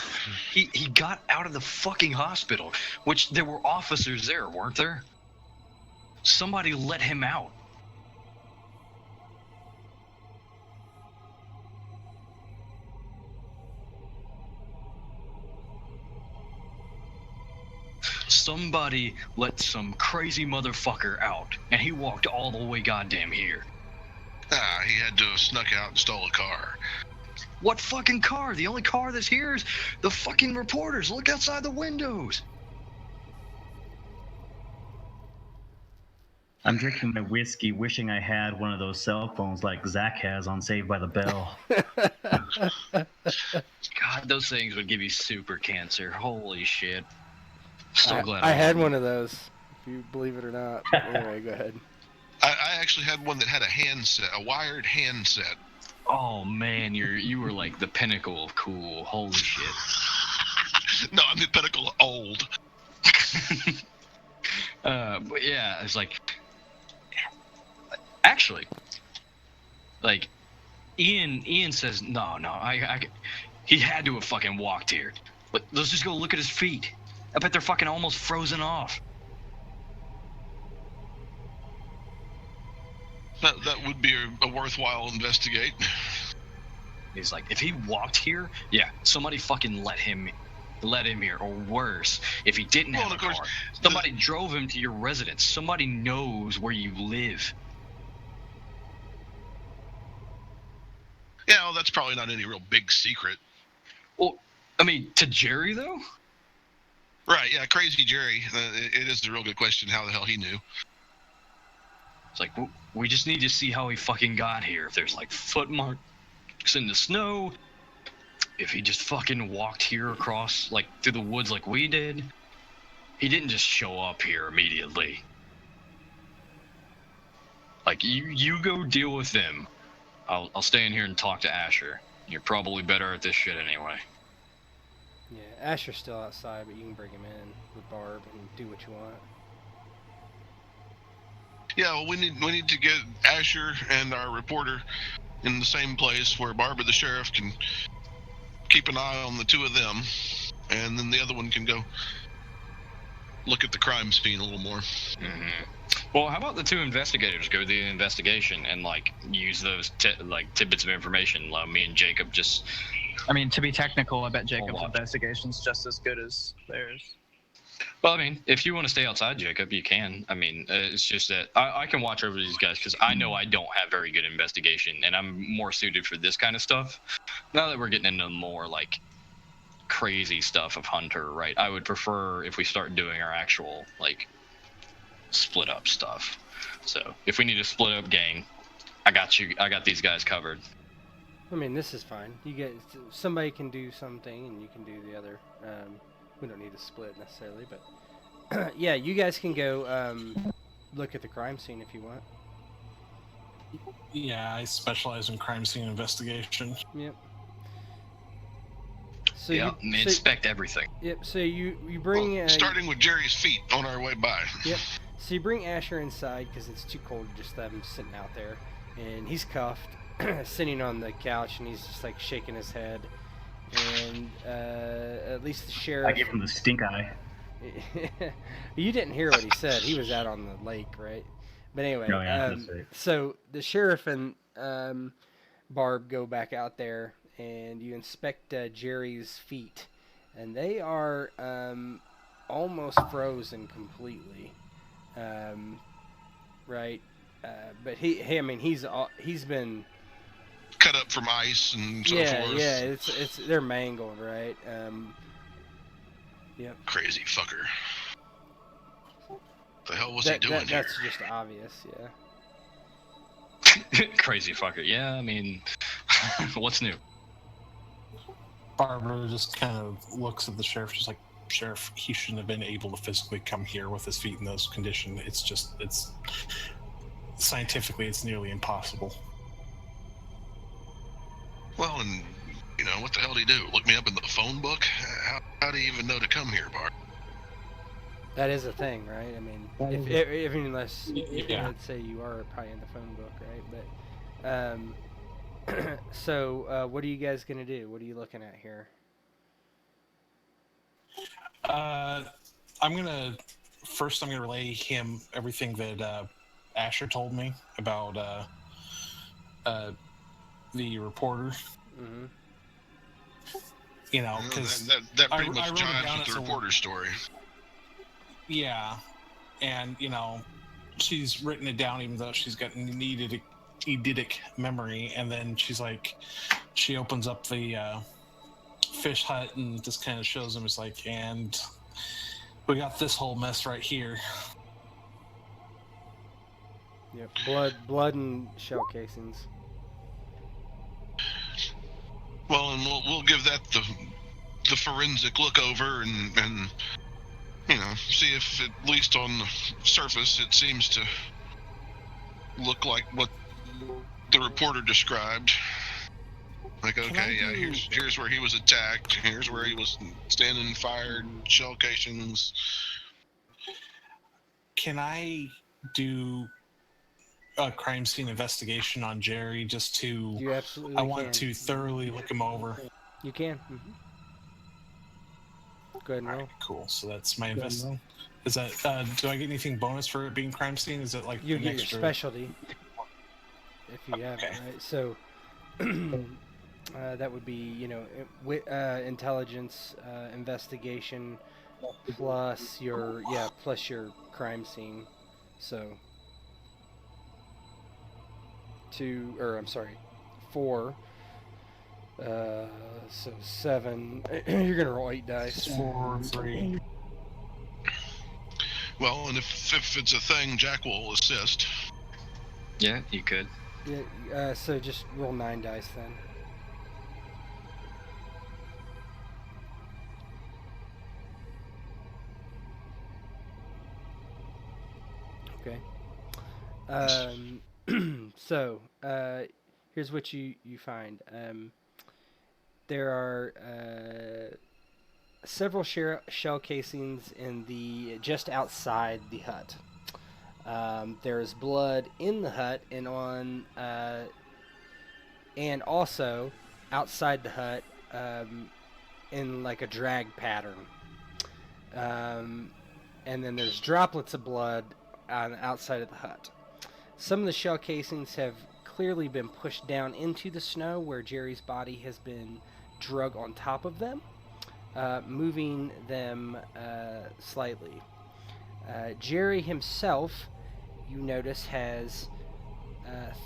S2: the... He got out of the fucking hospital, which there were officers there, weren't there? Somebody let him out. Somebody let some crazy motherfucker out, and he walked all the way goddamn here.
S3: He had to have snuck out and stole a car.
S2: What fucking car? The only car that's here is the fucking reporters. Look outside the windows.
S6: I'm drinking my whiskey, wishing I had one of those cell phones like Zach has on Saved by the Bell.
S2: God, those things would give you super cancer. Holy shit. So glad
S1: I had one of those, if you believe it or not. But anyway, go ahead.
S3: I actually had one that had a handset, a wired handset.
S2: Oh man, you were like the pinnacle of cool. Holy shit.
S3: No, I'm the pinnacle of old.
S2: But yeah, it's like, actually, like, Ian says, no, he had to have fucking walked here. But let's just go look at his feet. I bet they're fucking almost frozen off.
S3: That would be a worthwhile investigate.
S2: He's like, if he walked here, yeah, somebody fucking let him here, or worse, if he didn't have a car, somebody drove him to your residence. Somebody knows where you live.
S3: Yeah, well, that's probably not any real big secret.
S2: Well, I mean, to Jerry though.
S3: Right, yeah, crazy Jerry. It is a real good question how the hell he knew.
S2: It's like, we just need to see how he fucking got here. If there's like foot marks in the snow, if he just fucking walked here across, like, through the woods like we did, he didn't just show up here immediately. Like, you go deal with them. I'll stay in here and talk to Asher. You're probably better at this shit anyway.
S1: Yeah, Asher's still outside, but you can bring him in with Barb and do what you want.
S3: Yeah, well, we need to get Asher and our reporter in the same place where Barbara the sheriff can keep an eye on the two of them, and then the other one can go look at the crime scene a little more.
S2: Mm-hmm. Well, how about the two investigators go do the investigation and, like, use those tidbits of information? Me and Jacob just...
S5: I mean, to be technical, I bet Jacob's investigation's just as good as theirs.
S2: Well, I mean, if you want to stay outside, Jacob, you can. I mean, it's just that I can watch over these guys because I know I don't have very good investigation, and I'm more suited for this kind of stuff. Now that we're getting into more, like, crazy stuff of Hunter, right? I would prefer if we start doing our actual, like, split up stuff. So if we need to split up gang, I got these guys covered.
S1: I mean, this is fine. You get somebody can do something and you can do the other. We don't need to split necessarily, but yeah, you guys can go look at the crime scene if you want.
S4: Yeah, I specialize in crime scene investigation.
S1: Yep. So
S2: yeah, inspect everything.
S1: Yep. So you bring
S3: starting with Jerry's feet on our way by.
S1: Yep. So you bring Asher inside because it's too cold to just have him sitting out there, and he's cuffed, sitting on the couch, and he's just like shaking his head. And at least the sheriff.
S6: I gave him the stink eye.
S1: You didn't hear what he said. He was out on the lake, right? But anyway,
S6: Oh, yeah,
S1: so the sheriff and Barb go back out there, and you inspect Jerry's feet, and they are almost frozen completely. Right, but he's been
S3: cut up from ice and so forth.
S1: Yeah, it's they're mangled, right? Yep.
S3: Crazy fucker. The hell was he doing here?
S1: That's just obvious, yeah.
S2: Crazy fucker. Yeah, I mean, what's new?
S4: Barbara just kind of looks at the sheriff, just like, Sheriff, he shouldn't have been able to physically come here with his feet in those conditions. It's scientifically, it's nearly impossible.
S3: Well, and what the hell did he do? Look me up in the phone book? How do you even know to come here, Bart?
S1: That is a thing, right? I mean, unless let's say you are probably in the phone book, right? But so what are you guys gonna do? What are you looking at here?
S4: I'm gonna relay him everything that Asher told me about the reporter.
S1: Mm-hmm.
S4: Because
S3: that pretty much jives with the reporter's story.
S4: Yeah, and she's written it down, even though she's got eidetic memory. And then she opens up the fish hut and just kind of shows him. It's like, and we got this whole mess right here.
S1: Yep, blood and shell casings.
S3: Well, and we'll give that the forensic look over and see if at least on the surface it seems to look like what the reporter described. Like, okay, yeah, here's where he was attacked. Here's where he was standing and fired shell casings.
S4: Can I do a crime scene investigation on Jerry just to...
S1: You absolutely
S4: I want
S1: can.
S4: to thoroughly look him over.
S1: You can. Mm-hmm. Go ahead and roll.
S4: Right, cool. So that's my investment. Is that do I get anything bonus for it being crime scene? Is it like
S1: you
S4: an
S1: get
S4: extra...
S1: your specialty if you have it, right? So that would be intelligence, investigation, plus your crime scene. So 4. So 7. You're gonna roll 8 dice.
S4: 4, 3.
S3: Well, and if it's a thing, Jack will assist.
S2: Yeah, you could.
S1: Yeah. So just roll 9 dice then. Okay. So, here's what you find. There are several shell casings in the just outside the hut. There's blood in the hut and also outside the hut, in like a drag pattern. And then there's droplets of blood on the outside of the hut. Some of the shell casings have clearly been pushed down into the snow where Jerry's body has been drug on top of them, moving them slightly. Jerry himself, you notice, has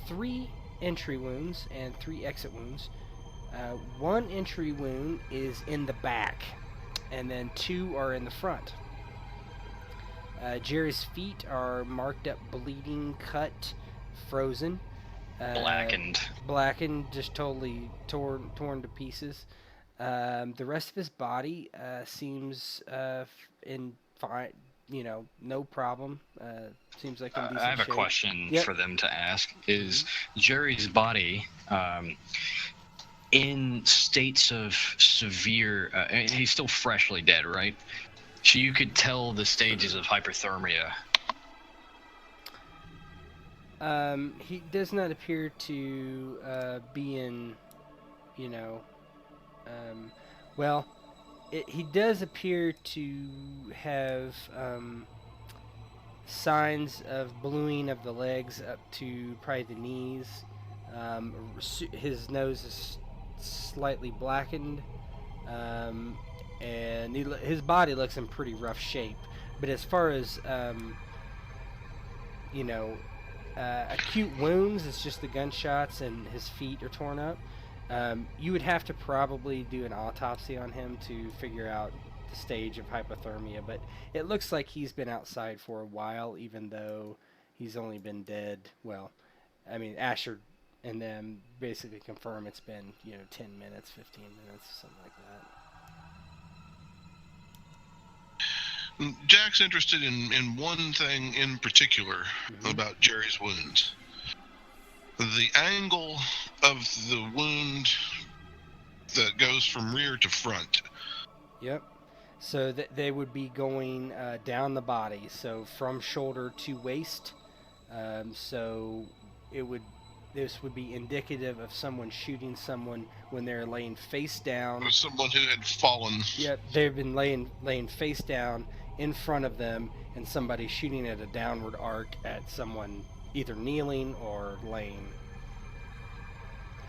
S1: 3 entry wounds and 3 exit wounds. 1 entry wound is in the back, and then 2 are in the front. Jerry's feet are marked up, bleeding, cut, frozen. Blackened, just totally torn to pieces. The rest of his body seems in fine, no problem. Seems like in decent
S2: I have
S1: shape.
S2: a question
S1: Yep.
S2: for them to ask. Is Jerry's body in states of severe... he's still freshly dead, right? So you could tell the stages of hypothermia.
S1: He does not appear to be in, well, he does appear to have signs of bluing of the legs up to probably the knees. His nose is slightly blackened, and his body looks in pretty rough shape. But as far as acute wounds, it's just the gunshots and his feet are torn up. You would have to probably do an autopsy on him to figure out the stage of hypothermia, but it looks like he's been outside for a while, even though he's only been dead. Well, I mean, Asher and them basically confirm it's been 10 minutes, 15 minutes, something like that.
S3: Jack's interested in one thing in particular about Jerry's wounds. The angle of the wound that goes from rear to front.
S1: Yep. So they would be going down the body, so from shoulder to waist. So this would be indicative of someone shooting someone when they're laying face down.
S3: Or someone who had fallen.
S1: Yep, they've been laying face down in front of them, and somebody shooting at a downward arc at someone either kneeling or laying.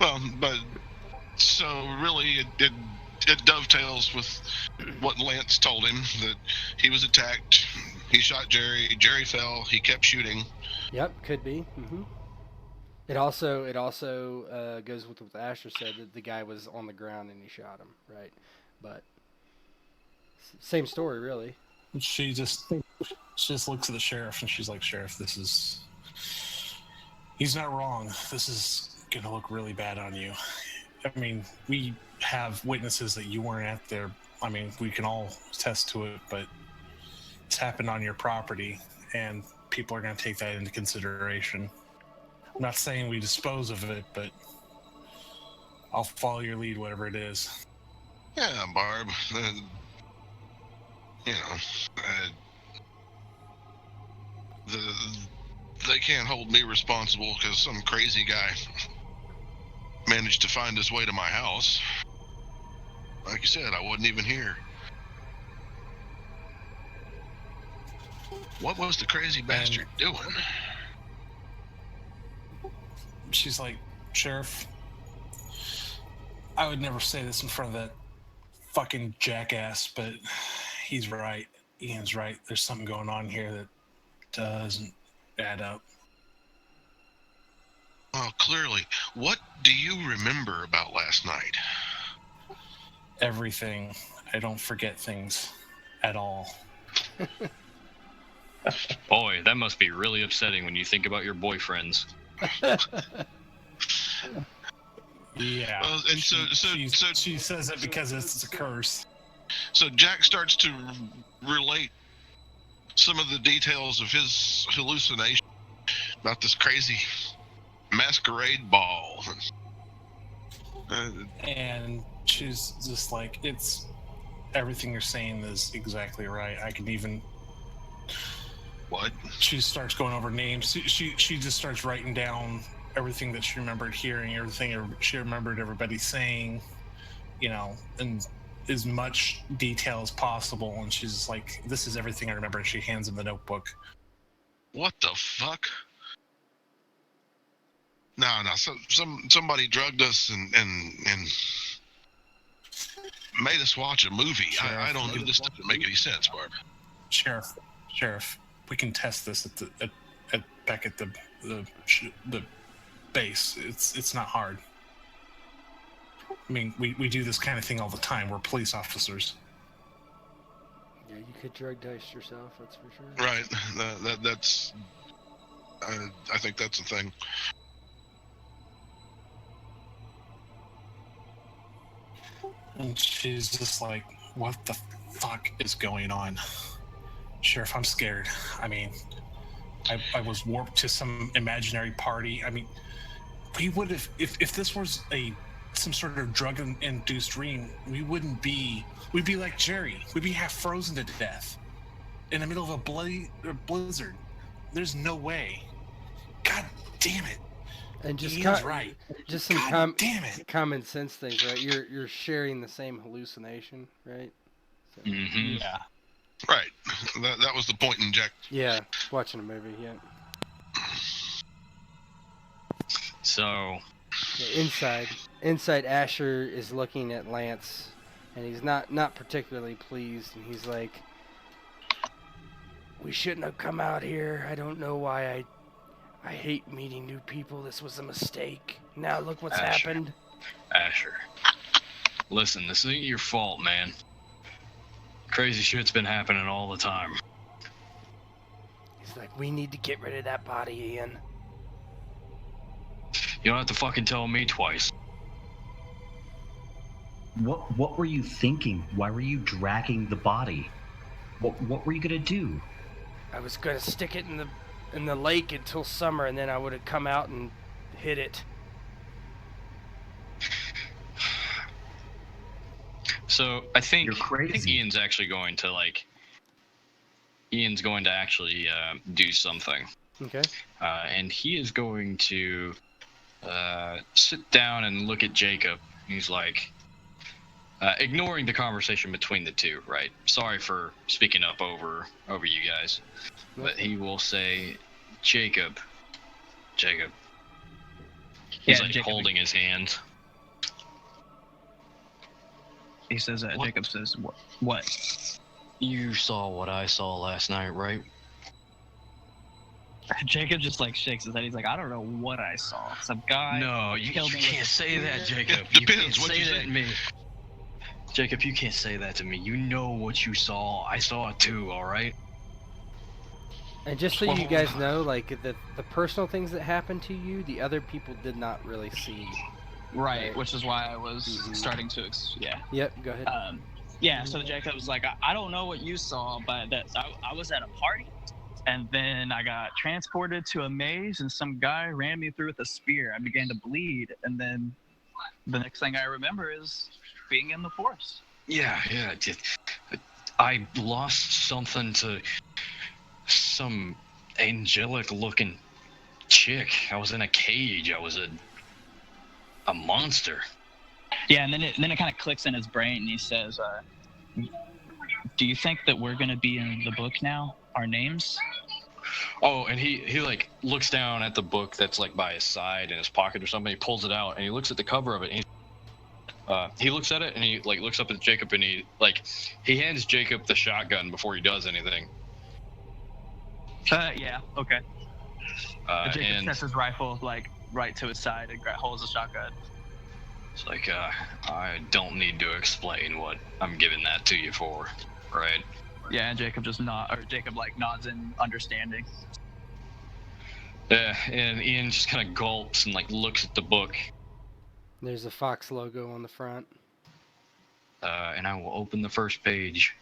S3: Well, but so really it dovetails with what Lance told him, that he was attacked, he shot Jerry fell, he kept shooting.
S1: Yep, could be. It also goes with what Asher said, that the guy was on the ground and he shot him, right? But same story, really.
S4: She just looks at the sheriff and she's like, "Sheriff, he's not wrong. This is gonna look really bad on you. I mean, we have witnesses that you weren't at there. I mean, we can all attest to it, but it's happened on your property, and people are gonna take that into consideration. I'm not saying we dispose of it, but I'll follow your lead, whatever it is."
S3: Yeah, Barb. They can't hold me responsible because some crazy guy managed to find his way to my house. Like you said, I wasn't even here. What was the crazy bastard doing?
S4: She's like, "Sheriff, I would never say this in front of that fucking jackass, but he's right. Ian's right. There's something going on here that doesn't add up."
S3: Well, clearly. What do you remember about last night?
S4: Everything. I don't forget things at all.
S2: Boy, that must be really upsetting when you think about your boyfriends.
S4: Yeah.
S3: And
S4: she says it because it's a curse.
S3: So Jack starts to relate some of the details of his hallucination about this crazy masquerade ball.
S4: And she's just like, it's everything you're saying is exactly right. I can even.
S3: What?
S4: She starts going over names. She just starts writing down everything that she remembered hearing, everything she remembered everybody saying, you know, in as much detail as possible. And she's just like, this is everything I remember. And she hands him the notebook.
S3: What the fuck? No. Somebody drugged us and made us watch a movie. I don't know. This doesn't make any sense, Barb.
S4: Sheriff, we can test this back at the base. It's not hard. I mean, we do this kind of thing all the time. We're police officers.
S1: Yeah, you could drug dice yourself, that's for sure.
S3: Right. That's. I think that's a thing.
S4: And she's just like, what the fuck is going on? Sheriff, I'm scared. I mean, I was warped to some imaginary party. I mean, we would have, if this was some sort of drug-induced dream, we'd be like Jerry. We'd be half frozen to death in the middle of a blizzard. There's no way. God damn it.
S1: And just
S4: right.
S1: Just some
S4: damn it.
S1: common sense things, right? You're sharing the same hallucination, right? So,
S5: Yeah.
S3: Right. That was the point in Jack.
S1: Yeah, watching a movie, yeah.
S2: So
S1: inside Asher is looking at Lance, and he's not particularly pleased, and he's like, we shouldn't have come out here. I don't know why I hate meeting new people. This was a mistake. Now look what's happened.
S2: Asher, listen, this ain't your fault, man. Crazy shit's been happening all the time.
S1: He's like, we need to get rid of that body, Ian.
S2: You don't have to fucking tell me twice.
S6: What were you thinking? Why were you dragging the body? What were you gonna do?
S1: I was gonna stick it in the lake until summer, and then I would have come out and hit it.
S2: So I think Ian's actually going to actually do something.
S1: Okay.
S2: And he is going to sit down and look at Jacob. He's like, ignoring the conversation between the two, right? Sorry for speaking up over you guys, but he will say, Jacob. He's like Jacob, holding his hand.
S5: He says that. Jacob says, what?
S2: You saw what I saw last night, right?
S5: Jacob just like shakes his head. He's like, I don't know what I saw. Some guy.
S2: No, you can't say that, Jacob.
S3: It
S2: you
S3: depends.
S2: can't
S3: What'd
S2: say
S3: you
S2: that
S3: say?
S2: to me. Jacob, you can't say that to me. You know what you saw. I saw it too, alright?
S1: And just so you guys know, like, the personal things that happened to you, the other people did not really see.
S5: Right, which is why I was starting to,
S1: Yep, go ahead.
S5: So Jacob was like, I don't know what you saw, but I was at a party, and then I got transported to a maze, and some guy ran me through with a spear. I began to bleed, and then the next thing I remember is being in the forest.
S2: Yeah. I lost something to some angelic-looking chick. I was in a cage. I was a monster.
S5: Yeah, and then it kind of clicks in his brain, and he says, do you think that we're going to be in the book now? Our names?
S2: Oh, and he like looks down at the book that's like by his side in his pocket or something. He pulls it out and he looks at the cover of it. And he looks at it and he like looks up at Jacob and he hands Jacob the shotgun before he does anything.
S5: Yeah, okay. Jacob
S2: And
S5: sets his rifle like right to his side and holds the shotgun.
S2: It's like, I don't need to explain what I'm giving that to you for, right?
S5: Yeah, and Jacob nods in understanding.
S2: Yeah, and Ian just kind of gulps and like looks at the book.
S1: There's a Fox logo on the front.
S2: And I will open the first page.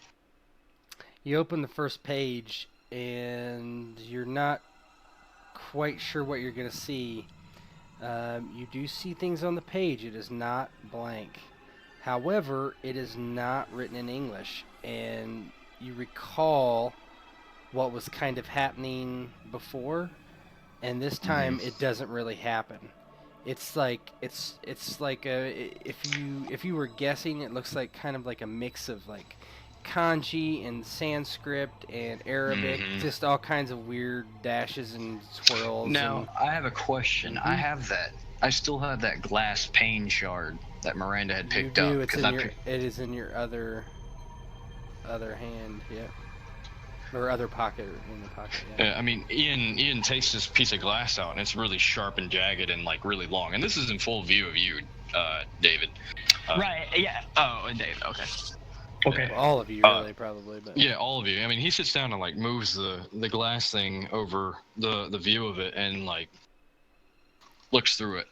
S1: You open the first page, and you're not quite sure what you're going to see. You do see things on the page. It is not blank. However, it is not written in English, and you recall what was kind of happening before, and this time it doesn't really happen. It's like if you were guessing, it looks like kind of like a mix of like kanji and Sanskrit and Arabic, just all kinds of weird dashes and swirls.
S2: Now, I have a question. I still have that glass pane shard that Miranda had picked up.
S1: It is in your other hand, yeah. Or other pocket, in the pocket, yeah.
S2: I mean, Ian takes this piece of glass out, and it's really sharp and jagged and, like, really long. And this is in full view of you, David.
S5: Right, yeah. Oh, and David, okay.
S6: Okay.
S1: Well, all of you, really, probably. But
S2: yeah, all of you. I mean, he sits down and, like, moves the glass thing over the view of it and, like, looks through it.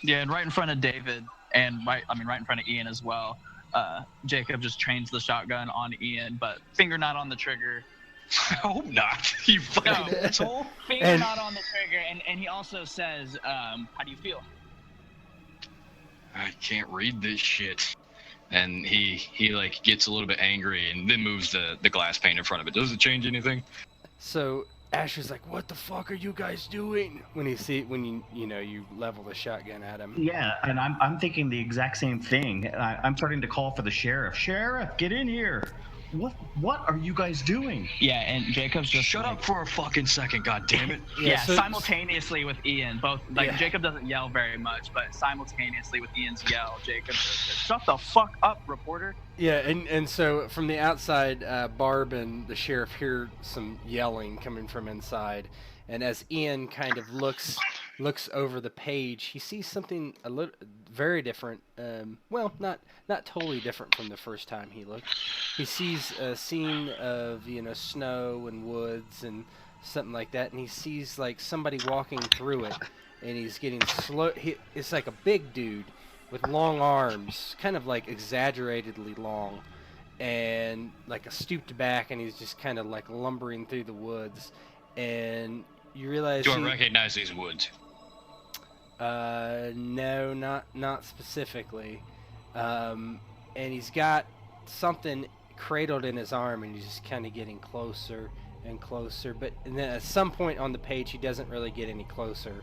S5: Yeah, and right in front of David, and right in front of Ian as well. Jacob just trains the shotgun on Ian, but finger not on the trigger.
S2: I hope not. You fucking asshole.
S5: Finger not on the trigger, and he also says, "How do you feel?"
S2: I can't read this shit. And he like gets a little bit angry and then moves the glass pane in front of it. Does it change anything?
S1: So Asher's like, "What the fuck are you guys doing?" When you level the shotgun at him.
S6: Yeah, and I'm thinking the exact same thing. I'm starting to call for the sheriff. Sheriff, get in here. What are you guys doing?
S5: Yeah, and Jacob's just
S2: shut up for a fucking second, god damn it.
S5: Yeah, simultaneously with Ian, both Jacob doesn't yell very much, but simultaneously with Ian's yell, Jacob just says, "Shut the fuck up, reporter."
S1: Yeah, and so from the outside, Barb and the sheriff hear some yelling coming from inside, and as Ian kind of looks over the page, he sees something a little very different. Well, not totally different from the first time he looked. He sees a scene of snow and woods and something like that, and he sees like somebody walking through it, and he's getting slow. It's like a big dude with long arms, kind of like exaggeratedly long, and like a stooped back, and he's just kind of like lumbering through the woods, and you realize.
S2: Do I recognize these woods?
S1: No, not specifically. And he's got something cradled in his arm, and he's just kind of getting closer and closer. But then at some point on the page, he doesn't really get any closer.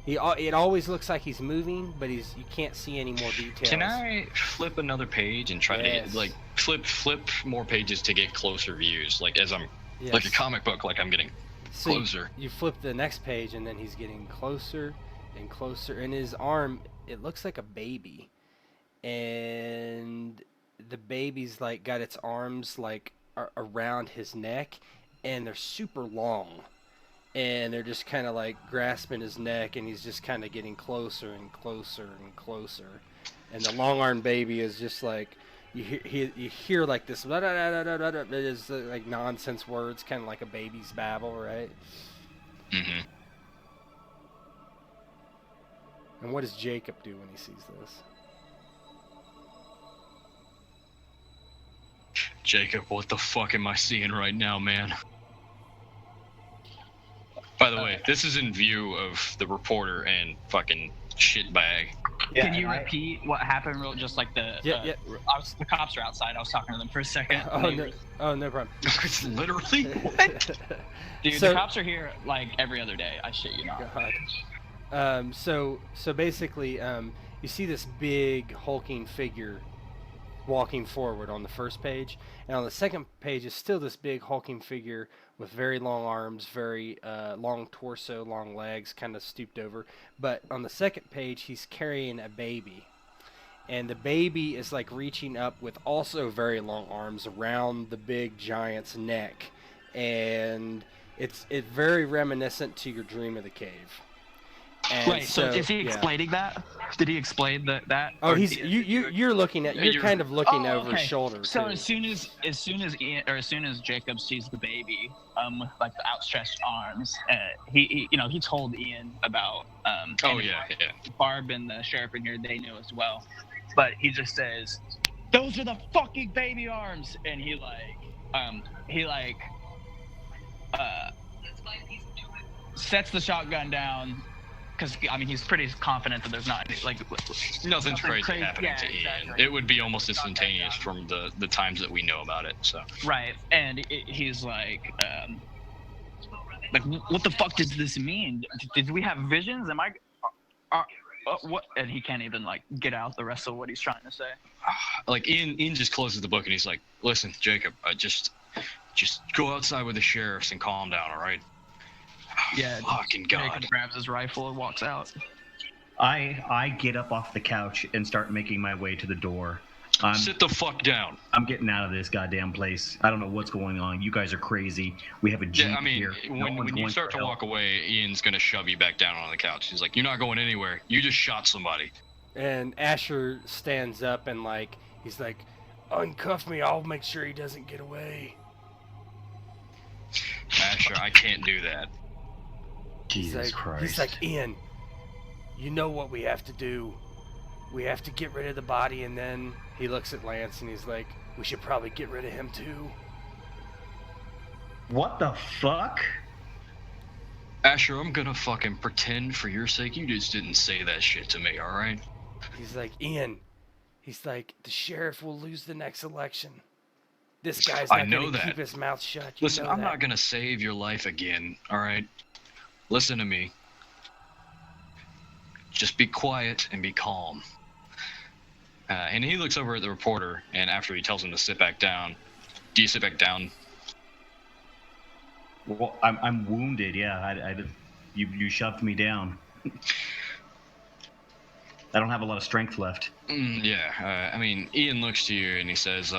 S1: It always looks like he's moving, but you can't see any more details.
S2: Can I flip another page and try to like flip more pages to get closer views, like as I'm like a comic book, like I'm getting closer.
S1: You flip the next page, and then he's getting closer and closer. And his arm, it looks like a baby, and the baby's like got its arms like around his neck, and they're super long. And they're just kind of like grasping his neck, and he's just kind of getting closer and closer and closer. And the long-armed baby is just like, you hear like this, it is like nonsense words, kind of like a baby's babble, right?
S2: Mm-hmm.
S1: And what does Jacob do when he sees this?
S2: Jacob, what the fuck am I seeing right now, man? By the way, this is in view of the reporter and fucking shitbag.
S5: Yeah, can you repeat what happened? Just like the the cops are outside. I was talking to them for a second.
S1: No problem.
S2: It's literally what?
S5: Dude, the cops are here like every other day. I shit you not.
S1: God. So basically, you see this big hulking figure walking forward on the first page, and on the second page is still this big hulking figure with very long arms, very long torso, long legs, kind of stooped over. But on the second page, he's carrying a baby, and the baby is like reaching up with also very long arms around the big giant's neck, and it's very reminiscent to your Dream of the Cave. And
S5: right. So is he explaining that? Did he explain that?
S1: Oh, you're looking at. You're kind of looking over his shoulder.
S5: So
S1: too.
S5: as soon as Jacob sees the baby, with like the outstretched arms, he told Ian about. Barb and the sheriff in here, they knew as well, but he just says, "Those are the fucking baby arms," and he sets the shotgun down because I mean he's pretty confident that there's not any, like
S2: Nothing's crazy happening to Ian.
S5: exactly.
S2: It would be almost instantaneous from the times that we know about it. So
S5: Right, and he's like, what the fuck does this mean? Did we have visions? Am I? What? And he can't even like get out the rest of what he's trying to say.
S2: like Ian just closes the book and he's like, "Listen, Jacob, just go outside with the sheriffs and calm down, all right?"
S5: Yeah.
S2: Fucking God.
S5: Jacob grabs his rifle and walks out.
S6: I get up off the couch and start making my way to the door.
S2: Sit the fuck down.
S6: I'm getting out of this goddamn place. I don't know what's going on. You guys are crazy. We have a jeep
S2: Yeah, I mean,
S6: here.
S2: when you start to walk away, Ian's gonna shove you back down on the couch. He's like, "You're not going anywhere. You just shot somebody."
S1: And Asher stands up and he's like, "Uncuff me. I'll make sure he doesn't get away."
S2: Asher, I can't do that.
S6: Jesus Christ.
S1: He's like, "Ian, you know what we have to do. We have to get rid of the body," and then he looks at Lance and he's like, "We should probably get rid of him too."
S6: What the fuck?
S2: Asher, I'm gonna fucking pretend for your sake you just didn't say that shit to me, alright?
S1: He's like, "Ian," he's like, "the sheriff will lose the next election. This guy's not going to keep his mouth shut."
S2: Listen, I'm not gonna save your life again, alright? Listen to me. Just be quiet and be calm. And he looks over at the reporter, and after he tells him to sit back down, do you sit back down?
S6: Well, I'm wounded. Yeah, you shoved me down. I don't have a lot of strength left.
S2: I mean, Ian looks to you and he says,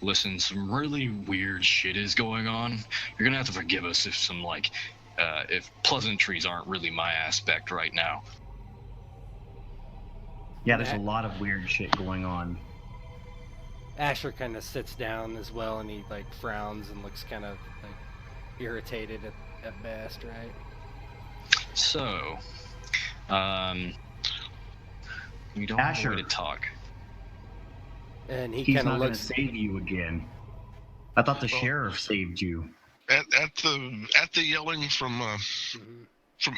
S2: "Listen, some really weird shit is going on. You're gonna have to forgive us if if pleasantries aren't really my aspect right now."
S6: Yeah, there's a lot of weird shit going on.
S1: Asher kind of sits down as well, and he frowns and looks kind of irritated at best, right?
S2: So, we don't have a way to talk.
S1: And
S6: he's
S1: kind of
S6: not going to
S1: looks.
S6: save you again. I thought the sheriff saved you.
S3: At the yelling from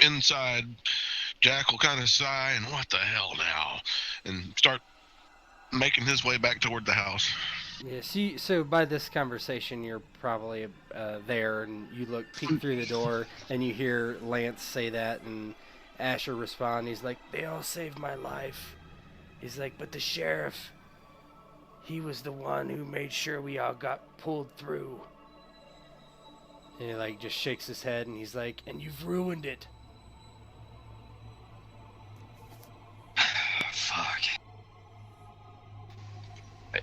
S3: inside, Jack will kind of sigh and "What the hell now?" and start making his way back toward the house.
S1: Yeah, so by this conversation, you're probably there, and you peek through the door, and you hear Lance say that, and Asher respond. He's like, "They all saved my life." He's like, "But the sheriff, he was the one who made sure we all got pulled through." And he just shakes his head, and he's like, "And you've ruined it."
S2: Fuck.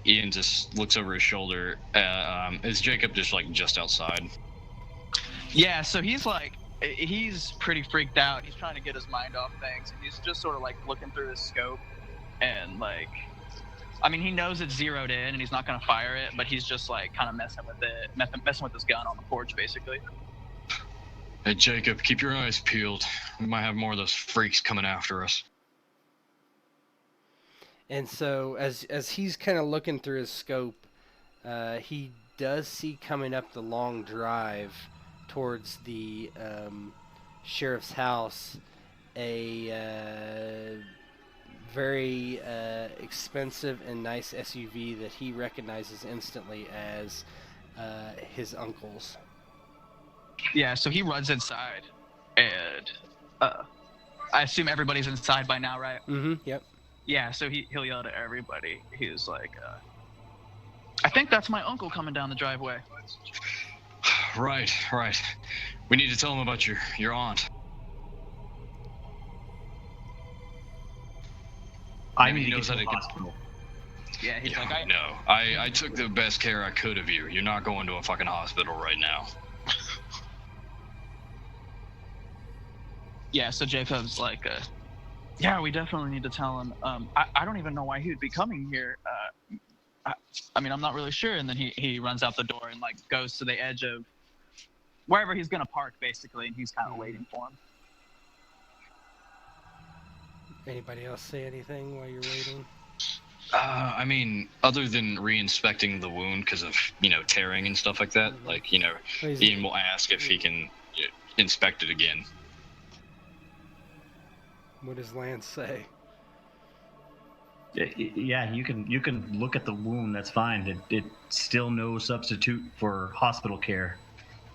S2: Ian just looks over his shoulder. Is Jacob just outside?
S5: Yeah, so he's pretty freaked out. He's trying to get his mind off things. He's just sort of looking through his scope, and I mean, he knows it's zeroed in and he's not gonna fire it, but he's just kind of messing with it, messing with his gun on the porch, basically.
S2: Hey, Jacob, keep your eyes peeled. We might have more of those freaks coming after us.
S1: And so, as he's kind of looking through his scope, he does see coming up the long drive towards the sheriff's house a very expensive and nice SUV that he recognizes instantly as his uncle's.
S5: Yeah, so he runs inside, and I assume everybody's inside by now, right?
S1: Mm-hmm. Yep.
S5: Yeah, so he'll yell to everybody. He's like, "I think that's my uncle coming down the driveway."
S2: Right. We need to tell him about your aunt.
S6: I need
S2: he
S6: to
S2: knows
S6: get to
S2: how
S6: the
S2: to
S6: hospital.
S5: Yeah, he's like,
S2: No, I took the best care I could of you. You're not going to a fucking hospital right now.
S5: Yeah, so Jacob's like, "Yeah, we definitely need to tell him. I don't even know why he would be coming here. I mean, I'm not really sure." And then he runs out the door and goes to the edge of wherever he's gonna park, basically, and he's kind of waiting for him.
S1: Anybody else say anything while you're waiting?
S2: I mean, other than re-inspecting the wound because of, tearing and stuff like that, Ian will ask if he can inspect it again.
S1: What does Lance say?
S6: Yeah, you can look at the wound. That's fine. It's still no substitute for hospital care.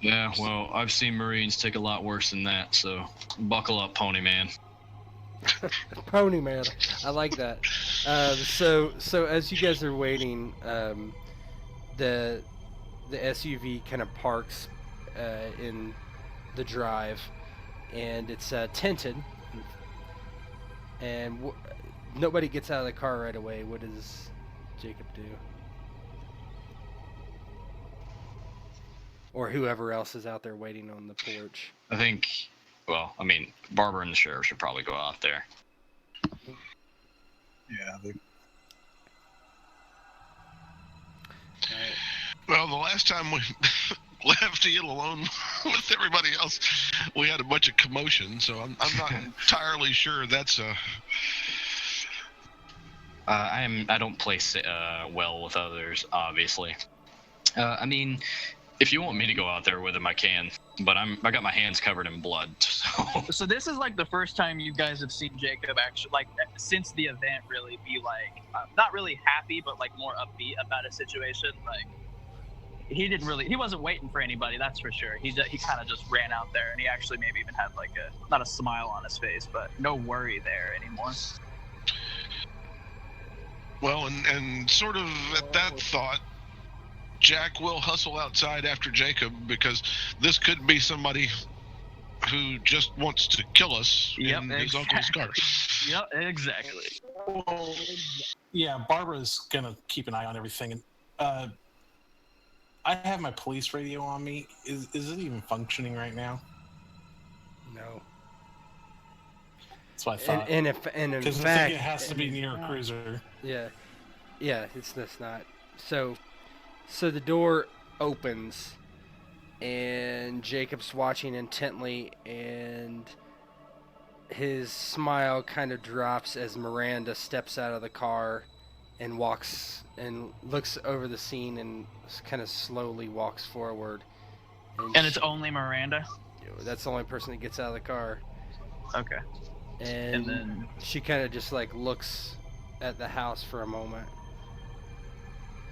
S2: Yeah, well, I've seen Marines take a lot worse than that, so buckle up, Pony Man.
S1: Pony Man, I like that. So as you guys are waiting, the SUV kind of parks in the drive, and it's tinted, and nobody gets out of the car right away. What does Jacob do? Or whoever else is out there waiting on the porch.
S2: I think, Barbara and the sheriff should probably go out there.
S4: Yeah.
S3: Well, the last time we left Ian alone with everybody else, we had a bunch of commotion, so I'm not entirely sure that's a...
S2: I don't play well with others, obviously. If you want me to go out there with him, I can. But I got my hands covered in blood.
S5: So this is like the first time you guys have seen Jacob actually, like, since the event, really be like, not really happy, but like more upbeat about a situation. Like, he wasn't waiting for anybody, that's for sure. He kind of just ran out there, and he actually maybe even had like not a smile on his face, but no worry there anymore.
S3: Well, and sort of at that thought, Jack will hustle outside after Jacob, because this could be somebody who just wants to kill us in his uncle's car.
S5: Yep, exactly.
S4: Well, yeah, Barbara's gonna keep an eye on everything. And I have my police radio on me. Is it even functioning right now?
S1: No.
S4: That's what I thought.
S1: And in
S4: Because I
S1: fact,
S4: think it has to be near a cruiser.
S1: Yeah, it's not. So the door opens, and Jacob's watching intently, and his smile kind of drops as Miranda steps out of the car and walks and looks over the scene and kind of slowly walks forward.
S5: And it's only Miranda?
S1: That's the only person that gets out of the car.
S5: Okay.
S1: And
S5: then
S1: she kind of just like looks at the house for a moment.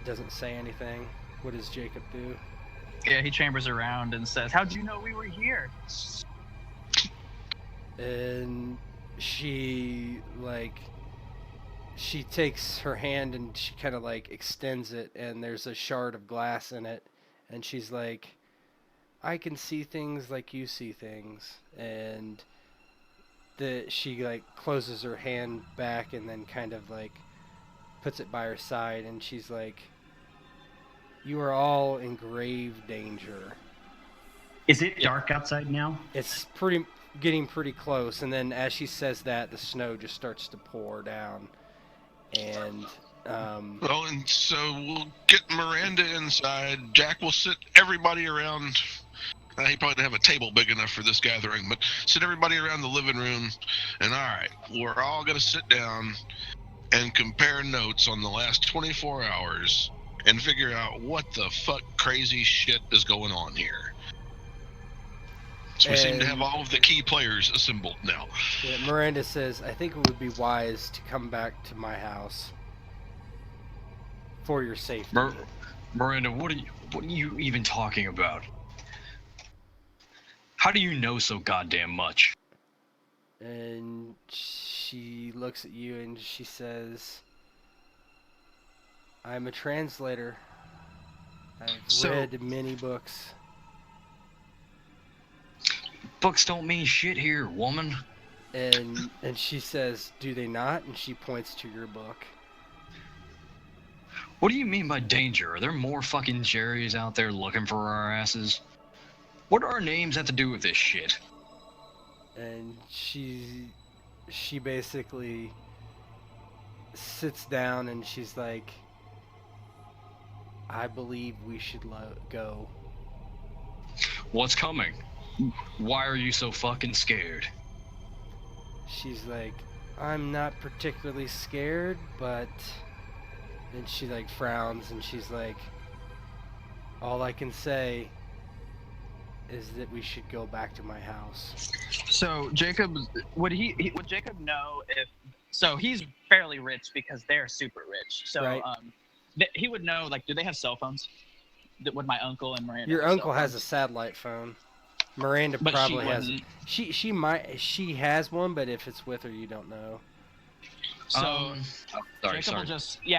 S1: Doesn't say anything. What does Jacob do?
S5: Yeah, he chambers around and says, "How'd you know we were here?"
S1: And she takes her hand and she kind of like extends it, and there's a shard of glass in it, and she's like, "I can see things like you see things." And she like closes her hand back and then kind of like puts it by her side, and she's like, "You are all in grave danger."
S6: Is it dark outside now?
S1: It's getting pretty close, and then as she says that, the snow just starts to pour down. And
S3: well, and so we'll get Miranda inside. Jack will sit everybody around. He probably didn't have a table big enough for this gathering, but sit everybody around the living room, and all right, we're all going to sit down and compare notes on the last 24 hours and figure out what the fuck crazy shit is going on here. So we seem to have all of the key players assembled now.
S1: Yeah, Miranda says, "I think it would be wise to come back to my house for your safety."
S2: Miranda, what are you even talking about? How do you know so goddamn much?
S1: And she looks at you and she says, "I'm a translator. I've read many books."
S2: Books don't mean shit here, woman.
S1: And she says, "Do they not?" And she points to your book.
S2: What do you mean by danger? Are there more fucking Jerrys out there looking for our asses? What do our names have to do with this shit?
S1: And she basically sits down and she's like, "I believe we should go."
S2: What's coming? Why are you so fucking scared?
S1: She's like, "I'm not particularly scared, but And she like frowns and she's like, all I can say is that we should go back to my house.
S5: So Jacob, would Jacob know if? So he's fairly rich because they're super rich. So
S1: Right.
S5: he would know. Like, do they have cell phones? Would my uncle and Miranda?
S1: Your
S5: have
S1: uncle
S5: cell
S1: has a
S5: phones?
S1: satellite phone. Miranda
S5: But
S1: probably
S5: she
S1: has.
S5: wouldn't.
S1: She has one, but if it's with her, you don't know.
S5: So
S2: sorry.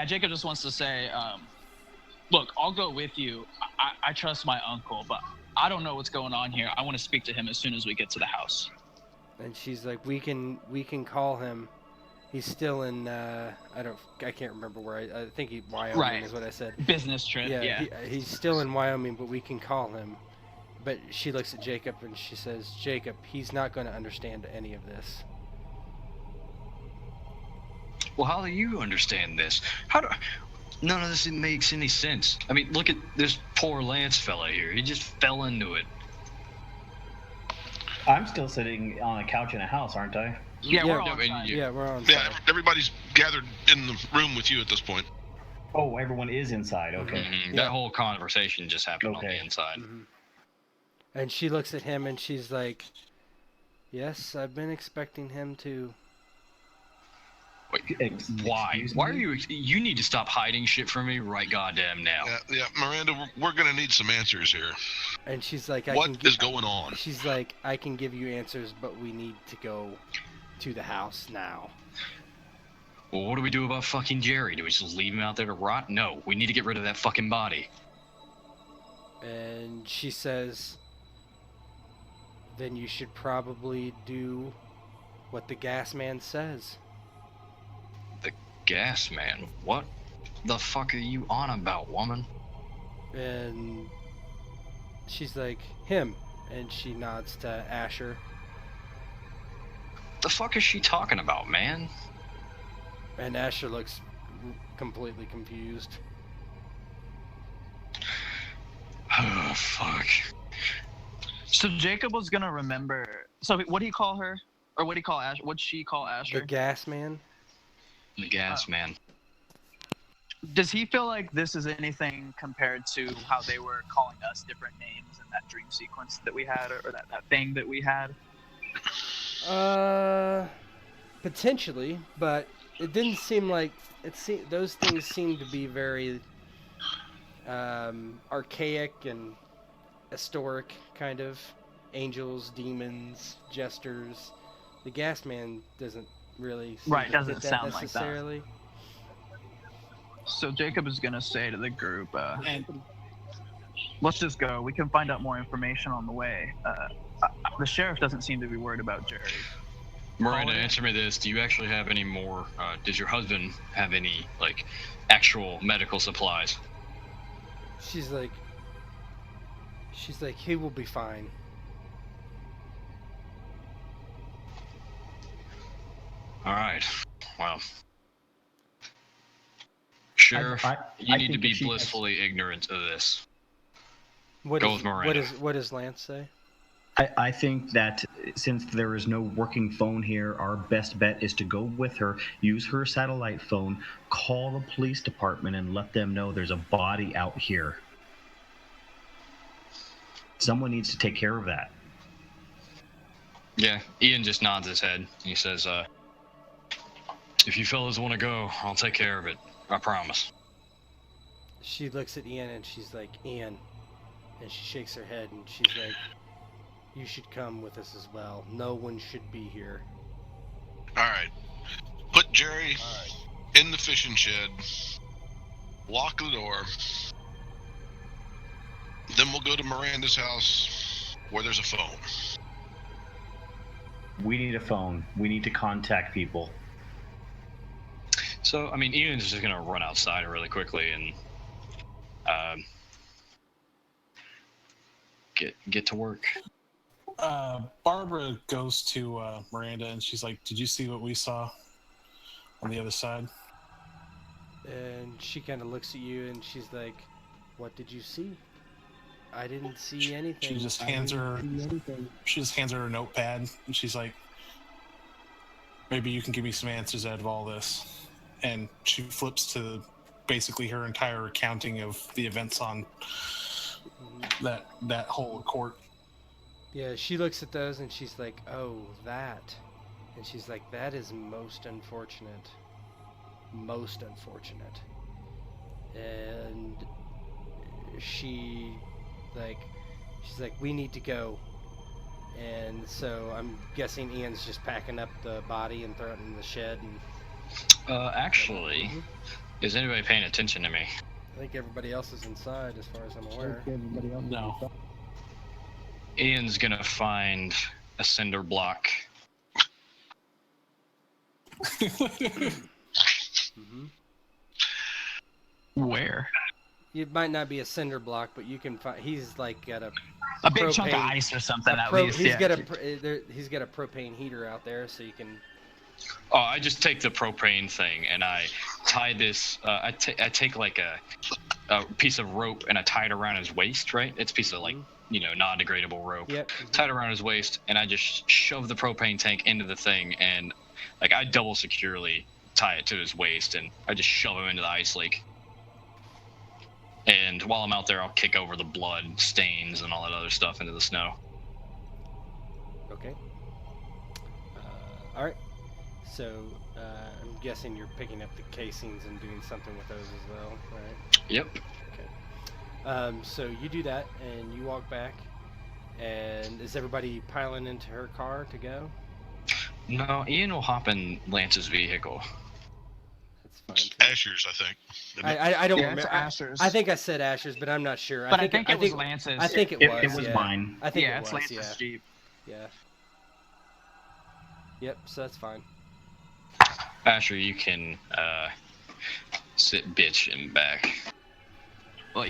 S5: Jacob just wants to say, look, I'll go with you. I trust my uncle, but I don't know what's going on here. I want to speak to him as soon as we get to the house.
S1: And she's like, we can call him. He's still in. I can't remember where. I think Wyoming
S5: Right.
S1: is what I said.
S5: Business trip. Yeah.
S1: He's still in Wyoming, but we can call him. But she looks at Jacob and she says, Jacob, he's not going to understand any of this.
S2: Well, how do you understand this? None of this makes any sense. I mean, look at this poor Lance fella here. He just fell into it.
S6: I'm still sitting on a couch in a house, aren't I?
S5: Yeah, we're all
S2: I mean,
S5: inside.
S1: Yeah, we're on.
S3: Yeah, everybody's gathered in the room with you at this point.
S6: Oh, everyone is inside. Okay.
S2: Mhm.
S1: Yeah.
S2: That whole conversation just happened on
S6: Okay.
S2: the inside.
S1: Mhm. And she looks at him and she's like, yes, I've been expecting him to.
S2: Wait, why?
S6: Excuse
S2: Why are
S6: me?
S2: you? You need to stop hiding shit from me right goddamn now.
S3: Yeah, Miranda, we're gonna need some answers here.
S1: And she's like,
S3: What is going on?
S1: She's like, I can give you answers, but we need to go to the house now.
S2: Well, what do we do about fucking Jerry? Do we just leave him out there to rot? No, we need to get rid of that fucking body.
S1: And she says, then you should probably do what the gas man says.
S2: Gas man, what the fuck are you on about, woman?
S1: And she's like, him. And she nods to Asher.
S2: The fuck is she talking about, man?
S1: And Asher looks completely confused.
S2: Oh, fuck.
S5: So Jacob was gonna remember. So what do you call her? Or what do you call Ash? What'd she call
S1: The
S5: Asher?
S1: gas man?
S2: The gas man.
S5: Does he feel like this is anything compared to how they were calling us different names in that dream sequence that we had, or that thing that we had?
S1: Potentially, but it didn't seem like those things seemed to be very archaic and historic, kind of angels, demons, jesters. The gas man doesn't really seem
S5: Right,
S1: to
S5: doesn't
S1: fit that
S5: sound like that.
S1: necessarily.
S5: So Jacob is gonna say to the group,
S4: And
S5: let's just go. We can find out more information on the way. The sheriff doesn't seem to be worried about Jerry.
S2: Miranda,
S5: Call it.
S2: answer me this. Do you actually have any more, does your husband have any, like, actual medical supplies?
S1: She's like, he will be fine.
S2: Alright, well. Sheriff, you need to
S6: think
S2: be
S6: if she has-
S2: blissfully ignorant of this.
S1: What
S2: Go
S1: is-
S2: with Miranda.
S1: What does Lance say?
S6: I think that since there is no working phone here, our best bet is to go with her, use her satellite phone, call the police department, and let them know there's a body out here. Someone needs to take care of that.
S2: Yeah, Ian just nods his head. He says, if you fellas want to go, I'll take care of it. I promise.
S1: She looks at Ian and she's like, Ian. And she shakes her head and she's like, you should come with us as well. No one should be here.
S3: Alright. Put Jerry in the fishing shed. Lock the door. Then we'll go to Miranda's house where there's a phone.
S6: We need a phone. We need to contact people.
S2: So, I mean, Ian's just going to run outside really quickly and get to work.
S4: Barbara goes to Miranda and she's like, did you see what we saw on the other side?
S1: And she kind of looks at you and she's like, what did you see? I didn't see anything.
S4: She just hands her a notepad and she's like, maybe you can give me some answers out of all this. And she flips to basically her entire accounting of the events on that whole court.
S1: Yeah, she looks at those and she's like, "Oh, that," and she's like, "That is most unfortunate, most unfortunate." And she's like, "We need to go." And so I'm guessing Ian's just packing up the body and throwing it in the shed. And
S2: Actually, is anybody paying attention to me?
S1: I think everybody else is inside, as far as I'm aware.
S4: No.
S2: Ian's gonna find a cinder block.
S1: Mm-hmm.
S5: Where?
S1: It might not be a cinder block, but you can find. He's like got a
S5: big chunk of
S1: propane-
S5: ice or something at
S1: pro-
S5: least.
S1: He's
S5: Yeah.
S1: got he's got a propane heater out there, so you can.
S2: Oh, I just take the propane thing and I tie this. I take like a piece of rope and I tie it around his waist. Right, it's a piece of like non-degradable rope.
S1: Yep.
S2: Tied around his waist, and I just shove the propane tank into the thing, and like I double securely tie it to his waist, and I just shove him into the ice lake. And while I'm out there, I'll kick over the blood stains and all that other stuff into the snow.
S1: Okay. All right. So I'm guessing you're picking up the casings and doing something with those as well, right?
S2: Yep.
S1: So you do that, and you walk back. And is everybody piling into her car to go?
S2: No, Ian will hop in Lance's vehicle.
S1: That's fine. Too.
S3: Asher's, I think.
S1: I don't
S5: Yeah,
S1: remember.
S5: it's Asher's.
S1: I think I said Asher's, but I'm not sure.
S5: But I think it was Lance's.
S1: I think it was.
S6: It was
S1: yeah.
S6: mine.
S1: I think
S5: Yeah,
S1: it
S5: it's
S1: was.
S5: Lance's Jeep.
S1: Yeah. Yep. So that's fine.
S2: Asher, you can sit bitch in back.
S5: Well,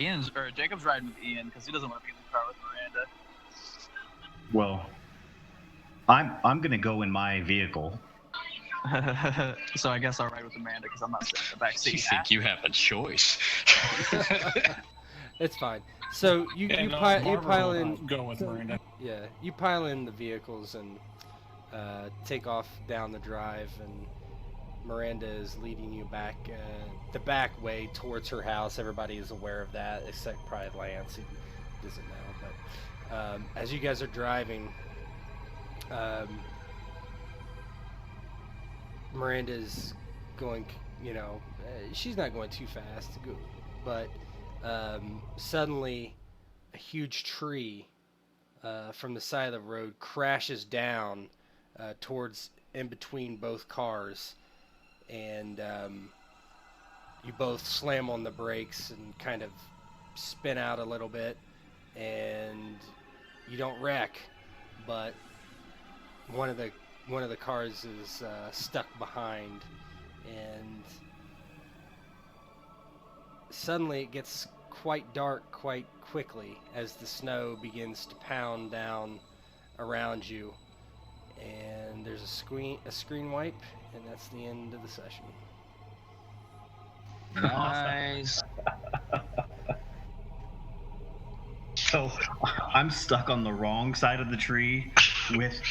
S5: Jacob's riding with Ian because he doesn't want to be in the car with Miranda.
S6: Well, I'm gonna go in my vehicle.
S5: So I guess I'll ride with Amanda because I'm not sitting in the back
S2: You
S5: seat.
S2: think you have a choice?
S1: It's fine. So you pile in.
S4: Go with Miranda.
S1: Yeah, you pile in the vehicles and take off down the drive, and Miranda is leading you back the back way towards her house. Everybody is aware of that, except probably Lance, who doesn't know. But as you guys are driving, Miranda's going, she's not going too fast, but suddenly a huge tree from the side of the road crashes down towards in between both cars, and you both slam on the brakes and kind of spin out a little bit, and you don't wreck, but one of the cars is stuck behind, and suddenly it gets quite dark quite quickly as the snow begins to pound down around you, and there's a screen wipe, and that's the end of the session.
S2: Nice.
S6: So I'm stuck on the wrong side of the tree with